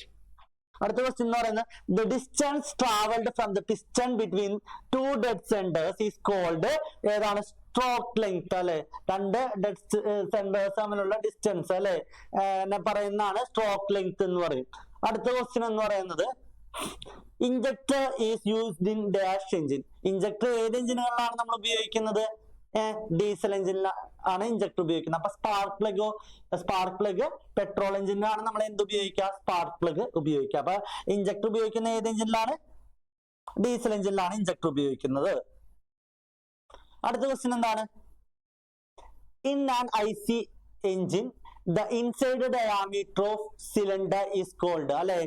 the distance traveled from the piston between two dead centers is called ഏതാണ്? സ്ട്രോക്ക് ലെങ്ത് അല്ലെ. രണ്ട് ഡെഡ് സെന്റേഴ്സ് തമ്മിലുള്ള ഡിസ്റ്റൻസ് അല്ലെ പറയുന്നതാണ് സ്ട്രോക്ക് ലെങ്ത് എന്ന് പറയും. അടുത്ത ക്വസ്റ്റ്യൻ എന്ന് പറയുന്നത് injector is used in dash engine. Injector ഏത് എഞ്ചിനുകളിലാണ് നമ്മൾ ഉപയോഗിക്കുന്നത്? ഡീസൽ എഞ്ചിനിലാണ് ഇഞ്ചക്ടർ ഉപയോഗിക്കുന്നത്. അപ്പൊ സ്പാർക്ക് പ്ലഗ് പെട്രോൾ എഞ്ചിനിലാണ് നമ്മൾ എന്ത് ഉപയോഗിക്കുക? സ്പാർക്ക് പ്ലഗ് ഉപയോഗിക്കുക. അപ്പൊ ഇഞ്ചക്ടർ ഉപയോഗിക്കുന്ന ഏത് എഞ്ചിനിലാണ്? ഡീസൽ എഞ്ചിനിലാണ് ഇഞ്ചക്ടർ ഉപയോഗിക്കുന്നത്. അടുത്ത ക്വസ്റ്റ്യൻ എന്താണ്, in an IC engine the inside diameter of cylinder is called അല്ലെ.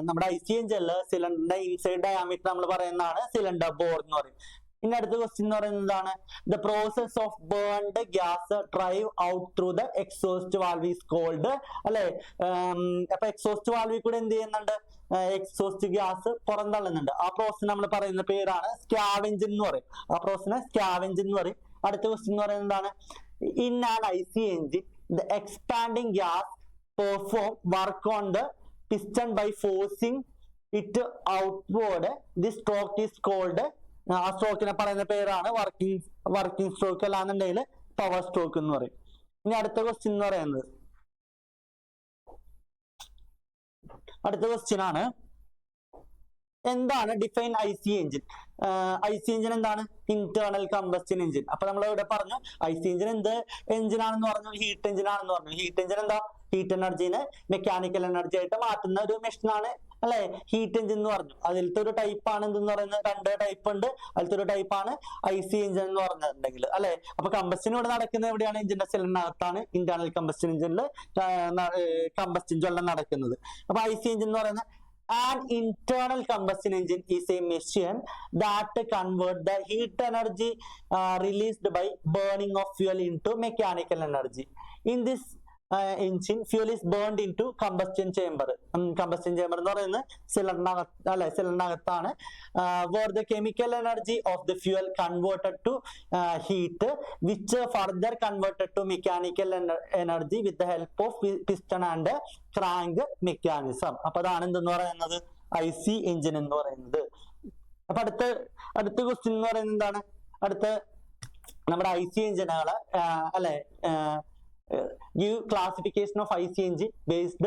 നമ്മുടെ IC എഞ്ചിനിൽ സിലിണ്ടറിന്റെ ഇൻസൈഡ് ഡയാമീറ്റർ നമ്മൾ പറയുന്നതാണ് സിലിണ്ടർ ബോർ എന്ന് പറയും. ഇനി അടുത്ത ക്വസ്റ്റ്യൻ എന്ന് പറയുന്നതാണ് the process of burned gas drive out through the exhaust valve is called അല്ലെ. അപ്പൊ എക്സോസ്റ്റ് വാൽവിൽ കൂടെ എന്ത് ചെയ്യുന്നുണ്ട്? എക്സോസ്റ്റ് ഗ്യാസ് പുറന്തള്ളുന്നുണ്ട്. ആ പ്രോസസ് നമ്മൾ പറയുന്ന പേരാണ് സ്കാവെഞ്ചിങ് എന്ന് പറയും. ആ പ്രോസസ്സിനെ സ്കാവെഞ്ചിങ് എന്ന് പറയും. അടുത്ത ക്വസ്റ്റ്യൻ എന്ന് പറയുന്നത് എന്താണ്, in an IC engine the expanding gas perform work on the piston by forcing it outward. This stroke is called ആ സ്ട്രോക്കിനെ പറയുന്ന പേരാണ് വർക്കിംഗ് സ്ട്രോക്ക്, അല്ലാന്നുണ്ടെങ്കിൽ പവർ സ്ട്രോക്ക് എന്ന് പറയും. ഇനി അടുത്ത ക്വസ്റ്റ്യൻ എന്ന് പറയുന്നത്, അടുത്ത ക്വസ്റ്റ്യൻ ആണ് എന്താണ് define IC engine? IC engine എന്താണ്? Internal combustion engine. അപ്പൊ നമ്മൾ ഇവിടെ പറഞ്ഞു IC എഞ്ചിൻ എന്ത് എഞ്ചിൻ ആണെന്ന് പറഞ്ഞു? ഹീറ്റ് എഞ്ചിൻ ആണെന്ന് പറഞ്ഞു. ഹീറ്റ് എഞ്ചിൻ എന്താ? ഹീറ്റ് എനർജീനെ മെക്കാനിക്കൽ എനർജി ആയിട്ട് മാറ്റുന്ന ഒരു മെഷീനാണ് അല്ലെ ഹീറ്റ് എഞ്ചിൻ എന്ന് പറഞ്ഞു. അതിലത്തെ ഒരു ടൈപ്പാണ് എന്തെന്ന് പറയുന്നത്, 2 ടൈപ്പ് ഉണ്ട്. അതിലത്തെ ഒരു ടൈപ്പാണ് IC എഞ്ചിൻ എന്ന് പറഞ്ഞിട്ടുണ്ടെങ്കിൽ അല്ലെ. അപ്പൊ കമ്പസ്റ്റൻ ഇവിടെ നടക്കുന്നത് എവിടെയാണ്? എഞ്ചിന്റെ സിലിണ്ടറിനകത്താണ്. ഇന്റേണൽ കമ്പസ്റ്റൻ എഞ്ചിനിൽ കമ്പസ്റ്റൻ ജ്വലനം നടക്കുന്നത്. അപ്പൊ IC എഞ്ചിൻ എന്ന് പറയുന്നത് an internal combustion engine is a machine that convert the heat energy released by burning of fuel into mechanical energy. In this engine, fuel is burned into combustion chamber. Combustion chamber എന്ന് പറയുന്നത് സിലിണ്ടറിനകത്താണ്. where the chemical energy of the fuel converted to heat, which further converted to mechanical energy with the help of piston and crank mechanism. അപ്പൊ അതാണ് എന്തെന്ന് പറയുന്നത് IC engine എന്ന് പറയുന്നത്. അപ്പൊ അടുത്ത ക്വസ്റ്റ്യൻ എന്ന് പറയുന്നത് എന്താണ്? അടുത്ത നമ്മുടെ IC എഞ്ചിനുകള് അല്ലെ give classification of IC engine based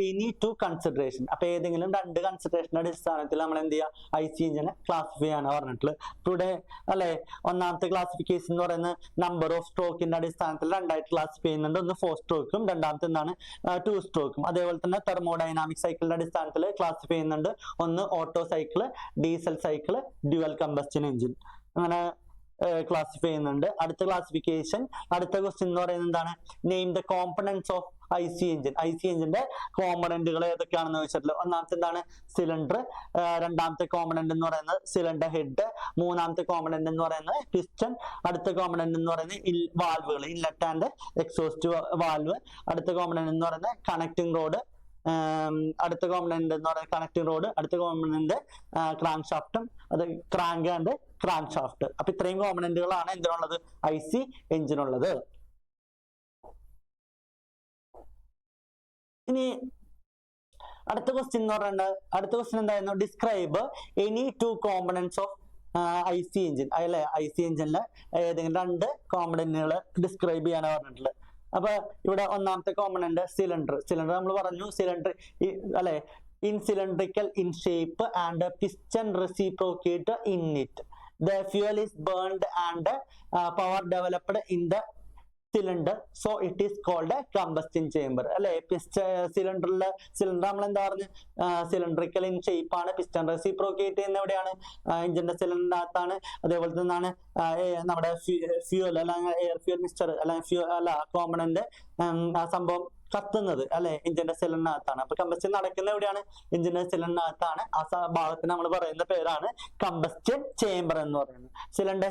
any 2 consideration. അപ്പൊ ഏതെങ്കിലും 2 കൺസിഡറേഷന്റെ അടിസ്ഥാനത്തിൽ നമ്മൾ എന്ത് ചെയ്യുക? IC എഞ്ചിനെ ക്ലാസിഫൈ ആണ് പറഞ്ഞിട്ടുള്ളത്. ഇവിടെ അല്ലെ ഒന്നാമത്തെ ക്ലാസിഫിക്കേഷൻ എന്ന് പറയുന്നത് നമ്പർ ഓഫ് സ്ട്രോക്കിന്റെ അടിസ്ഥാനത്തിൽ 2ആയിട്ട് ക്ലാസിഫൈ ചെയ്യുന്നുണ്ട്. ഒന്ന് 4 സ്ട്രോക്കും രണ്ടാമത്തെ എന്താണ് 2 സ്ട്രോക്കും. അതേപോലെ തന്നെ തെർമോഡൈനാമിക് സൈക്കിളിന്റെ അടിസ്ഥാനത്തിൽ ക്ലാസിഫൈ ചെയ്യുന്നുണ്ട്. ഒന്ന് Otto cycle, diesel cycle, dual combustion engine, അങ്ങനെ ക്ലാസിഫൈ ചെയ്യുന്നുണ്ട്. അടുത്ത ക്ലാസിഫിക്കേഷൻ, അടുത്ത ക്വസ്റ്റ്യൻ എന്ന് പറയുന്നത് എന്താണ്? Name the components of IC engine. IC എഞ്ചിന്റെ കോമ്പണന്റുകൾ ഏതൊക്കെയാണെന്ന് ചോദിച്ചിട്ടുള്ളത്. ഒന്നാമത്തെ എന്താണ്? സിലിണ്ടർ. രണ്ടാമത്തെ കോമ്പണന്റ് എന്ന് പറയുന്നത് സിലിണ്ടർ ഹെഡ്. മൂന്നാമത്തെ കോമ്പണന്റ് എന്ന് പറയുന്നത് പിസ്റ്റൺ. അടുത്ത കോമ്പണന്റ് എന്ന് പറയുന്നത് വാൽവുകൾ, ഇൻലെറ്റ് ആൻഡ് എക്സോസ്റ്റ് വാൽവ്. അടുത്ത കോമ്പണന്റ് എന്ന് പറയുന്നത് കണക്ടിംഗ് റോഡ്. അടുത്ത കോമ്പണന്റ് എന്ന് പറയുന്നത് കണക്ടിംഗ് റോഡ്. അടുത്ത കോമ്പണന്റ് ക്രാങ്ക് ഷാഫ്റ്റും, അത് ക്രാങ്ക് ആൻഡ് ക്രാങ്ക് ഷാഫ്റ്റ്. അപ്പൊ ഇത്രയും കോമ്പണന്റുകളാണ് എന്തിനുള്ളത്? IC എഞ്ചിനുള്ളത്. ഇനി അടുത്ത ക്വസ്റ്റ്യൻ എന്ന് പറയുന്നത്, അടുത്ത ക്വസ്റ്റ്യൻ എന്തായിരുന്നു? Describe any 2 components of IC engine. അല്ലെ IC എഞ്ചിനിലെ ഏതെങ്കിലും 2 കോമ്പണന്റുകൾ ഡിസ്ക്രൈബ് ചെയ്യാനാണ് പറഞ്ഞിട്ടുള്ളത്. അപ്പൊ ഇവിടെ ഒന്നാമത്തെ കോമ്പണന്റ് സിലിണ്ടർ. സിലിണ്ടർ നമ്മൾ പറഞ്ഞു, സിലിണ്ടർ അല്ലെ in cylindrical in shape and piston reciprocate in it. The fuel is burned and power developed in the cylinder, so it is called a combustion chamber. അല്ലെ cylinder നമ്മൾ എന്താ പറഞ്ഞു? Cylindrical in shape ആണ്. Piston reciprocate ചെയ്യുന്ന എവിടെയാണ്? എഞ്ചിന്റെ സിലിണ്ടറിനകത്താണ്. അതേപോലെ തന്നെയാണ് നമ്മുടെ ഫ്യൂൽ അല്ലെങ്കിൽ എയർ ഫ്യൂൽ മിക്സ്ചർ അല്ലെങ്കിൽ കോമ്പണന്റ് ആ സംഭവം കത്തുന്നത് അല്ലെ എഞ്ചിന്റെ സിലിണ്ടറിനകത്താണ്. അപ്പൊ കമ്പസ്റ്റൻ നടക്കുന്ന എവിടെയാണ്? എഞ്ചിന്റെ സിലിണ്ടറിനകത്താണ്. ആ ഭാഗത്തിന് നമ്മൾ പറയുന്ന പേരാണ് കമ്പസ്റ്റൻ ചേംബർ എന്ന് പറയുന്നത്. സിലിണ്ടർ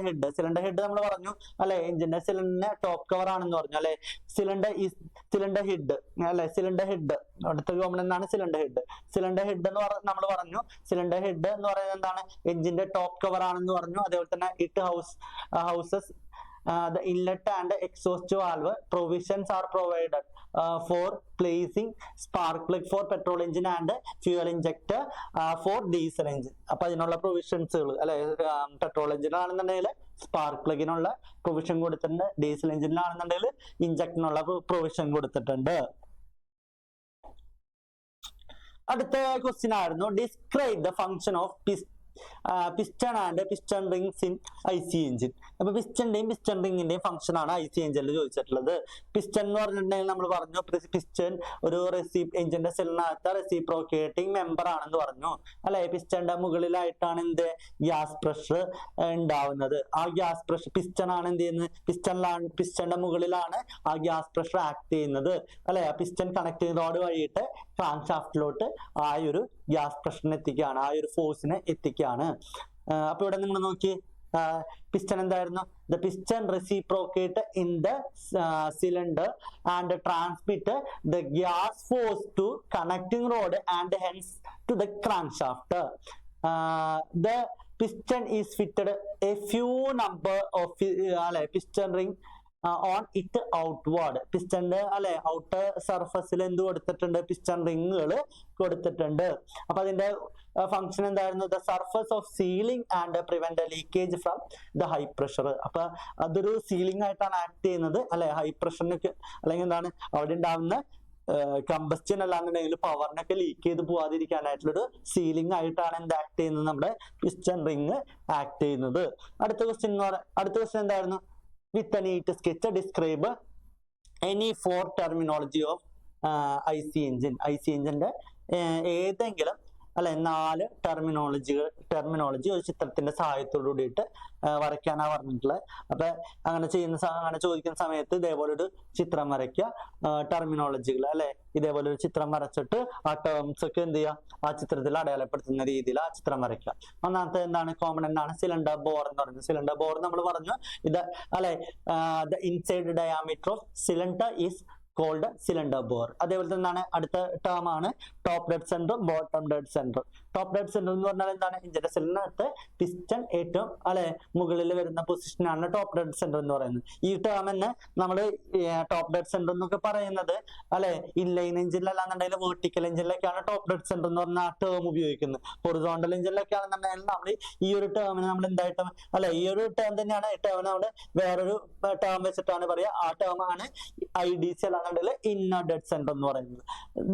ഹെഡ് നമ്മൾ പറഞ്ഞു അല്ലെ എഞ്ചിന്റെ സിലിണ്ടറിന്റെ ടോപ്പ് കവർ ആണെന്ന് പറഞ്ഞു അല്ലെ. സിലിണ്ടർ ഹെഡ് അല്ലെ, സിലിണ്ടർ ഹെഡ് അടുത്ത കോമ്പണന്റ് ആണ് സിലിണ്ടർ ഹെഡ്. സിലിണ്ടർ ഹെഡ് എന്ന് നമ്മൾ പറഞ്ഞു. സിലിണ്ടർ ഹെഡ് എന്ന് പറയുന്നത് എന്താണ്? എഞ്ചിന്റെ ടോപ്പ് കവർ ആണെന്ന് പറഞ്ഞു. അതേപോലെ തന്നെ it houses the inlet and exhaust valve. Provisions are provided for placing spark plug for petrol engine and fuel injector for diesel engine. അപ്പൊ അതിനുള്ള പ്രൊവിഷൻസുകൾ അല്ലെ പെട്രോൾ എഞ്ചിനാണെന്നുണ്ടെങ്കിൽ സ്പാർക്ക് പ്ലഗിനുള്ള പ്രൊവിഷൻ കൊടുത്തിട്ടുണ്ട്. ഡീസൽ എഞ്ചിനാണെന്നുണ്ടെങ്കിൽ ഇഞ്ചക്ടറിനുള്ള പ്രൊവിഷൻ കൊടുത്തിട്ടുണ്ട്. അടുത്ത ക്വസ്റ്റ്യൻ ആയിരുന്നു describe the function of piston and piston rings in IC engine. അപ്പൊ പിസ്റ്റന്റെയും piston റിംഗിന്റെയും function ആണ് IC എഞ്ചിനിൽ ചോദിച്ചിട്ടുള്ളത്. പിസ്റ്റൺ എന്ന് പറഞ്ഞിട്ടുണ്ടെങ്കിൽ നമ്മൾ പറഞ്ഞു പിസ്റ്റൺ ഒരു എഞ്ചിന്റെ സെല്ലിനകത്ത് റെസിപ്രോക്കേറ്റിംഗ് മെമ്പർ ആണെന്ന് പറഞ്ഞു അല്ലെ. പിസ്റ്റന്റെ മുകളിലായിട്ടാണ് എന്ത് ഗ്യാസ് പ്രഷർ ഉണ്ടാവുന്നത്. ആ ഗ്യാസ് പ്രഷർ പിസ്റ്റൺ ആണ് എന്ത് ചെയ്യുന്നത്? പിസ്റ്റന്റെ മുകളിലാണ് ആ ഗ്യാസ് പ്രഷർ ആക്ട് ചെയ്യുന്നത് അല്ലെ. ആ പിസ്റ്റൺ കണക്ടിംഗ് റോഡ് വഴിയിട്ട് ക്രാങ്ക് ഷാഫ്റ്റിലോട്ട് ആ ഒരു ഗ്യാസ് പ്രഷറിനെ എത്തിക്കുകയാണ്, ആ ഒരു ഫോഴ്സിനെ എത്തിക്കുകയാണ്. അപ്പൊ ഇവിടെ നിങ്ങൾ നോക്കി piston എന്തായിരുന്നു? The piston reciprocate in the cylinder and transmit the gas force to connecting rod and hence to the crankshaft. The piston is fitted a few number of piston ring on it outward. പിസ്റ്റന്റെ അല്ലെ outer സർഫസിൽ എന്ത് കൊടുത്തിട്ടുണ്ട്? Piston റിങ്ങുകൾ കൊടുത്തിട്ടുണ്ട്. അപ്പൊ അതിന്റെ function എന്തായിരുന്നു? The surface of sealing and prevent leakage from the high pressure. അപ്പൊ അതൊരു സീലിംഗ് ആയിട്ടാണ് ആക്ട് ചെയ്യുന്നത് അല്ലെ. ഹൈ പ്രഷറിനൊക്കെ അല്ലെങ്കിൽ എന്താണ് അവിടെ ഉണ്ടാവുന്ന കമ്പസ്റ്റൻ അല്ലാന്നുണ്ടെങ്കിൽ പവറിനൊക്കെ ലീക്ക് ചെയ്ത് പോവാതിരിക്കാനായിട്ടുള്ളൊരു സീലിംഗ് ആയിട്ടാണ് എന്ത് ആക്ട് ചെയ്യുന്നത്? നമ്മുടെ പിസ്റ്റൺ റിങ് ആക്ട് ചെയ്യുന്നത്. അടുത്ത ക്വസ്റ്റ്യൻ എന്തായിരുന്നു? With a neat sketch describe any four terminology of IC engine. IC engine ഏതെങ്കിലും അല്ലെ 4 ടെർമിനോളജി ഒരു ചിത്രത്തിന്റെ സഹായത്തോട് കൂടിയിട്ട് വരയ്ക്കാനാ പറഞ്ഞിട്ടുള്ളത്. അപ്പൊ അങ്ങനെ ചോദിക്കുന്ന സമയത്ത് ഇതേപോലെ ഒരു ചിത്രം വരയ്ക്കുക, ടെർമിനോളജികൾ അല്ലെ ഇതേപോലെ ഒരു ചിത്രം വരച്ചിട്ട് ആ ടേംസ് ഒക്കെ എന്ത് ചെയ്യുക, ആ ചിത്രത്തിൽ അടയാളപ്പെടുത്തുന്ന രീതിയിൽ ആ ചിത്രം വരയ്ക്കുക. ഒന്നാമത്തെ എന്താണ്, കോമ്പണന്റ് ആണ് സിലിണ്ടർ ബോർ എന്ന് പറയുന്നത്. സിലിണ്ടർ ബോർ നമ്മൾ പറഞ്ഞു ഇത് അല്ലെ the inside diameter of cylinder is called cylinder bore. അതേപോലെ തന്നെയാണ് അടുത്ത ടേം ആണ് top dead centre, bottom dead centre. Top dead centre എന്ന് പറഞ്ഞാൽ എന്താണ്, എഞ്ചിന്റെ സിലിണ്ടറിനകത്ത് പിസ്റ്റൺ ഏറ്റവും അല്ലെ മുകളിൽ വരുന്ന പൊസിഷനാണ് ടോപ്പ് ഡെഡ് സെന്റർ എന്ന് പറയുന്നത്. ഈ ടേം തന്നെ നമ്മൾ ടോപ്പ് ഡെഡ് സെന്റർ എന്നൊക്കെ പറയുന്നത് അല്ലെ ഇൻലൈൻ എഞ്ചിനിലല്ലാന്നുണ്ടെങ്കിൽ വെർട്ടിക്കൽ എഞ്ചിനിലൊക്കെയാണ് ടോപ്പ് ഡെഡ് സെന്റർ എന്ന് പറഞ്ഞ ആ ടേം ഉപയോഗിക്കുന്നത്. ഹൊറിസോണ്ടൽ എഞ്ചിനിലൊക്കെ ആണെന്നുണ്ടെങ്കിൽ നമ്മൾ ഈ ഒരു ടേമിന് നമ്മൾ എന്തായിട്ടും അല്ലെ ഈ ഒരു ടേം തന്നെയാണ് ഈ ടേം നമ്മൾ വേറൊരു ടേം വെച്ചിട്ടാണ് പറയുക. ആ ടേം ആണ് IDC അല്ലാന്നുണ്ടെങ്കിൽ ഇന്നർ ഡെഡ് സെന്റർ എന്ന് പറയുന്നത്.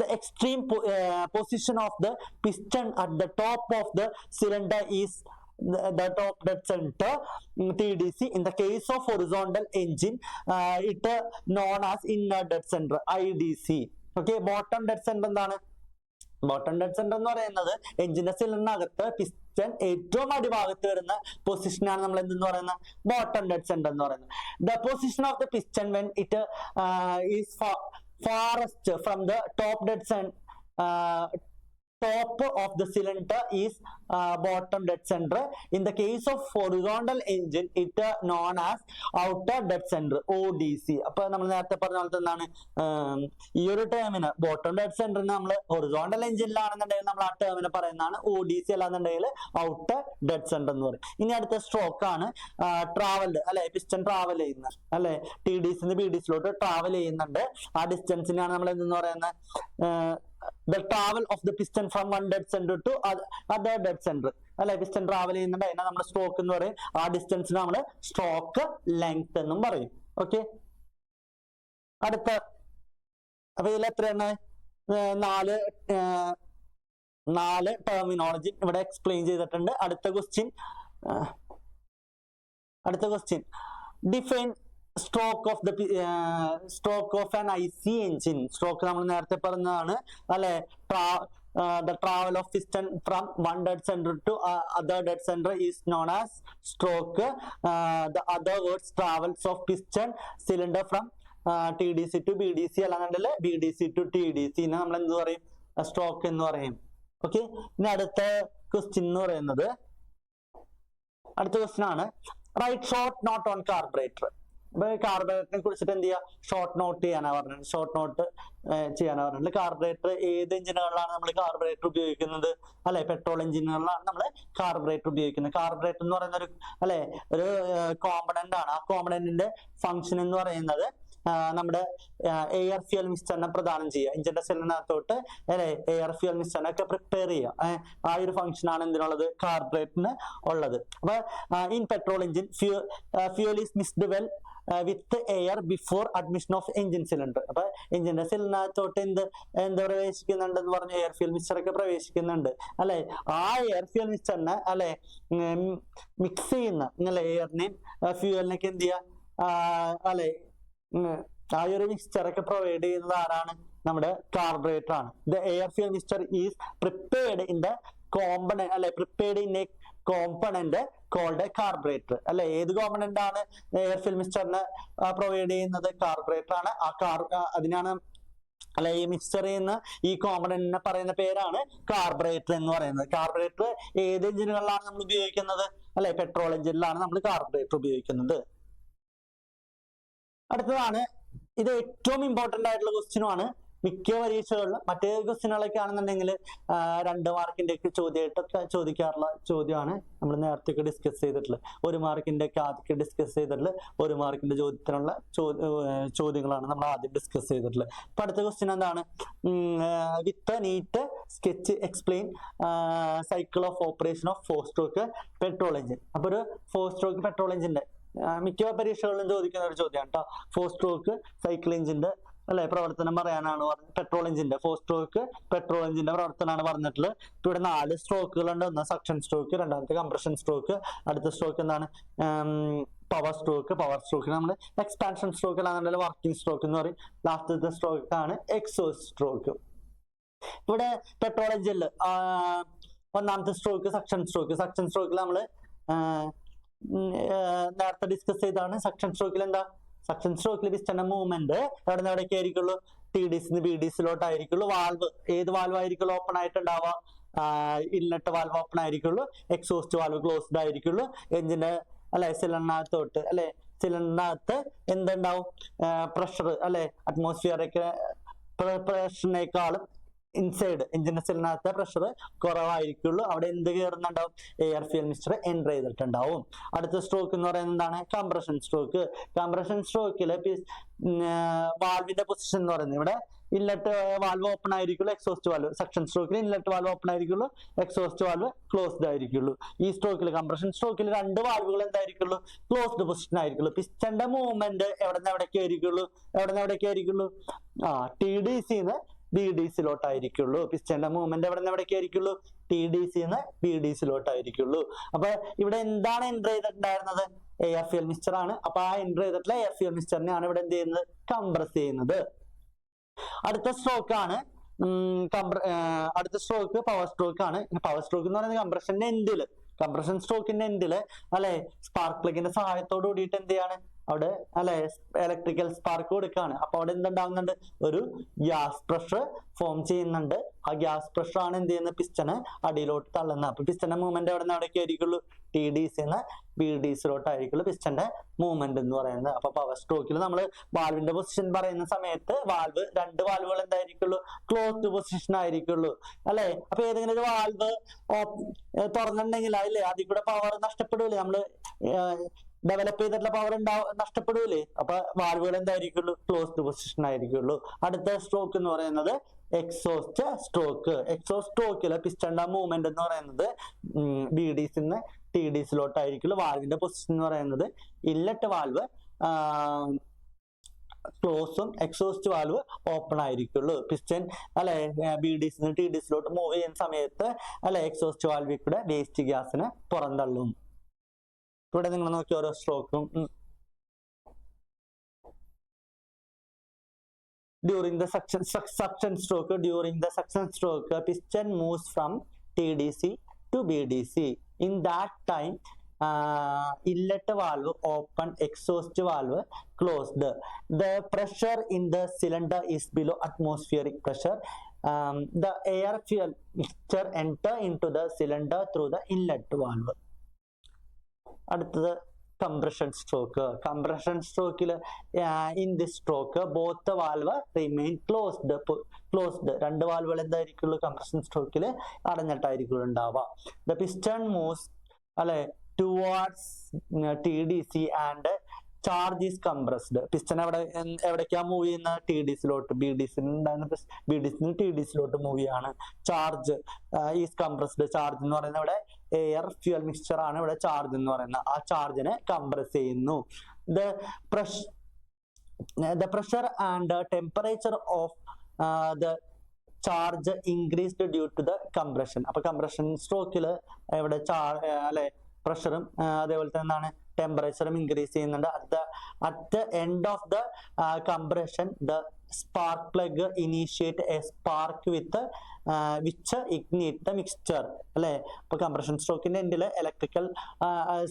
The extreme position of the piston at the top of the cylinder is the top dead center, TDC. In the case of horizontal engine, it known as inner dead center, IDC. Okay, bottom dead center എന്താണ്, bottom dead centre എന്ന് പറയുന്നത് എഞ്ചിന്റെ സിലിണ്ടറിനകത്ത് piston ഏറ്റവും അടിഭാഗത്ത് വരുന്ന പൊസിഷനാണ് നമ്മൾ എന്തെന്ന് പറയുന്നത്, ബോട്ടം ഡെഡ് സെന്റർ എന്ന് പറയുന്നത്. The position of the piston when it is farthest from the top dead center, top of the cylinder is bottom dead center. In the case of horizontal engine, it known as outer dead center, ODC. അപ്പൊ നമ്മൾ നേരത്തെ പറഞ്ഞ പോലെ തന്നെയാണ് ഈ ഒരു ടേമിന് bottom dead സെന്ററിന് നമ്മൾ ഹൊറിസോണ്ടൽ എഞ്ചിനിലാണെന്നുണ്ടെങ്കിൽ നമ്മൾ ആ ടേമിനെ പറയുന്നതാണ് ODC, അല്ലാന്നുണ്ടെങ്കിൽ ഔട്ടർ ഡെഡ് സെന്റർ എന്ന് പറയും. ഇനി അടുത്ത സ്ട്രോക്ക് ആണ് ട്രാവൽഡ് അല്ലെ, പിസ്റ്റൺ ട്രാവൽ ചെയ്യുന്ന അല്ലെ TDC BDCയിലോട്ട് ട്രാവൽ ചെയ്യുന്നുണ്ട്. ആ ഡിസ്റ്റൻസിനാണ് നമ്മൾ എന്തെന്ന് പറയുന്നത്, the travel of the piston from one dead center to other dead center അല്ലെ. പിസ്റ്റൺ ട്രാവൽ ചെയ്യുന്നുണ്ട്, അതിനെ നമ്മൾ സ്ട്രോക്ക് എന്ന് പറയും. ആ ഡിസ്റ്റൻസിന് നമ്മൾ സ്ട്രോക്ക് ലെങ്ത് എന്നും പറയും. ഓക്കെ, അടുത്ത അപ്പൊ ഇതിൽ എത്രയാണ്, നാല് ടെർമിനോളജി ഇവിടെ എക്സ്പ്ലെയിൻ ചെയ്തിട്ടുണ്ട്. അടുത്ത question define stroke of an IC engine. Stroke നമ്മൾ നേരത്തെ പറഞ്ഞതാണ് അല്ലെ, the travel of piston from one dead center to other dead center is known as stroke. The other words, travels of piston cylinder from TDC to BDC അല്ലാന്നുണ്ടെങ്കിൽ BDC to TDC നമ്മൾ എന്ത് പറയും, stroke എന്ന് പറയും. Okay, ഇനി അടുത്ത question എന്ന് പറയുന്നത്, അടുത്ത ക്വസ്റ്റ്യൻ ആണ് write short note on carburettor. കാർബറേറ്ററിനെ കുറിച്ചിട്ട് എന്ത് ചെയ്യുക, ഷോർട്ട് നോട്ട് ചെയ്യാനാ പറഞ്ഞത്. ഷോർട്ട് നോട്ട് ചെയ്യാനാ പറഞ്ഞത്. കാർബറേറ്റർ ഏത് എഞ്ചിനുകളിലാണ് നമ്മൾ കാർബറേറ്റർ ഉപയോഗിക്കുന്നത് അല്ലെ, പെട്രോൾ എഞ്ചിനുകളിലാണ് നമ്മൾ കാർബറേറ്റർ ഉപയോഗിക്കുന്നത്. കാർബറേറ്റർ എന്ന് പറയുന്ന ഒരു കോമ്പണന്റ് ആണ്. ആ കോമ്പണന്റിന്റെ ഫംഗ്ഷൻ എന്ന് പറയുന്നത് നമ്മുടെ എയർ ഫ്യൂൽ മിക്സ്ചറിനെ പ്രദാനം ചെയ്യുക. എഞ്ചിന്റെ സെല്ലിനകത്തോട്ട് അല്ലെ എയർ ഫ്യൂൽ മിക്സ്ചറിനൊക്കെ പ്രിപ്പയർ ചെയ്യുക. ആ ഒരു ഫംഗ്ഷൻ ആണ് എന്തിനുള്ളത്, കാർബറേറ്ററിന് ഉള്ളത്. അപ്പൊ in petrol engine fuel is mixed well with air before admission of engine cylinder. അപ്പൊ എഞ്ചിന്റെ സിലിണ്ടറിനകത്തോട്ട് എന്ത് പ്രവേശിക്കുന്നുണ്ടെന്ന് പറഞ്ഞ എയർ ഫ്യൂൽ മിക്സ്ചർ ഒക്കെ പ്രവേശിക്കുന്നുണ്ട് അല്ലെ. ആ എയർ ഫ്യൂൽ മിക്സ്ചറിനെ അല്ലെ മിക്സ് ചെയ്യുന്ന അല്ലെ എയറിനെയും ഫ്യൂവലിനൊക്കെ എന്ത് ചെയ്യുക അല്ലെ, ആ ഒരു മിക്സ്ചർ ഒക്കെ പ്രൊവൈഡ് ചെയ്യുന്നത് ആരാണ്, നമ്മുടെ കാർബറേറ്റർ ആണ്. The air fuel mixture is prepared in the component അല്ലെ, prepared in a component called carburettor അല്ലെ. ഏത് കോമ്പണന്റ് ആണ് എയർ ഫ്യൂൽ മിക്സ്ചറിന് പ്രൊവൈഡ് ചെയ്യുന്നത്, കാർബറേറ്റർ ആണ്. അതിനാണ് അല്ലെ ഈ മിക്സ്ചർ ചെയ്യുന്ന ഈ കോമ്പണന്റിനെ പറയുന്ന പേരാണ് കാർബറേറ്റർ എന്ന് പറയുന്നത്. കാർബറേറ്റർ ഏത് എഞ്ചിനുകളിലാണ് നമ്മൾ ഉപയോഗിക്കുന്നത് അല്ലെ, പെട്രോൾ എഞ്ചിനിലാണ് നമ്മൾ കാർബറേറ്റർ ഉപയോഗിക്കുന്നത്. അടുത്തതാണ്, ഇത് ഏറ്റവും ഇമ്പോർട്ടന്റ് ആയിട്ടുള്ള ക്വസ്റ്റ്യനുമാണ് മിക്ക പരീക്ഷകളിലും. മറ്റേ ക്വസ്റ്റ്യനുകളൊക്കെ ആണെന്നുണ്ടെങ്കിൽ 2 മാർക്കിന്റെ ഒക്കെ ചോദ്യമായിട്ടൊക്കെ ചോദിക്കാറുള്ള ചോദ്യമാണ്. നമ്മൾ നേരത്തെ ഡിസ്കസ് ചെയ്തിട്ടുള്ളത് 1 മാർക്കിന്റെ ഒക്കെ ആദ്യം ഡിസ്കസ് ചെയ്തിട്ടുള്ള 1 മാർക്കിന്റെ ചോദ്യത്തിനുള്ള ചോദ്യങ്ങളാണ് നമ്മൾ ആദ്യം ഡിസ്കസ് ചെയ്തിട്ടുള്ളത്. അപ്പൊ അടുത്ത ക്വസ്റ്റ്യൻ എന്താണ്, with neat sketch explain cycle of operation of 4 stroke petrol engine. അപ്പൊ ഒരു 4 സ്ട്രോക്ക് പെട്രോൾ എഞ്ചിന്റെ മിക്ക പരീക്ഷകളിലും ചോദിക്കുന്ന ഒരു ചോദ്യമാണ് കേട്ടോ. 4 സ്ട്രോക്ക് സൈക്കിൾ എഞ്ചിന്റെ അല്ലെ പ്രവർത്തനം പറയാനാണ് പറഞ്ഞത്. പെട്രോൾ എഞ്ചിന്റെ 4 സ്ട്രോക്ക് പെട്രോൾ എഞ്ചിന്റെ പ്രവർത്തനമാണ് പറഞ്ഞിട്ടുള്ളത്. ഇപ്പൊ ഇവിടെ 4 സ്ട്രോക്കുകളുണ്ട്. ഒന്ന് സക്ഷൻ സ്ട്രോക്ക്, രണ്ടാമത്തെ കംപ്രഷൻ സ്ട്രോക്ക്, അടുത്ത സ്ട്രോക്ക് എന്താണ് പവർ സ്ട്രോക്ക് നമ്മൾ എക്സ്പാൻഷൻ സ്ട്രോക്ക് അല്ലാതെ വർക്കിംഗ് സ്ട്രോക്ക് എന്ന് പറയും. ലാസ്റ്റത്തെ സ്ട്രോക്ക് ആണ് എക്സോസ്റ്റ് സ്ട്രോക്ക്. ഇവിടെ പെട്രോൾ എഞ്ചിനിൽ ഒന്നാമത്തെ സ്ട്രോക്ക് സക്ഷൻ സ്ട്രോക്കിൽ നമ്മൾ നേരത്തെ ഡിസ്കസ് ചെയ്താണ്. സക്ഷൻ സ്ട്രോക്കിൽ പിസ്റ്റന്റെ മൂവ്മെന്റ് എവിടെ നിന്ന് എവിടേക്ക് ആയിരിക്കുള്ളൂ? TDC BDCയിലോട്ടായിരിക്കുള്ളൂ. വാൽവ് ഏത് വാൽവ് ആയിരിക്കുള്ളൂ ഓപ്പൺ ആയിട്ടുണ്ടാവുക? ഇൻലെറ്റ് വാൽവ് ഓപ്പൺ ആയിരിക്കുള്ളൂ. എക്സോസ്റ്റ് വാൽവ് ക്ലോസ്ഡ് ആയിരിക്കുള്ളൂ. എഞ്ചിന്റെ സിലിണ്ടറിനകത്ത് എന്തുണ്ടാവും? പ്രഷർ അറ്റ്മോസ്ഫിയറൊക്കെ പ്രഷറിനേക്കാളും ഇൻസൈഡ് എഞ്ചിന്റെ സിലിണ്ടറിനകത്തെ പ്രഷർ കുറവായിരിക്കുള്ളൂ. അവിടെ എന്ത് കയറുന്നുണ്ടാവും? എയർ ഫ്യൂൽ മിക്സ്ചർ എൻ്റർ ചെയ്തിട്ടുണ്ടാവും. അടുത്ത സ്ട്രോക്ക് എന്ന് പറയുന്നത് എന്താണ്? കംപ്രഷൻ സ്ട്രോക്കിൽ വാൽവിന്റെ പൊസിഷൻ എന്ന് പറയുന്നത് ഇവിടെ ഇൻലെറ്റ് വാൽവ് ഓപ്പൺ ആയിരിക്കുള്ളൂ, എക്സോസ്റ്റ് വാൽവ്. സെക്ഷൻ സ്ട്രോക്കിൽ ഇൻലെറ്റ് വാൽവ് ഓപ്പൺ ആയിരിക്കുള്ളൂ, എക്സോസ്റ്റ് വാൽവ് ക്ലോസ്ഡ് ആയിരിക്കുള്ളൂ. ഈ സ്ട്രോക്കിൽ കംപ്രഷൻ സ്ട്രോക്കിൽ രണ്ട് വാൽവുകൾ എന്തായിരിക്കുള്ളൂ? ക്ലോസ്ഡ് പൊസിഷൻ ആയിരിക്കുള്ളൂ. പിസ്റ്റന്റെ മൂവ്മെന്റ് എവിടെ നിന്ന് എവിടേക്ക് ആയിരിക്കുള്ളൂ? TDCന്ന് BDCയിലോട്ടായിരിക്കുള്ളൂ. പിസ്റ്റന്റെ മൂവ്മെന്റ് എവിടെ നിന്ന് എവിടേക്ക് ആയിരിക്കുള്ളൂ? TDCന്ന് BDCയിലോട്ടായിരിക്കുള്ളൂ. അപ്പൊ ഇവിടെ എന്താണ് എൻ്റർ ചെയ്തിട്ടുണ്ടായിരുന്നത്? എയർ ഫ്യൂൽ മിക്സ്ചർ ആണ്. അപ്പൊ ആ എൻ്റർ ചെയ്തിട്ടുള്ള എയർ ഫ്യൂൽ മിക്സ്ചറിനെയാണ് ഇവിടെ എന്ത് ചെയ്യുന്നത്? കംപ്രസ് ചെയ്യുന്നത്. അടുത്ത സ്ട്രോക്ക് ആണ് പവർ സ്ട്രോക്ക് ആണ്. പവർ സ്ട്രോക്ക് എന്ന് പറയുന്നത് കംപ്രഷൻ സ്ട്രോക്കിന്റെ എൻഡില് സ്പാർക്ക് പ്ലഗിന്റെ സഹായത്തോട് കൂടിയിട്ട് എന്ത് ചെയ്യാണ്? അവിടെ ഇലക്ട്രിക്കൽ സ്പാർക്ക് കൊടുക്കുകയാണ്. അപ്പൊ അവിടെ എന്തുണ്ടാവുന്നുണ്ട്? ഒരു ഗ്യാസ് പ്രഷർ ഫോം ചെയ്യുന്നുണ്ട്. ആ ഗ്യാസ് പ്രഷർ ആണ് എന്ത് ചെയ്യുന്നത്? പിസ്റ്റനെ അടിയിലോട്ട് തള്ളുന്നത്. അപ്പൊ പിസ്റ്റന്റെ മൂവ്മെന്റ് എവിടെ നിന്ന് എവിടേക്ക് ആയിരിക്കുള്ളൂ? TDCന്ന് BDCയിലോട്ടായിരിക്കുള്ളൂ പിസ്റ്റന്റെ മൂവ്മെന്റ് എന്ന് പറയുന്നത്. അപ്പൊ പവർ സ്ട്രോക്കിൽ നമ്മൾ വാൽവിന്റെ പൊസിഷൻ പറയുന്ന സമയത്ത് രണ്ട് വാൽവുകൾ എന്തായിരിക്കുള്ളൂ? ക്ലോസ്ഡ് പൊസിഷൻ ആയിരിക്കുള്ളൂ. അപ്പൊ ഏതെങ്കിലും ഒരു വാൽവ് തുറന്നിട്ടുണ്ടെങ്കിൽ അതിൽ കൂടെ പവർ നഷ്ടപ്പെടൂലേ? നമ്മള് ഡെവലപ്പ് ചെയ്തിട്ടുള്ള പവർ നഷ്ടപ്പെടൂലേ? അപ്പൊ വാൽവുകൾ എന്തായിരിക്കുള്ളൂ? Closed position ആയിരിക്കുള്ളൂ. അടുത്ത സ്ട്രോക്ക് എന്ന് പറയുന്നത് എക്സോസ്റ്റ് സ്ട്രോക്കില് പിസ്റ്റന്റെ മൂവ്മെന്റ് എന്ന് പറയുന്നത് BDCന്ന് TDCയിലോട്ടായിരിക്കുള്ളൂ. വാൽവിന്റെ പൊസിഷൻ എന്ന് പറയുന്നത് ഇൻലെറ്റ് വാൽവ് ക്ലോസും എക്സോസ്റ്റ് വാൽവ് ഓപ്പൺ ആയിരിക്കുള്ളൂ. പിസ്റ്റൻ BDCന്ന് TDCയിലോട്ട് മൂവ് ചെയ്യുന്ന സമയത്ത് എക്സോസ്റ്റ് വാൽവിൽ കൂടെ വേസ്റ്റ് ഗ്യാസിന് പുറന്തള്ളും. ഇവിടെ നിങ്ങൾ നോക്കി ഓരോ സ്ട്രോക്കും. During the suction stroke, piston moves from TDC to BDC. In that time, inlet valve open, exhaust valve closed. The pressure in the cylinder is below atmospheric pressure. The air fuel mixture enter into the cylinder through the inlet valve. അടുത്തത് compression സ്ട്രോക്കിൽ in this stroke both the valve remain closed. രണ്ട് വാൽവുകൾ എന്തായിരിക്കുള്ളൂ? Compression സ്ട്രോക്കിൽ അടഞ്ഞിട്ടായിരിക്കും ഉണ്ടാവുക. The piston moves towards TDC and charge is compressed. Piston എവിടേക്കാ move ചെയ്യുന്ന? TDCയിലോട്ട്. BDCന്ന് TDCയിലോട്ട് move ചെയ്യാണ്. Charge is compressed. Charge എന്ന് പറയുന്നത് ഇവിടെ എയർ ഫ്യൂൽ മിക്സ്ചർ ആണ് ഇവിടെ ചാർജ് എന്ന് പറയുന്നത്. ആ ചാർജിനെ കംപ്രസ് ചെയ്യുന്നു. The pressure and temperature of the charge increased due to the compression. അപ്പൊ കംപ്രഷൻ സ്ട്രോക്കിൽ ഇവിടെ പ്രഷറും അതേപോലെ തന്നെ എന്താണ് ടെമ്പറേച്ചറും ഇൻക്രീസ് ചെയ്യുന്നുണ്ട്. at the end of the compression the spark plug initiate a spark with which ignite the mixture. അപ്പൊ compression സ്ട്രോക്കിന്റെ എൻഡില് electrical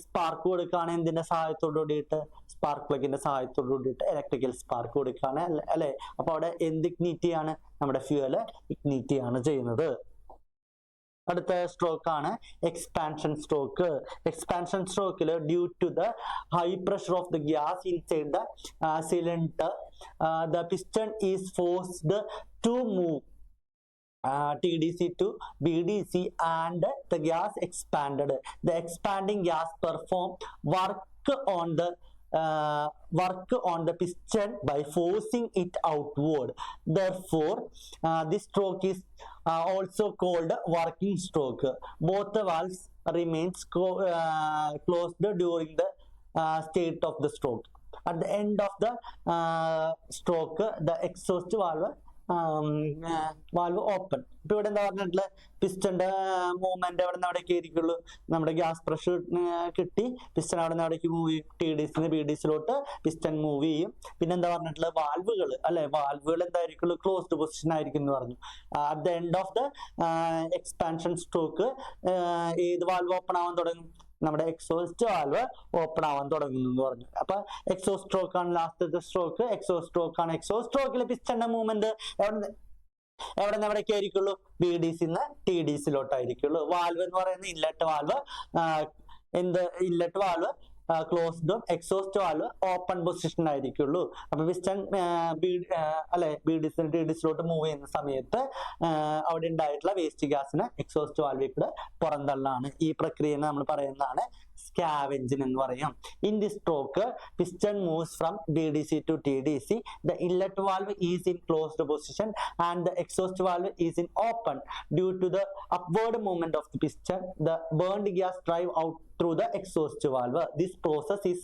spark കൊടുക്കുകയാണ്. എന്തിന്റെ സഹായത്തോട് കൂടിയിട്ട്? സ്പാർക്ക് പ്ലഗിന്റെ സഹായത്തോട് കൂടിയിട്ട് ഇലക്ട്രിക്കൽ സ്പാർക്ക് കൊടുക്കുകയാണ്. അപ്പൊ അവിടെ എന്ത് ഇഗ്നീറ്റ് ചെയ്യാണ്? നമ്മുടെ ഫ്യൂവല് ഇഗ്നീറ്റ് ചെയ്യാണ് ചെയ്യുന്നത്. അടുത്ത സ്ട്രോക്ക് ആണ് എക്സ്പാൻഷൻ സ്ട്രോക്കിൽ due to the high pressure of the gas inside the cylinder the piston is forced to move TDC to BDC and the gas expanded. The expanding gas perform work on the piston by forcing it outward. Therefore, this stroke is also called working stroke. Both the valves remains closed during the state of the stroke. At the end of the stroke, the exhaust valve valve open. ഇപ്പൊ ഇവിടെ എന്താ പറഞ്ഞിട്ടുള്ളത്, പിസ്റ്റന്റെ movement അവിടെ നിന്ന് അവിടേക്ക് ആയിരിക്കുള്ളൂ. നമ്മുടെ gas pressure കിട്ടി, piston അവിടെ നിന്ന് അവിടേക്ക് മൂവ് ചെയ്യും, TDC BDCയിലോട്ട് പിസ്റ്റൺ മൂവ് ചെയ്യും. പിന്നെ എന്താ പറഞ്ഞിട്ടുള്ളത്, വാൽവുകൾ അല്ലെ, വാൽവുകൾ എന്തായിരിക്കുള്ളൂ, ക്ലോസ്ഡ് പൊസിഷൻ ആയിരിക്കും എന്ന് പറഞ്ഞു. At the end of the expansion stroke ഏത് വാൽവ് ഓപ്പൺ ആവാൻ തുടങ്ങും, നമ്മുടെ എക്സോസ്റ്റ് വാൽവ് ഓപ്പൺ ആവാൻ തുടങ്ങുന്നു എന്ന് പറഞ്ഞു. അപ്പൊ എക്സോസ്റ്റ് സ്ട്രോക്ക് ആണ് ലാസ്റ്റത്തെ സ്ട്രോക്ക്, എക്സോസ്റ്റ് സ്ട്രോക്ക് ആണ്. എക്സോസ്റ്റ് സ്ട്രോക്കിൽ പിസ്റ്റന്റെ മൂവ്മെന്റ് എവിടെ നിന്ന് എവിടേക്ക് ആയിരിക്കുള്ളൂ, BDCന്ന് TDCയിലോട്ടായിരിക്കുള്ളൂ. വാൽവ് എന്ന് പറയുന്നത് ഇൻലെറ്റ് വാൽവ്, ഇൻലെറ്റ് വാൽവ് ക്ലോസ്ഡും എക്സോസ്റ്റ് വാൽവ് ഓപ്പൺ പൊസിഷൻ ആയിരിക്കുള്ളൂ. അപ്പൊ പിസ്റ്റൺ അല്ലെ BDCയിലോട്ട് മൂവ് ചെയ്യുന്ന സമയത്ത് അവിടെ ഉണ്ടായിട്ടുള്ള വേസ്റ്റ് ഗ്യാസിന് എക്സോസ്റ്റ് വാൽവിൽ കൂടെ പുറന്തള്ളാണ്. ഈ പ്രക്രിയയെ നമ്മൾ പറയുന്നതാണ് scavenging എന്ന് പറയും. In this stroke, piston moves from BDC to TDC. The inlet valve is in closed position and the exhaust valve is in open. Due to the upward movement of the piston, the burned gas drive out through the exhaust valve. This process is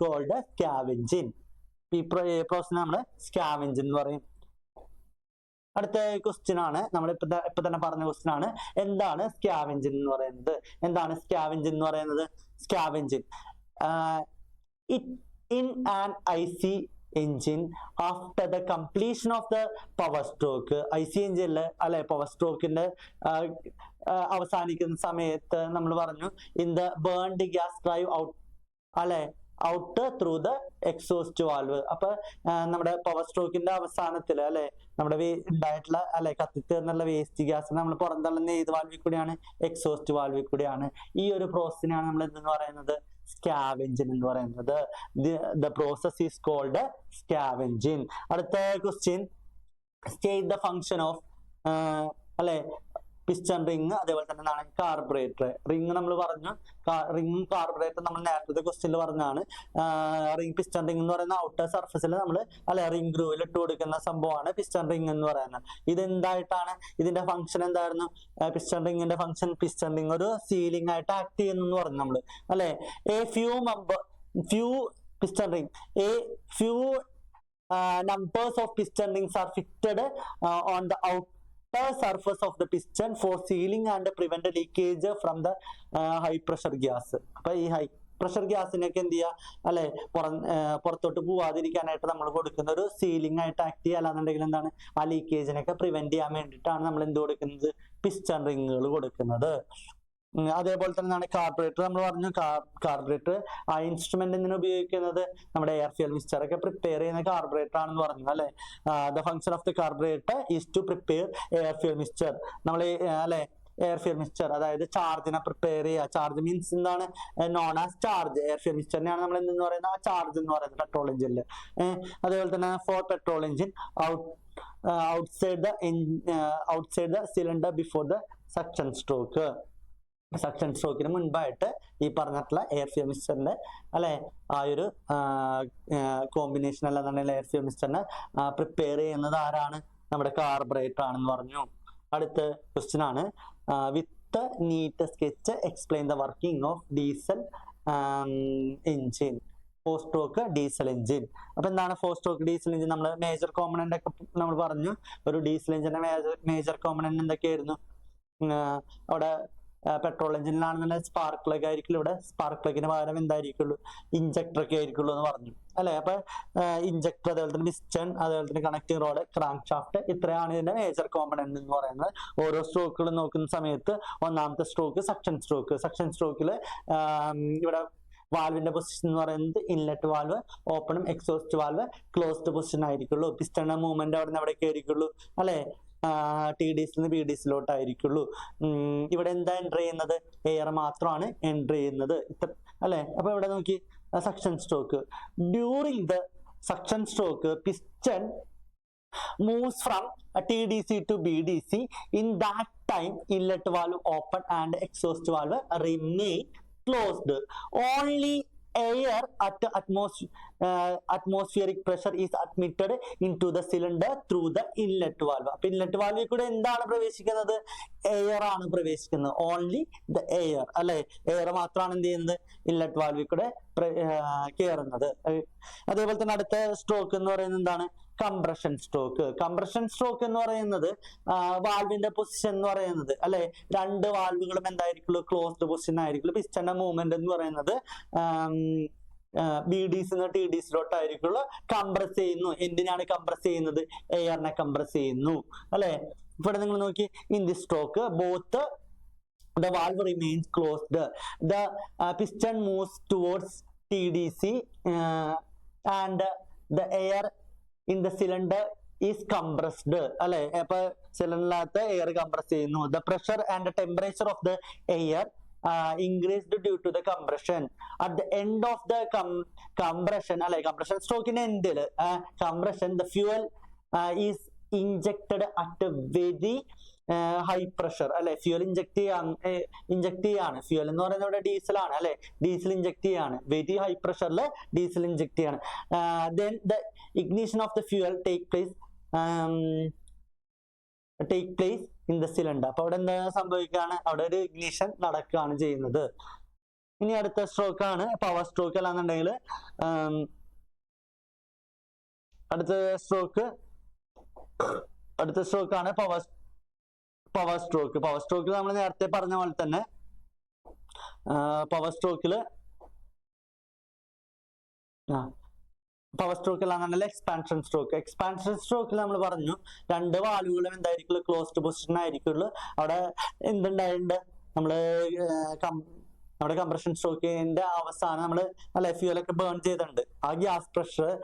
called scavenging. ഈ process നമ്മൾ scavenging എന്ന് പറയും. അടുത്ത question ആണ്, നമ്മൾ ഇപ്പൊ തന്നെ പറഞ്ഞ ക്വസ്റ്റ്യൻ ആണ്, എന്താണ് സ്കാവെഞ്ചിങ് എന്ന് പറയുന്നത്? എന്താണ് സ്കാവെഞ്ചിങ് എന്ന് പറയുന്നത്? Scavenging in an IC engine after the completion of the power stroke. IC engine അല്ലെ പവർ സ്ട്രോക്കിന്റെ അവസാനിക്കുന്ന സമയത്ത് നമ്മൾ പറഞ്ഞു in the burned gas drive out അല്ലെ out through the exhaust valve. അപ്പൊ നമ്മുടെ പവർ സ്ട്രോക്കിന്റെ അവസാനത്തിൽ അല്ലെ നമ്മുടെ ഉണ്ടായിട്ടുള്ള അല്ലെ കത്തിത്തീർന്നുള്ള വേസ്റ്റ് ഗ്യാസ് നമ്മൾ പുറന്തള്ളുന്ന ഏത് വാൽവിൽ കൂടിയാണ്? എക്സോസ്റ്റ് വാൽവിൽ കൂടിയാണ്. ഈ ഒരു പ്രോസസ്സിനാണ് നമ്മൾ എന്തെന്ന് പറയുന്നത്? സ്കാവെഞ്ചിങ് എന്ന് പറയുന്നത്. The process is called scavenging. അടുത്ത question, state the function of അല്ലെ പിസ്റ്റൺ റിങ്, അതേപോലെ തന്നെ കാർബറേറ്റർ. റിങ് നമ്മൾ പറഞ്ഞു, റിങ്ങും കാർബറേറ്റർ നമ്മൾ നേരത്തെ ക്വസ്റ്റ്യനിൽ പറഞ്ഞാണ്. റിങ് പിസ്റ്റൺ റിങ് എന്ന് പറയുന്ന ഔട്ടർ സർഫസിൽ നമ്മൾ അല്ലെ റിങ് ഗ്രൂവിൽ ഇട്ട് കൊടുക്കുന്ന സംഭവമാണ് പിസ്റ്റൺ റിങ് എന്ന് പറയുന്നത്. ഇതെന്തായിട്ടാണ്, ഇതിന്റെ ഫംഗ്ഷൻ എന്തായിരുന്നു? പിസ്റ്റൺ റിങ്ങിന്റെ ഫംഗ്ഷൻ, പിസ്റ്റൺ റിങ് ഒരു സീലിംഗ് ആയിട്ട് ആക്ട് ചെയ്യുന്നു എന്ന് പറഞ്ഞു നമ്മൾ അല്ലെ. few piston ring, a few numbers of piston rings are fitted on the outer surface of the piston for sealing and prevent leakage from the high pressure gas. അപ്പൊ ഈ high pressure ഗ്യാസിനൊക്കെ എന്ത് ചെയ്യുക അല്ലെ, പുറത്തോട്ട് പോവാതിരിക്കാനായിട്ട് നമ്മൾ കൊടുക്കുന്ന ഒരു സീലിംഗ് ആയിട്ട് ആക്ട് ചെയ്യുക. അല്ലാന്നുണ്ടെങ്കിൽ എന്താണ്, ആ ലീക്കേജിനൊക്കെ പ്രിവെന്റ് ചെയ്യാൻ വേണ്ടിയിട്ടാണ് നമ്മൾ എന്ത് കൊടുക്കുന്നത്? പിസ്റ്റൺ റിങ്ങുകൾ കൊടുക്കുന്നത്. അതേപോലെ തന്നെ കാർബറേറ്റർ നമ്മൾ പറഞ്ഞു. കാർബറേറ്റർ ആ ഇൻസ്ട്രുമെന്റ് എന്തിനാ ഉപയോഗിക്കുന്നത്? നമ്മുടെ എയർ ഫ്യൂൽ മിക്സ്ചർ ഒക്കെ പ്രിപ്പയർ ചെയ്യുന്ന കാർബറേറ്റർ ആണെന്ന് പറഞ്ഞു അല്ലെ. The function of the carburettor is to prepare air fuel mixture. നമ്മൾ അല്ലെ എയർ ഫ്യൂൽ മിക്സ്ചർ, അതായത് ചാർജിനെ പ്രിപ്പയർ ചെയ്യുക. ചാർജ് മീൻസ് എന്താണ്? Known as charge. Air fuel മിക്സ്ചറിനെയാണ് നമ്മൾ എന്തെന്ന് പറയുന്നത്? ആ ചാർജ് എന്ന് പറയുന്നത് പെട്രോൾ എഞ്ചിനിൽ. അതേപോലെ തന്നെ for petrol engine outside the cylinder before the suction stroke. സക്ഷൻ സ്ട്രോക്കിന് മുൻപായിട്ട് ഈ പറഞ്ഞിട്ടുള്ള എയർ ഫ്യൂൽ മിക്സ്ചറിന്റെ അല്ലെ ആ ഒരു കോമ്പിനേഷൻ അല്ലാന്നുണ്ടെങ്കിൽ എയർ ഫ്യൂൽ മിക്സ്ചറിനെ പ്രിപ്പയർ ചെയ്യുന്നത് ആരാണ്? നമ്മുടെ കാർബറേറ്റർ ആണെന്ന് പറഞ്ഞു. അടുത്ത ക്വസ്റ്റ്യൻ ആണ്, with neat sketch explain the working of diesel engine. Four stroke diesel engine. അപ്പൊ എന്താണ് ഫോർ സ്ട്രോക്ക് ഡീസൽ എഞ്ചിൻ? നമ്മൾ മേജർ കോമ്പണന്റ് ഒക്കെ നമ്മൾ പറഞ്ഞു. ഒരു ഡീസൽ എഞ്ചിന്റെ മേജർ കോമ്പണന്റ് എന്തൊക്കെയായിരുന്നു? അവിടെ പെട്രോൾ എഞ്ചിനിലാണെന്നുണ്ടെങ്കിൽ സ്പാർക്ക് പ്ലഗ് ആയിരിക്കും. ഇവിടെ സ്പാർക്ക് പ്ലഗിന് പകരം എന്തായിരിക്കുള്ളൂ? ഇഞ്ചക്ടർ ഒക്കെ ആയിരിക്കുള്ളൂ എന്ന് പറഞ്ഞു അല്ലെ. അപ്പൊ ഇഞ്ചക്ടർ, അതേപോലെ തന്നെ പിസ്റ്റൺ, അതേപോലെ തന്നെ കണക്റ്റിംഗ് റോഡ്, ക്രാങ്ക് ഷാഫ്റ്റ്, ഇത്രയാണ് ഇതിന്റെ മേജർ കോമ്പണന്റ് എന്ന് പറയുന്നത്. ഓരോ സ്ട്രോക്കുകൾ നോക്കുന്ന സമയത്ത് ഒന്നാമത്തെ സ്ട്രോക്ക് സക്ഷൻ സ്ട്രോക്ക്. സക്ഷൻ സ്ട്രോക്കിൽ ഇവിടെ വാൽവിന്റെ പൊസിഷൻ എന്ന് പറയുന്നത് ഇൻലെറ്റ് വാൽവ് ഓപ്പണും എക്സോസ്റ്റ് വാൽവ് ക്ലോസ്ഡ് പൊസിഷൻ ആയിരിക്കുള്ളൂ. പിസ്റ്റണിന്റെ മൂവ്മെന്റ് അവിടെ നിന്ന് എവിടേക്ക് ആയിരിക്കുള്ളൂ അല്ലെ? TDCന്ന് BDCയിലോട്ടായിരിക്കുള്ളൂ. ഇവിടെ എന്താ എൻട്രി ചെയ്യുന്നത്? എയർ മാത്രമാണ് എൻട്രി ചെയ്യുന്നത് അല്ലെ. അപ്പൊ ഇവിടെ നോക്കി suction stroke. During the suction stroke piston moves from TDC to BDC. In that time inlet valve open and exhaust valve remain closed. Only air at atmospheric pressure is admitted into the cylinder through the inlet valve. അപ്പൊ inlet വാൽവിൽ കൂടെ എന്താണ് പ്രവേശിക്കുന്നത്? Air ആണ് പ്രവേശിക്കുന്നത്. Only the air അല്ലെ. Air മാത്രമാണ് എന്ത് ചെയ്യുന്നത്? ഇൻലെറ്റ് വാൽവിൽ കൂടെ കയറുന്നത്. അതേപോലെ തന്നെ അടുത്ത സ്ട്രോക്ക് എന്ന് പറയുന്നത് എന്താണ്? Compression stroke. കംപ്രഷൻ സ്ട്രോക്ക് എന്ന് പറയുന്നത് വാൽവിന്റെ പൊസിഷൻ എന്ന് പറയുന്നത് അല്ലെ, രണ്ട് വാൽവുകളും എന്തായിരിക്കുള്ളൂ? ക്ലോസ്ഡ് പൊസിഷൻ ആയിരിക്കുള്ളൂ. പിസ്റ്റന്റെ മൂവ്മെന്റ് എന്ന് പറയുന്നത് BDC TDCയിലോട്ടായിരിക്കുള്ളൂ. കംപ്രസ് ചെയ്യുന്നു. എന്തിനാണ് കംപ്രസ് ചെയ്യുന്നത്? എയറിനെ കംപ്രസ് ചെയ്യുന്നു അല്ലെ. ഇവിടെ നിങ്ങൾ നോക്കി, in the stroke both the valve remains closed, the piston moves towards TDC and the air in the cylinder is compressed അല്ലെ. അപ്പൊ സിലിണ്ടറിനകത്ത് എയർ കംപ്രസ് ചെയ്യുന്നു. The pressure and the temperature of the air increased due to the compression. At the end of the compression അല്ലെ, compression stroke in endൽ compression, the fuel is injected at a very high pressure അല്ലെ. Fuel inject ചെയ്യാണ്. Fuel എന്ന് പറയുന്നത് ഇവിടെ diesel ആണ് അല്ലെ. Diesel inject ചെയ്യാണ്. Very high പ്രഷറിൽ diesel inject ചെയ്യാണ്. then the ignition of the fuel take place in the cylinder. അപ്പൊ അവിടെ എന്താ സംഭവിക്കുകയാണ്? അവിടെ ഒരു ഇഗ്നിഷൻ നടക്കുകയാണ് ചെയ്യുന്നത്. ഇനി അടുത്ത സ്ട്രോക്ക് ആണ് പവർ സ്ട്രോക്ക്. അല്ലാന്നുണ്ടെങ്കിൽ അടുത്ത സ്ട്രോക്ക് ആണ് പവർ സ്ട്രോക്ക്. പവർ സ്ട്രോക്കിൽ നമ്മൾ നേരത്തെ പറഞ്ഞ പോലെ തന്നെ പവർ സ്ട്രോക്കില് അല്ലാന്നുണ്ടെങ്കിൽ എക്സ്പാൻഷൻ സ്ട്രോക്കിൽ നമ്മൾ പറഞ്ഞു രണ്ട് വാൽവുകളും എന്തായിരിക്കുള്ളൂ? Closed position ആയിരിക്കുള്ളൂ. അവിടെ എന്തുണ്ടായിട്ടുണ്ട്? നമ്മുടെ കംപ്രഷൻ സ്ട്രോക്കിന്റെ അവസാനം നമ്മൾ അല്ലെ ഫ്യൂലൊക്കെ ബേൺ ചെയ്തിട്ടുണ്ട്. ആ ഗ്യാസ് പ്രഷർ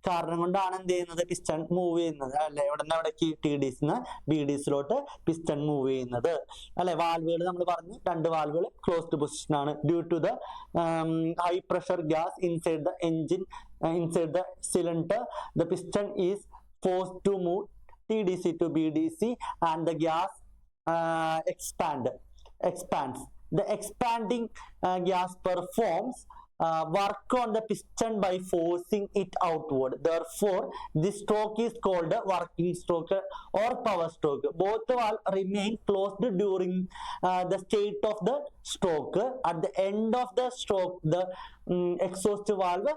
കാരണം കൊണ്ടാണ് എന്ത് ചെയ്യുന്നത്? പിസ്റ്റൺ മൂവ് ചെയ്യുന്നത് അല്ലെ. ഇവിടെ നിന്ന് അവിടേക്ക് TDCന്ന് BDCയിലോട്ട് പിസ്റ്റൺ മൂവ് ചെയ്യുന്നത് അല്ലെ. വാൽവുകൾ നമ്മൾ പറഞ്ഞു, രണ്ട് വാൽവുകൾ ക്ലോസ്ഡ് പൊസിഷൻ ആണ്. Due to the high pressure gas inside the engine inside the cylinder, the piston is forced to move TDC to BDC and the gas expands. The expanding gas performs work on the piston by forcing it outward. Therefore, this stroke is called working stroke or power stroke. Both valves remain closed during the state of the stroke. At the end of the stroke, the exhaust valve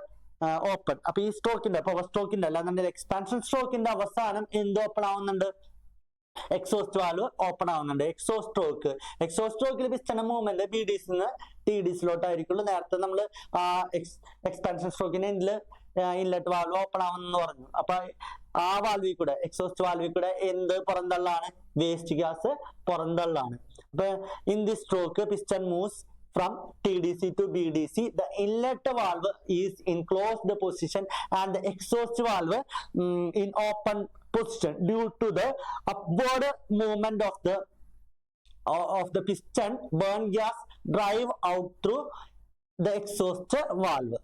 open. അപ്പൊ ഈ സ്ട്രോക്കിന്റെ power സ്ട്രോക്കിന്റെ അല്ലാന്നുണ്ടെങ്കിൽ expansion സ്ട്രോക്കിന്റെ അവസാനം എന്ത് open ആവുന്നുണ്ട്? Exhaust valve open ആവുന്നുണ്ട്. Exhaust സ്ട്രോക്കിൽ piston movement BDCന്ന് TDCയിലോട്ടായിരിക്കുള്ളൂ. നേരത്തെ നമ്മൾ എക്സ്പാൻഷൻ സ്ട്രോക്കിന് ഇൻലെറ്റ് വാൽവ് ഓപ്പൺ ആവുന്നെന്ന് പറഞ്ഞു. അപ്പൊ ആ വാൽവിൽ കൂടെ, എക്സോസ്റ്റ് വാൽവിൽ കൂടെ എന്ത് പുറന്തള്ളാണ്? വേസ്റ്റ് ഗ്യാസ് പുറന്തള്ളാണ്. അപ്പൊ in the stroke piston moves from TDC to BDC. The inlet valve is in closed position and the exhaust valve in open position. Due to the upward movement of the piston, burn gas drive out through the exhaust valve.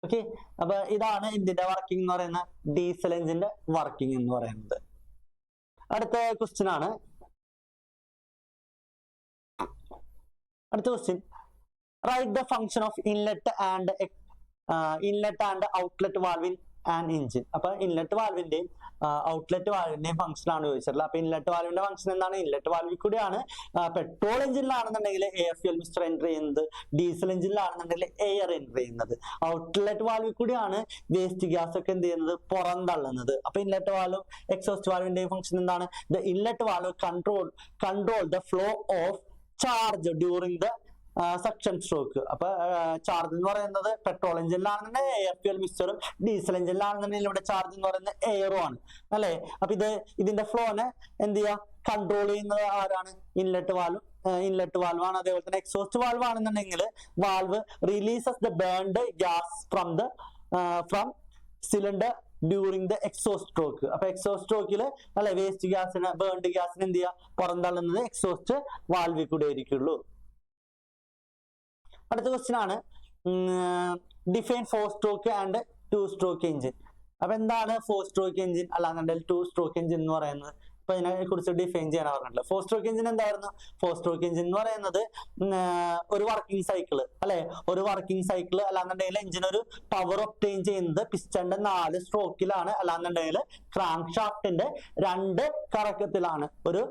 Okay, അപ്പൊ ഇതാണ് ഇതിന്റെ working എന്ന് പറയുന്നത്, diesel എഞ്ചിന്റെ working എന്ന് പറയുന്നത്. അടുത്ത question ആണ്. അടുത്ത question, write the function of inlet and outlet valve in an engine. അപ്പൊ ഇൻലെറ്റ് വാൽവിന്റെയും ഔട്ട്ലെറ്റ് വാൽവിന്റെയും ഫംഗ്ഷൻ ആണ് ചോദിച്ചിട്ടുള്ളത്. അപ്പൊ ഇൻലെറ്റ് വാൽവിന്റെ ഫംഗ്ഷൻ എന്താണ്? ഇൻലെറ്റ് വാൽവിൽ കൂടിയാണ് പെട്രോൾ എഞ്ചിനിലാണെന്നുണ്ടെങ്കിൽ എയർ ഫ്യൂൽ മിക്സ്ചർ എൻ്റർ ചെയ്യുന്നത്, ഡീസൽ എഞ്ചിനിലാണെന്നുണ്ടെങ്കിൽ എയർ എൻ്റർ ചെയ്യുന്നത്. ഔട്ട്ലെറ്റ് വാൽവിൽ കൂടിയാണ് വേസ്റ്റ് ഗ്യാസ് ഒക്കെ എന്ത് ചെയ്യുന്നത്? പുറന്തള്ളുന്നത്. അപ്പൊ ഇൻലെറ്റ് വാൽവും എക്സോസ്റ്റ് വാൽവിന്റെയും ഫംഗ്ഷൻ എന്താണ്? The inlet valve control the flow of charge during the suction stroke. അപ്പൊ ചാർജ് എന്ന് പറയുന്നത് പെട്രോൾ എഞ്ചിനിലാണെന്നുണ്ടെങ്കിൽ എയർ ഫ്യൂൽ മിക്സ്ചറും, ഡീസൽ എഞ്ചിനിലാണെന്നുണ്ടെങ്കിൽ ഇവിടെ ചാർജ് എന്ന് പറയുന്നത് എയറും ആണ് അല്ലെ. അപ്പൊ ഇതിന്റെ ഫ്ലോനെ എന്ത് ചെയ്യാ? കൺട്രോൾ ചെയ്യുന്നത് ആരാണ്? ഇൻലെറ്റ് വാൽവ് ആണ്. അതേപോലെ തന്നെ എക്സോസ്റ്റ് വാൽവ് ആണെന്നുണ്ടെങ്കിൽ valve releases the burned gas from cylinder during the exhaust stroke. അപ്പൊ എക്സോസ്റ്റ് സ്ട്രോക്കിൽ അല്ലെ വേസ്റ്റ് ഗ്യാസിന്, ബേൺഡ് ഗ്യാസിന് എന്ത് ചെയ്യാ? പുറന്തള്ളുന്നത് എക്സോസ്റ്റ് വാൽവിൽ കൂടെ ആയിരിക്കുള്ളൂ. അടുത്ത ക്വസ്റ്റ്യൻ ആണ്, define 4 stroke and 2 stroke engine. അപ്പൊ എന്താണ് 4 സ്ട്രോക്ക് എഞ്ചിൻ അല്ലാന്നുണ്ടെങ്കിൽ 2 സ്ട്രോക്ക് എഞ്ചിൻ എന്ന് പറയുന്നത്? അപ്പൊ ഇതിനെ കുറിച്ച് ഡിഫൈൻ ചെയ്യാൻ പറഞ്ഞിട്ടുള്ളത്. 4 സ്ട്രോക്ക് എഞ്ചിൻ എന്തായിരുന്നു? 4 സ്ട്രോക്ക് എഞ്ചിൻ എന്ന് പറയുന്നത് ഒരു വർക്കിംഗ് സൈക്കിള് അല്ലെ, ഒരു വർക്കിംഗ് സൈക്കിള് അല്ലാന്നുണ്ടെങ്കിൽ എഞ്ചിൻ ഒരു പവർ ഒപ്റ്റെയിൻ ചെയ്യുന്നത് പിസ്റ്റന്റെ 4 സ്ട്രോക്കിലാണ്, അല്ലാന്നുണ്ടെങ്കിൽ ക്രാങ്ക് ഷാഫ്റ്റിന്റെ 2 കറക്കത്തിലാണ് ഒരു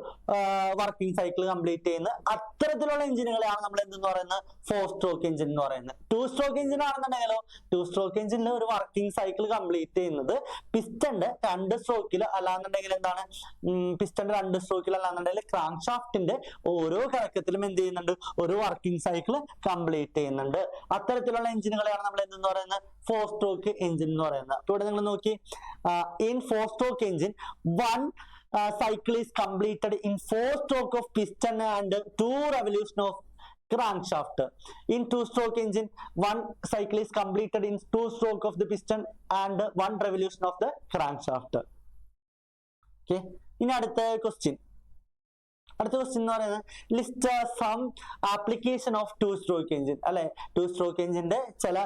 വർക്കിംഗ് സൈക്കിൾ കംപ്ലീറ്റ് ചെയ്യുന്നത്. അത്തരത്തിലുള്ള എഞ്ചിനുകളെയാണ് നമ്മൾ എന്തെന്ന് പറയുന്നത്? 4 സ്ട്രോക്ക് എഞ്ചിൻ എന്ന് പറയുന്നത്. 2 സ്ട്രോക്ക് എഞ്ചിൻ ആണെന്നുണ്ടെങ്കിലോ 2 സ്ട്രോക്ക് എഞ്ചിനിൽ ഒരു വർക്കിംഗ് സൈക്കിൾ കംപ്ലീറ്റ് ചെയ്യുന്നത് പിസ്റ്റന്റെ 2 സ്ട്രോക്കിൽ അല്ലാന്നുണ്ടെങ്കിൽ എന്താണ്, പിസ്റ്റന്റെ 2 സ്ട്രോക്കിൽ അല്ലാന്നുണ്ടെങ്കിൽ ക്രാങ്ക് ഷാഫ്റ്റിന്റെ ഓരോ കറക്കത്തിലും എന്ത് ചെയ്യുന്നുണ്ട്? ഒരു വർക്കിംഗ് സൈക്കിൾ കംപ്ലീറ്റ് ചെയ്യുന്നുണ്ട്. അത്തരത്തിലുള്ള എഞ്ചിനുകളെയാണ് നമ്മൾ എന്തെന്ന് പറയുന്നത്? 4 സ്ട്രോക്ക് എഞ്ചിൻ എന്ന് പറയുന്നത്. അപ്പൊ ഇവിടെ നിങ്ങൾ നോക്കി, in 4 stroke engine 1 cycle is completed in 4 stroke of piston and 2 revolution of crankshaft. In 2 stroke engine 1 cycle is completed in 2 stroke of the piston and 1 revolution of the crankshaft. Okay, ഇനി അടുത്ത question എന്ന് പറയുന്നത് list some application of 2 stroke engine അല്ലെ. 2 stroke എഞ്ചിന്റെ ചില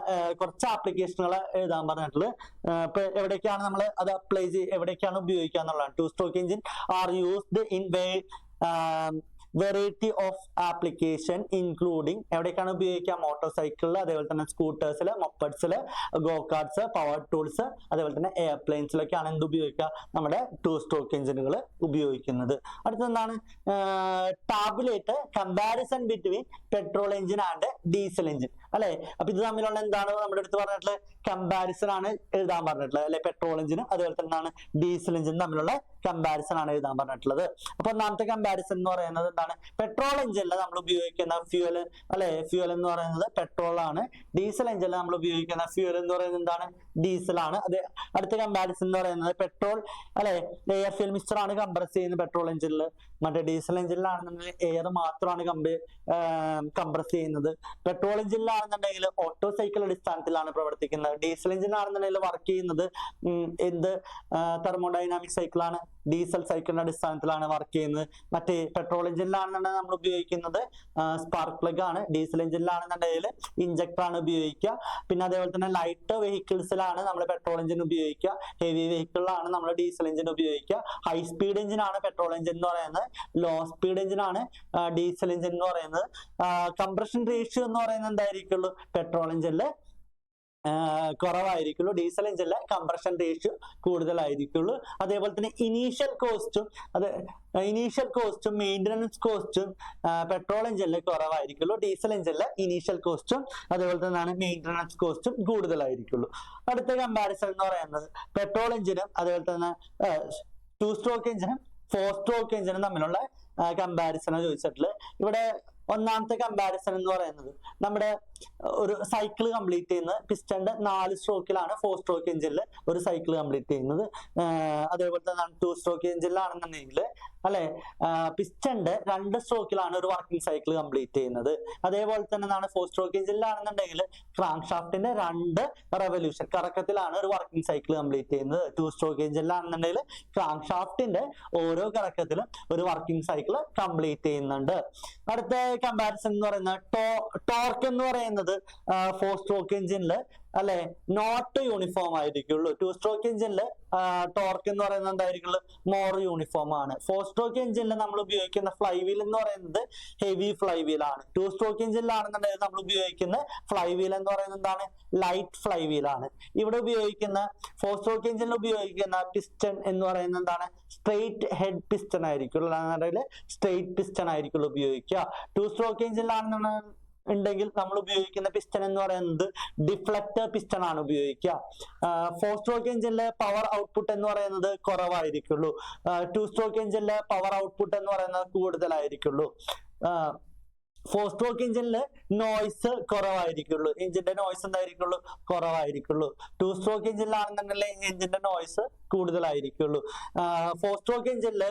കുറച്ച് ആപ്ലിക്കേഷനുകൾ എഴുതാൻ പറഞ്ഞിട്ടുള്ളത്. ഇപ്പൊ എവിടേക്കാണ് നമ്മൾ അത് അപ്ലൈ എവിടേക്കാണ് ഉപയോഗിക്കുക എന്നുള്ളതാണ്. 2 stroke engine are used in variety of application including എവിടേക്കാണ് ഉപയോഗിക്കുക? മോട്ടോർ സൈക്കിളിൽ, അതേപോലെ തന്നെ സ്കൂട്ടേഴ്സിൽ, മൊപ്പഡ്സില്, ഗോ കാർട്സ്, പവർ ടൂൾസ്, അതേപോലെ തന്നെ എയർപ്ലെയിൻസിലൊക്കെയാണ് എന്ത് ഉപയോഗിക്കുക? നമ്മുടെ 2 സ്ട്രോക്ക് എഞ്ചിനുകൾ ഉപയോഗിക്കുന്നത്. അടുത്തെന്താണ്? Tabulate comparison between petrol engine and diesel engine അല്ലെ. അപ്പൊ ഇത് തമ്മിലുള്ള എന്താണ് നമ്മുടെ അടുത്ത് പറഞ്ഞിട്ടുള്ളത്? കമ്പാരിസൺ ആണ് എഴുതാൻ പറഞ്ഞിട്ടുള്ളത് അല്ലെ. പെട്രോൾ എഞ്ചിനും അതുപോലെ തന്നെ ഡീസൽ എഞ്ചിനും തമ്മിലുള്ള കമ്പാരിസൺ ആണ് എഴുതാൻ പറഞ്ഞിട്ടുള്ളത്. അപ്പൊ ഒന്നാമത്തെ കമ്പാരിസൺ എന്ന് പറയുന്നത് എന്താണ്? പെട്രോൾ എഞ്ചിനിൽ നമ്മൾ ഉപയോഗിക്കുന്ന ഫ്യൂവൽ അല്ലെ, ഫ്യൂവൽ എന്ന് പറയുന്നത് പെട്രോൾ ആണ്. ഡീസൽ എഞ്ചിനിൽ നമ്മൾ ഉപയോഗിക്കുന്ന ഫ്യൂവൽ എന്ന് പറയുന്നത് എന്താണ്? ഡീസൽ ആണ്. അത് അടുത്ത കമ്പാരിസൺ എന്ന് പറയുന്നത് പെട്രോൾ അല്ലെ, എയർ ഫ്യൂൽ മിക്സ്ചർ ആണ് കംപ്രസ് ചെയ്യുന്നത് പെട്രോൾ എഞ്ചിനിൽ. മറ്റേ ഡീസൽ എഞ്ചിനിലാണെന്നുണ്ടെങ്കിൽ എയർ മാത്രമാണ് കംപ്രസ് ചെയ്യുന്നത്. പെട്രോൾ എഞ്ചിനിലാണെന്നുണ്ടെങ്കിൽ ഓട്ടോ സൈക്കിൾ അടിസ്ഥാനത്തിലാണ് പ്രവർത്തിക്കുന്നത്. ഡീസൽ എഞ്ചിനാണെന്നുണ്ടെങ്കിൽ വർക്ക് ചെയ്യുന്നത് എന്ത് തെർമോഡൈനാമിക് സൈക്കിളാണ്, ഡീസൽ സൈക്കിളിന്റെ അടിസ്ഥാനത്തിലാണ് വർക്ക് ചെയ്യുന്നത്. മറ്റേ പെട്രോൾ എഞ്ചിനിലാണെന്നുണ്ടെങ്കിൽ നമ്മൾ ഉപയോഗിക്കുന്നത് സ്പാർക്ക് പ്ലഗ് ആണ്. ഡീസൽ എഞ്ചിനിലാണെന്നുണ്ടെങ്കിൽ ഇഞ്ചക്ടർ ആണ് ഉപയോഗിക്കുക. പിന്നെ അതേപോലെ തന്നെ ലൈറ്റ് വെഹിക്കിൾസിലാണ് നമ്മൾ പെട്രോൾ എഞ്ചിൻ ഉപയോഗിക്കുക. ഹെവി വെഹിക്കിളിലാണ് നമ്മൾ ഡീസൽ എഞ്ചിൻ ഉപയോഗിക്കുക. ഹൈ സ്പീഡ് എഞ്ചിൻ ആണ് പെട്രോൾ എഞ്ചിൻ എന്ന് പറയുന്നത്. ലോ സ്പീഡ് എഞ്ചിൻ ആണ് ഡീസൽ എഞ്ചിൻ എന്ന് പറയുന്നത്. കംപ്രഷൻ റേഷ്യോ എന്ന് പറയുന്നത് എന്തായിരിക്കുള്ളൂ? പെട്രോൾ എഞ്ചിനില് കുറവായിരിക്കുള്ളൂ, ഡീസൽ എഞ്ചിനിലെ കംപ്രഷൻ റേഷ്യോ കൂടുതലായിരിക്കുള്ളൂ. അതേപോലെ തന്നെ ഇനീഷ്യൽ കോസ്റ്റും മെയിൻ്റനൻസ് കോസ്റ്റും പെട്രോൾ എഞ്ചിനിൽ കുറവായിരിക്കുള്ളൂ. ഡീസൽ എഞ്ചിനിലെ ഇനീഷ്യൽ കോസ്റ്റും അതേപോലെ തന്നെ മെയിൻ്റനൻസ് കോസ്റ്റും കൂടുതലായിരിക്കുള്ളൂ. അടുത്ത കമ്പാരിസൺ എന്ന് പറയുന്നത് പെട്രോൾ എഞ്ചിനും അതേപോലെ തന്നെ 2 സ്ട്രോക്ക് എഞ്ചിനും 4 സ്ട്രോക്ക് എഞ്ചിനും തമ്മിലുള്ള കമ്പാരിസൺ ചോദിച്ചിട്ടുള്ളത്. ഇവിടെ ഒന്നാമത്തെ കമ്പാരിസൺ എന്ന് പറയുന്നത് നമ്മുടെ ഒരു സൈക്കിൾ കംപ്ലീറ്റ് ചെയ്യുന്നത് പിസ്റ്റന്റെ 4 സ്ട്രോക്കിലാണ് 4 സ്ട്രോക്ക് എഞ്ചിനിൽ ഒരു സൈക്കിൾ കംപ്ലീറ്റ് ചെയ്യുന്നത്. അതേപോലെ തന്നെ 2 സ്ട്രോക്ക് എഞ്ചിനിലാണെന്നുണ്ടെങ്കിൽ അല്ലെ പിസ്റ്റന്റെ 2 സ്ട്രോക്കിലാണ് ഒരു വർക്കിംഗ് സൈക്കിൾ കംപ്ലീറ്റ് ചെയ്യുന്നത്. അതേപോലെ തന്നെ 4 സ്ട്രോക്ക് എഞ്ചിനിലാണെന്നുണ്ടെങ്കിൽ ക്രാങ്ക് ഷാഫ്റ്റിന്റെ 2 റെവല്യൂഷൻ കറക്കത്തിലാണ് ഒരു വർക്കിംഗ് സൈക്കിൾ കംപ്ലീറ്റ് ചെയ്യുന്നത്. 2 സ്ട്രോക്ക് എഞ്ചിനിലാണെന്നുണ്ടെങ്കിൽ ക്രാങ്ക് ഷാഫ്റ്റിന്റെ ഓരോ കറക്കത്തിലും ഒരു വർക്കിംഗ് സൈക്കിൾ കംപ്ലീറ്റ് ചെയ്യുന്നുണ്ട്. അടുത്ത കമ്പാരിസൺ എന്ന് പറയുന്നത് ടോർക്ക് എന്ന് പറയുന്നത് 4 സ്ട്രോക്ക് എഞ്ചിനില് അല്ലെ നോട്ട് യൂണിഫോം ആയിരിക്കുള്ളൂ. 2 സ്ട്രോക്ക് എഞ്ചിനിൽ ടോർക്ക് എന്ന് പറയുന്നത് എന്തായിരിക്കുള്ളൂ? മോർ യൂണിഫോം ആണ്. 4 സ്ട്രോക്ക് എഞ്ചിനിൽ നമ്മൾ ഉപയോഗിക്കുന്ന ഫ്ലൈ വീൽ എന്ന് പറയുന്നത് ഹെവി ഫ്ലൈ വീൽ ആണ്. 2 സ്ട്രോക്ക് എഞ്ചിനിലാണെന്നുണ്ടെങ്കിൽ നമ്മൾ ഉപയോഗിക്കുന്ന ഫ്ലൈ വീൽ എന്ന് പറയുന്നത് എന്താണ്? ലൈറ്റ് ഫ്ലൈ വീൽ ആണ്. ഇവിടെ ഉപയോഗിക്കുന്ന 4 സ്ട്രോക്ക് എഞ്ചിനിൽ ഉപയോഗിക്കുന്ന പിസ്റ്റൺ എന്ന് പറയുന്നത് എന്താണ്? സ്ട്രെയിറ്റ് ഹെഡ് പിസ്റ്റൺ ആയിരിക്കുള്ളൂ, അല്ലാന്നുണ്ടെങ്കിൽ സ്ട്രെയിറ്റ് പിസ്റ്റൺ ആയിരിക്കുള്ളൂ ഉപയോഗിക്കുക. 2 സ്ട്രോക്ക് എഞ്ചിനിലാണെന്നുണ്ടെങ്കിൽ നമ്മൾ ഉപയോഗിക്കുന്ന പിസ്റ്റൺ എന്ന് പറയുന്നത് ഡിഫ്ലക്ടർ പിസ്റ്റൺ ആണ് ഉപയോഗിക്കുക. 4 സ്ട്രോക്ക് എഞ്ചിനിലെ പവർ ഔട്ട്പുട്ട് എന്ന് പറയുന്നത് കുറവായിരിക്കുള്ളൂ. 2 സ്ട്രോക്ക് എഞ്ചിനിലെ പവർ ഔട്ട്പുട്ട് എന്ന് പറയുന്നത് കൂടുതലായിരിക്കുള്ളൂ. 4 സ്ട്രോക്ക് എഞ്ചിനിൽ നോയ്സ് കുറവായിരിക്കുള്ളൂ, എഞ്ചിന്റെ നോയ്സ് എന്തായിരിക്കുള്ളൂ? കുറവായിരിക്കുള്ളൂ. 2 സ്ട്രോക്ക് എഞ്ചിനിലാണെന്നുണ്ടെങ്കിൽ എഞ്ചിന്റെ നോയ്സ് കൂടുതലായിരിക്കുള്ളൂ. 4 സ്ട്രോക്ക് എഞ്ചിനിൽ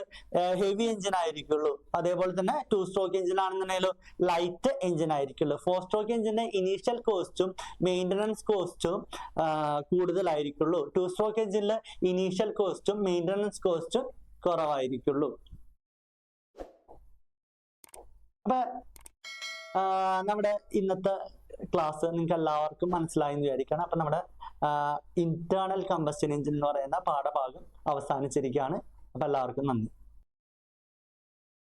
ഹെവി എഞ്ചിൻ ആയിരിക്കുള്ളൂ. അതേപോലെ തന്നെ 2 സ്ട്രോക്ക് എഞ്ചിനാണെന്നുണ്ടെങ്കിലും ലൈറ്റ് എഞ്ചിൻ ആയിരിക്കുള്ളൂ. 4 സ്ട്രോക്ക് എഞ്ചിന്റെ ഇനീഷ്യൽ കോസ്റ്റും മെയിൻ്റനൻസ് കോസ്റ്റും കൂടുതലായിരിക്കുള്ളൂ. 2 സ്ട്രോക്ക് എഞ്ചിനിൽ ഇനീഷ്യൽ കോസ്റ്റും മെയിൻ്റനൻസ് കോസ്റ്റും കുറവായിരിക്കുള്ളൂ. അപ്പൊ നമ്മുടെ ഇന്നത്തെ ക്ലാസ് നിങ്ങൾക്ക് എല്ലാവർക്കും മനസ്സിലായി എന്ന് വിചാരിക്കണം. അപ്പൊ നമ്മുടെ ഇന്റേണൽ കമ്പസ്റ്റൻ എഞ്ചിൻ എന്ന് പറയുന്ന പാഠഭാഗം അവസാനിച്ചിരിക്കുകയാണ്. അപ്പൊ എല്ലാവർക്കും നന്ദി.